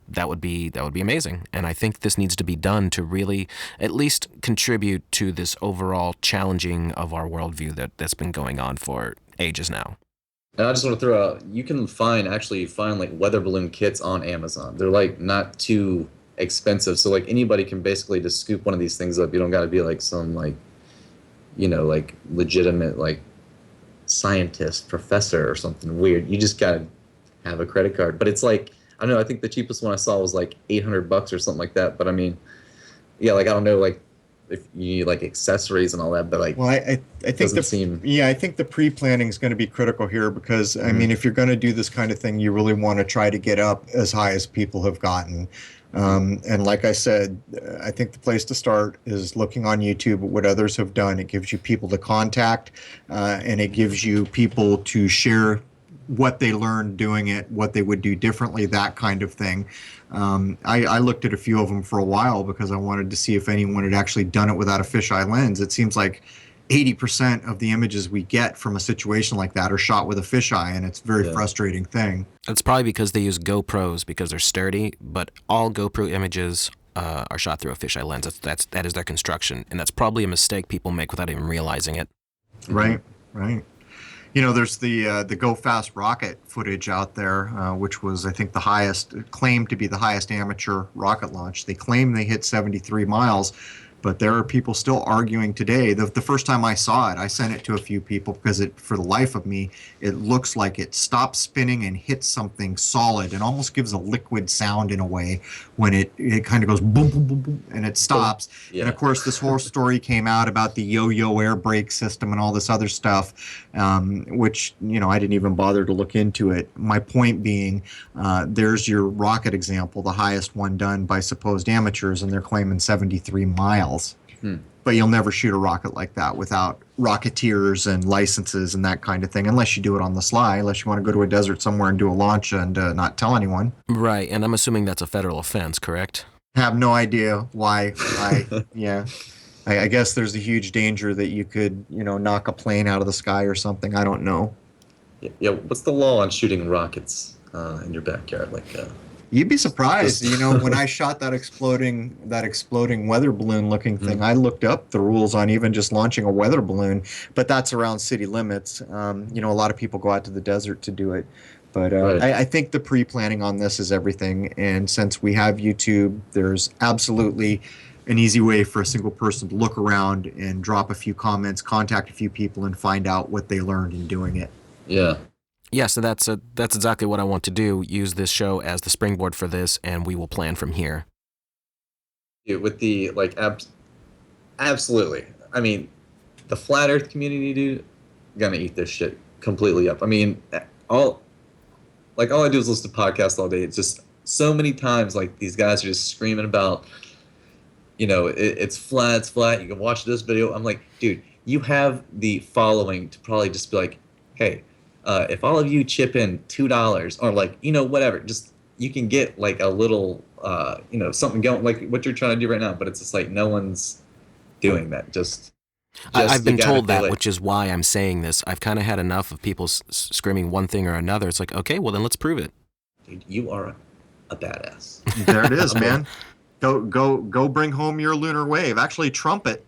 that would be amazing. And I think this needs to be done to really at least contribute to this overall challenging of our worldview that's been going on for ages now. And I just want to throw out, you can find like weather balloon kits on Amazon. They're like not too expensive. So like anybody can basically just scoop one of these things up. You don't got to be like some like legitimate like scientist, professor or something weird. You just got to have a credit card. But it's like, I don't know, I think the cheapest one I saw was like $800 or something like that. But I mean, yeah, like I don't know, like if you need like accessories and all that, but like, well, I think I think the pre-planning is going to be critical here because I mean, if you're going to do this kind of thing, you really want to try to get up as high as people have gotten. And like I said, I think the place to start is looking on YouTube at what others have done. It gives you people to contact, and it gives you people to share what they learned doing it, what they would do differently, that kind of thing. I looked at a few of them for a while because I wanted to see if anyone had actually done it without a fisheye lens. It seems like 80% of the images we get from a situation like that are shot with a fisheye, and it's a very frustrating thing. It's probably because they use GoPros because they're sturdy, but all GoPro images are shot through a fisheye lens. That is their construction, and that's probably a mistake people make without even realizing it. Right. There's the Go Fast rocket footage out there, which was, I think, claimed to be the highest amateur rocket launch. They claim they hit 73 miles, but there are people still arguing today. The first time I saw it, I sent it to a few people because for the life of me, it looks like it stops spinning and hits something solid and almost gives a liquid sound in a way when it kind of goes boom, boom, boom, boom, and it stops. Yeah. And of course, this whole story came out about the yo-yo air brake system and all this other stuff, which, I didn't even bother to look into it. My point being, there's your rocket example, the highest one done by supposed amateurs, and they're claiming 73 miles. But you'll never shoot a rocket like that without rocketeers and licenses and that kind of thing, unless you do it on the sly, unless you want to go to a desert somewhere and do a launch and not tell anyone. Right, and I'm assuming that's a federal offense, correct? I have no idea why. Yeah. I guess there's a huge danger that you could, knock a plane out of the sky or something. I don't know. Yeah. What's the law on shooting rockets in your backyard? You'd be surprised, when I shot that exploding weather balloon looking thing, I looked up the rules on even just launching a weather balloon, but that's around city limits. A lot of people go out to the desert to do it. But right. I think the pre-planning on this is everything. And since we have YouTube, there's absolutely an easy way for a single person to look around and drop a few comments, contact a few people, and find out what they learned in doing it. Yeah. Yeah, so that's exactly what I want to do, use this show as the springboard for this, and we will plan from here. With the, absolutely. I mean, the flat earth community, dude, gonna eat this shit completely up. I mean, all I do is listen to podcasts all day. It's just so many times, these guys are just screaming about, it's flat, you can watch this video. I'm like, dude, you have the following to probably just be like, hey, if all of you chip in $2 or whatever, just you can get a little something going like what you're trying to do right now, but it's just no one's doing that. Just I've been told that, which is why I'm saying this. I've kind of had enough of people screaming one thing or another. It's like, okay, well then let's prove it. Dude, you are a badass. There it is, man. Go bring home your lunar wave. Actually, trumpet.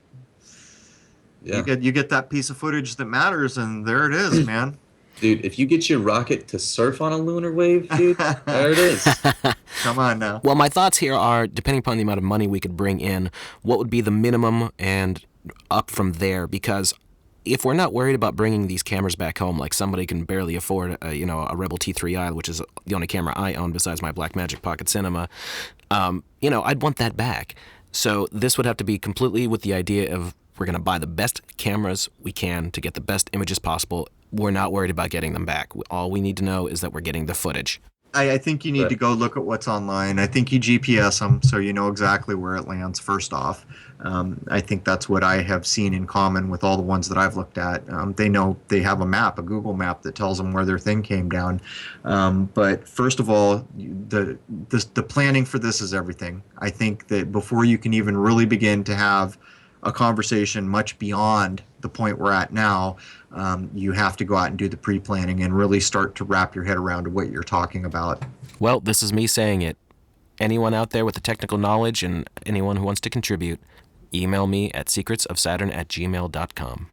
Yeah. You get that piece of footage that matters, and there it is, man. Dude, if you get your rocket to surf on a lunar wave, dude, there it is. Come on now. Well, my thoughts here are, depending upon the amount of money we could bring in, what would be the minimum and up from there? Because if we're not worried about bringing these cameras back home, like somebody can barely afford, a Rebel T3i, which is the only camera I own besides my Blackmagic Pocket Cinema, I'd want that back. So this would have to be completely with the idea of we're going to buy the best cameras we can to get the best images possible. We're not worried about getting them back. All we need to know is that we're getting the footage. I think you need to go look at what's online. I think you GPS them so you know exactly where it lands first off. I think that's what I have seen in common with all the ones that I've looked at. They know they have a map, a Google map that tells them where their thing came down. But first of all, the planning for this is everything. I think that before you can even really begin to have a conversation much beyond the point we're at now, you have to go out and do the pre-planning and really start to wrap your head around what you're talking about. Well, this is me saying it. Anyone out there with the technical knowledge and anyone who wants to contribute, email me at secretsofsaturn@gmail.com.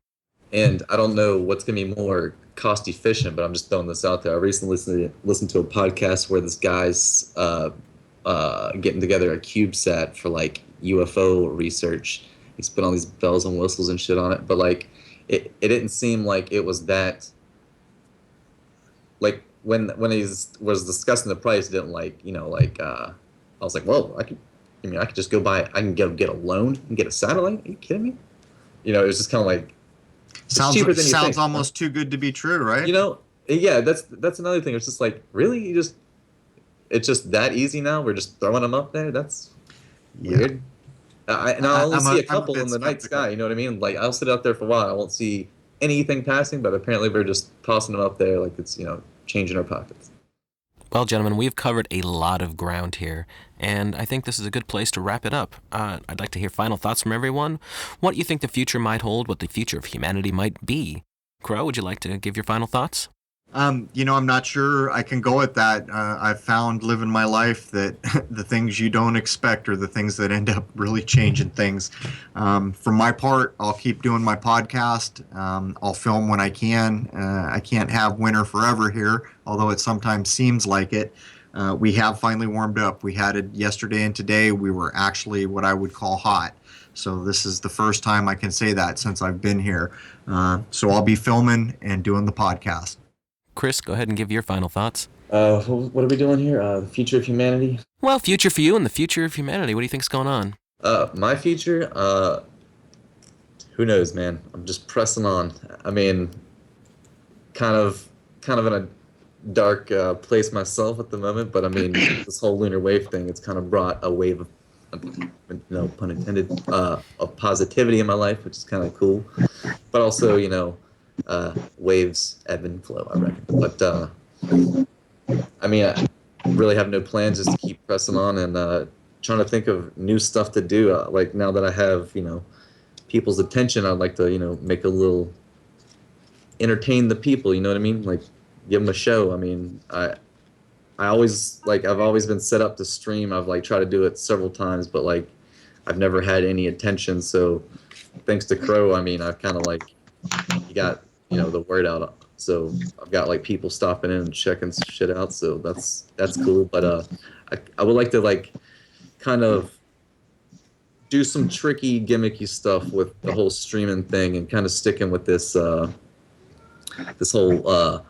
And I don't know what's going to be more cost efficient, but I'm just throwing this out there. I recently listened to a podcast where this guy's getting together a CubeSat for like UFO research. He's put all these bells and whistles and shit on it, but like it didn't seem like it was that. Like when he was discussing the price, it didn't I was like, well, I could just go buy. I can get a loan and get a satellite. Are you kidding me? It was just kind of like sounds almost too good to be true, right? Yeah, that's another thing. It's just like, really, it's just that easy now. We're just throwing them up there. That's weird. I only see a couple in the night sky. You know what I mean? Like I'll sit out there for a while. I won't see anything passing, but apparently we're just tossing them up there like it's change in our pockets. Well, gentlemen, we've covered a lot of ground here, and I think this is a good place to wrap it up. I'd like to hear final thoughts from everyone. What you think the future might hold, what the future of humanity might be. Crow, would you like to give your final thoughts? I'm not sure I can go at that. I've found living my life that the things you don't expect are the things that end up really changing things. For my part, I'll keep doing my podcast. I'll film when I can. I can't have winter forever here, although it sometimes seems like it. We have finally warmed up. We had it yesterday and today. We were actually what I would call hot. So this is the first time I can say that since I've been here. So I'll be filming and doing the podcast. Chris, go ahead and give your final thoughts. What are we doing here? The future of humanity? Well, future for you and the future of humanity. What do you think's going on? My future? Who knows, man? I'm just pressing on. I mean, kind of in a dark place myself at the moment, but I mean, this whole lunar wave thing, it's kind of brought a wave of, no pun intended, of positivity in my life, which is kind of cool. But also, waves ebb and flow, I reckon. But I mean, I really have no plans, just to keep pressing on and trying to think of new stuff to do. Like now that I have people's attention, I'd like to make a little entertain the people. You know what I mean? Like give them a show. I mean, I always I've always been set up to stream. I've tried to do it several times, but I've never had any attention. So thanks to Crow, I mean, I've kind of you got the word out, so I've got people stopping in and checking shit out, so that's cool. But I would like to kind of do some tricky gimmicky stuff with the whole streaming thing and kind of sticking with this this whole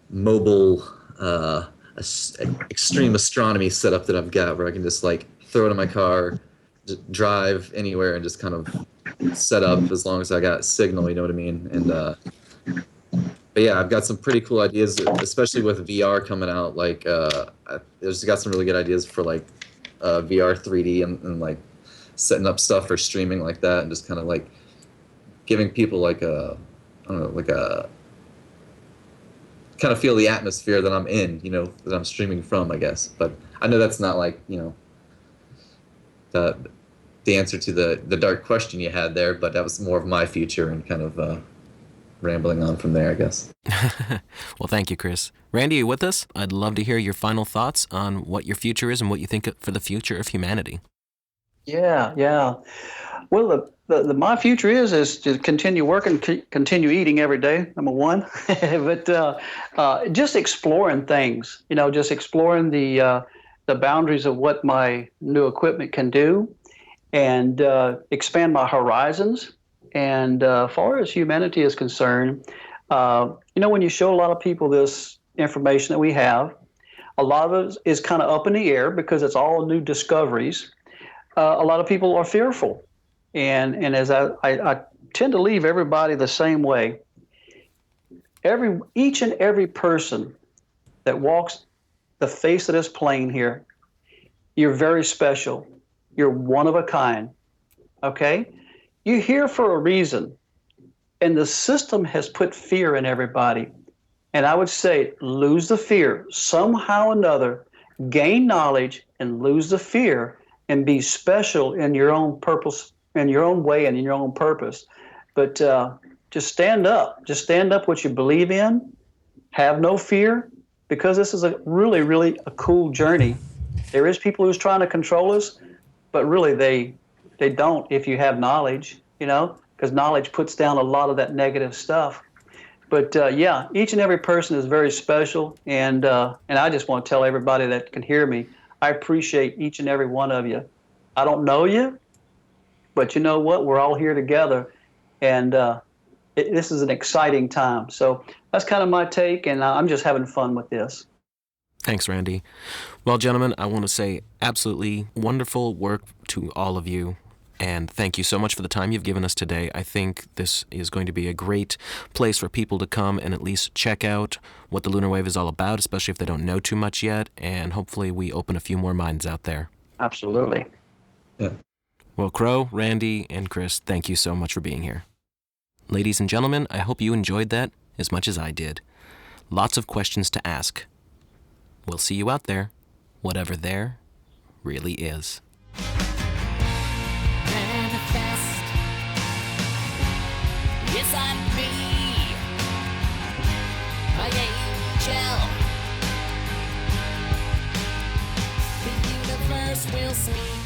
mobile extreme astronomy setup that I've got, where I can just throw it in my car, just drive anywhere and just kind of set up as long as I got signal, you know what I mean? And but yeah, I've got some pretty cool ideas, especially with VR coming out. I've just got some really good ideas for VR 3D and setting up stuff for streaming like that, and just kind of giving people I don't know, kind of feel the atmosphere that I'm in, that I'm streaming from, I guess. But I know that's not the answer to the dark question you had there, but that was more of my future and kind of rambling on from there, I guess. Well, thank you, Chris. Randy, are you with us? I'd love to hear your final thoughts on what your future is and what you think for the future of humanity. Yeah, yeah. Well, my future is to continue working, continue eating every day. Number one, but just exploring things. Just exploring the boundaries of what my new equipment can do, and expand my horizons. And far as humanity is concerned, when you show a lot of people this information that we have, a lot of it is kind of up in the air because it's all new discoveries. A lot of people are fearful. And as I tend to leave everybody the same way. Each and every person that walks the face of this plane here, you're very special. You're one of a kind. Okay? You're here for a reason. And the system has put fear in everybody. And I would say lose the fear. Somehow or another, gain knowledge and lose the fear and be special in your own purpose, in your own way and in your own purpose. But just stand up. Just stand up what you believe in. Have no fear, because this is a really, really a cool journey. There is people who's trying to control us, but really they don't if you have knowledge, because knowledge puts down a lot of that negative stuff. But yeah, each and every person is very special, and I just want to tell everybody that can hear me, I appreciate each and every one of you. I don't know you, but you know what? We're all here together, and this is an exciting time. So that's kind of my take, and I'm just having fun with this. Thanks, Randy. Well, gentlemen, I want to say absolutely wonderful work to all of you. And thank you so much for the time you've given us today. I think this is going to be a great place for people to come and at least check out what the Lunar Wave is all about, especially if they don't know too much yet. And hopefully we open a few more minds out there. Absolutely. Yeah. Well, Crow, Randy, and Chris, thank you so much for being here. Ladies and gentlemen, I hope you enjoyed that as much as I did. Lots of questions to ask. We'll see you out there, whatever there really is. Manifest. Yes, I'm me, my angel. The universe will speak.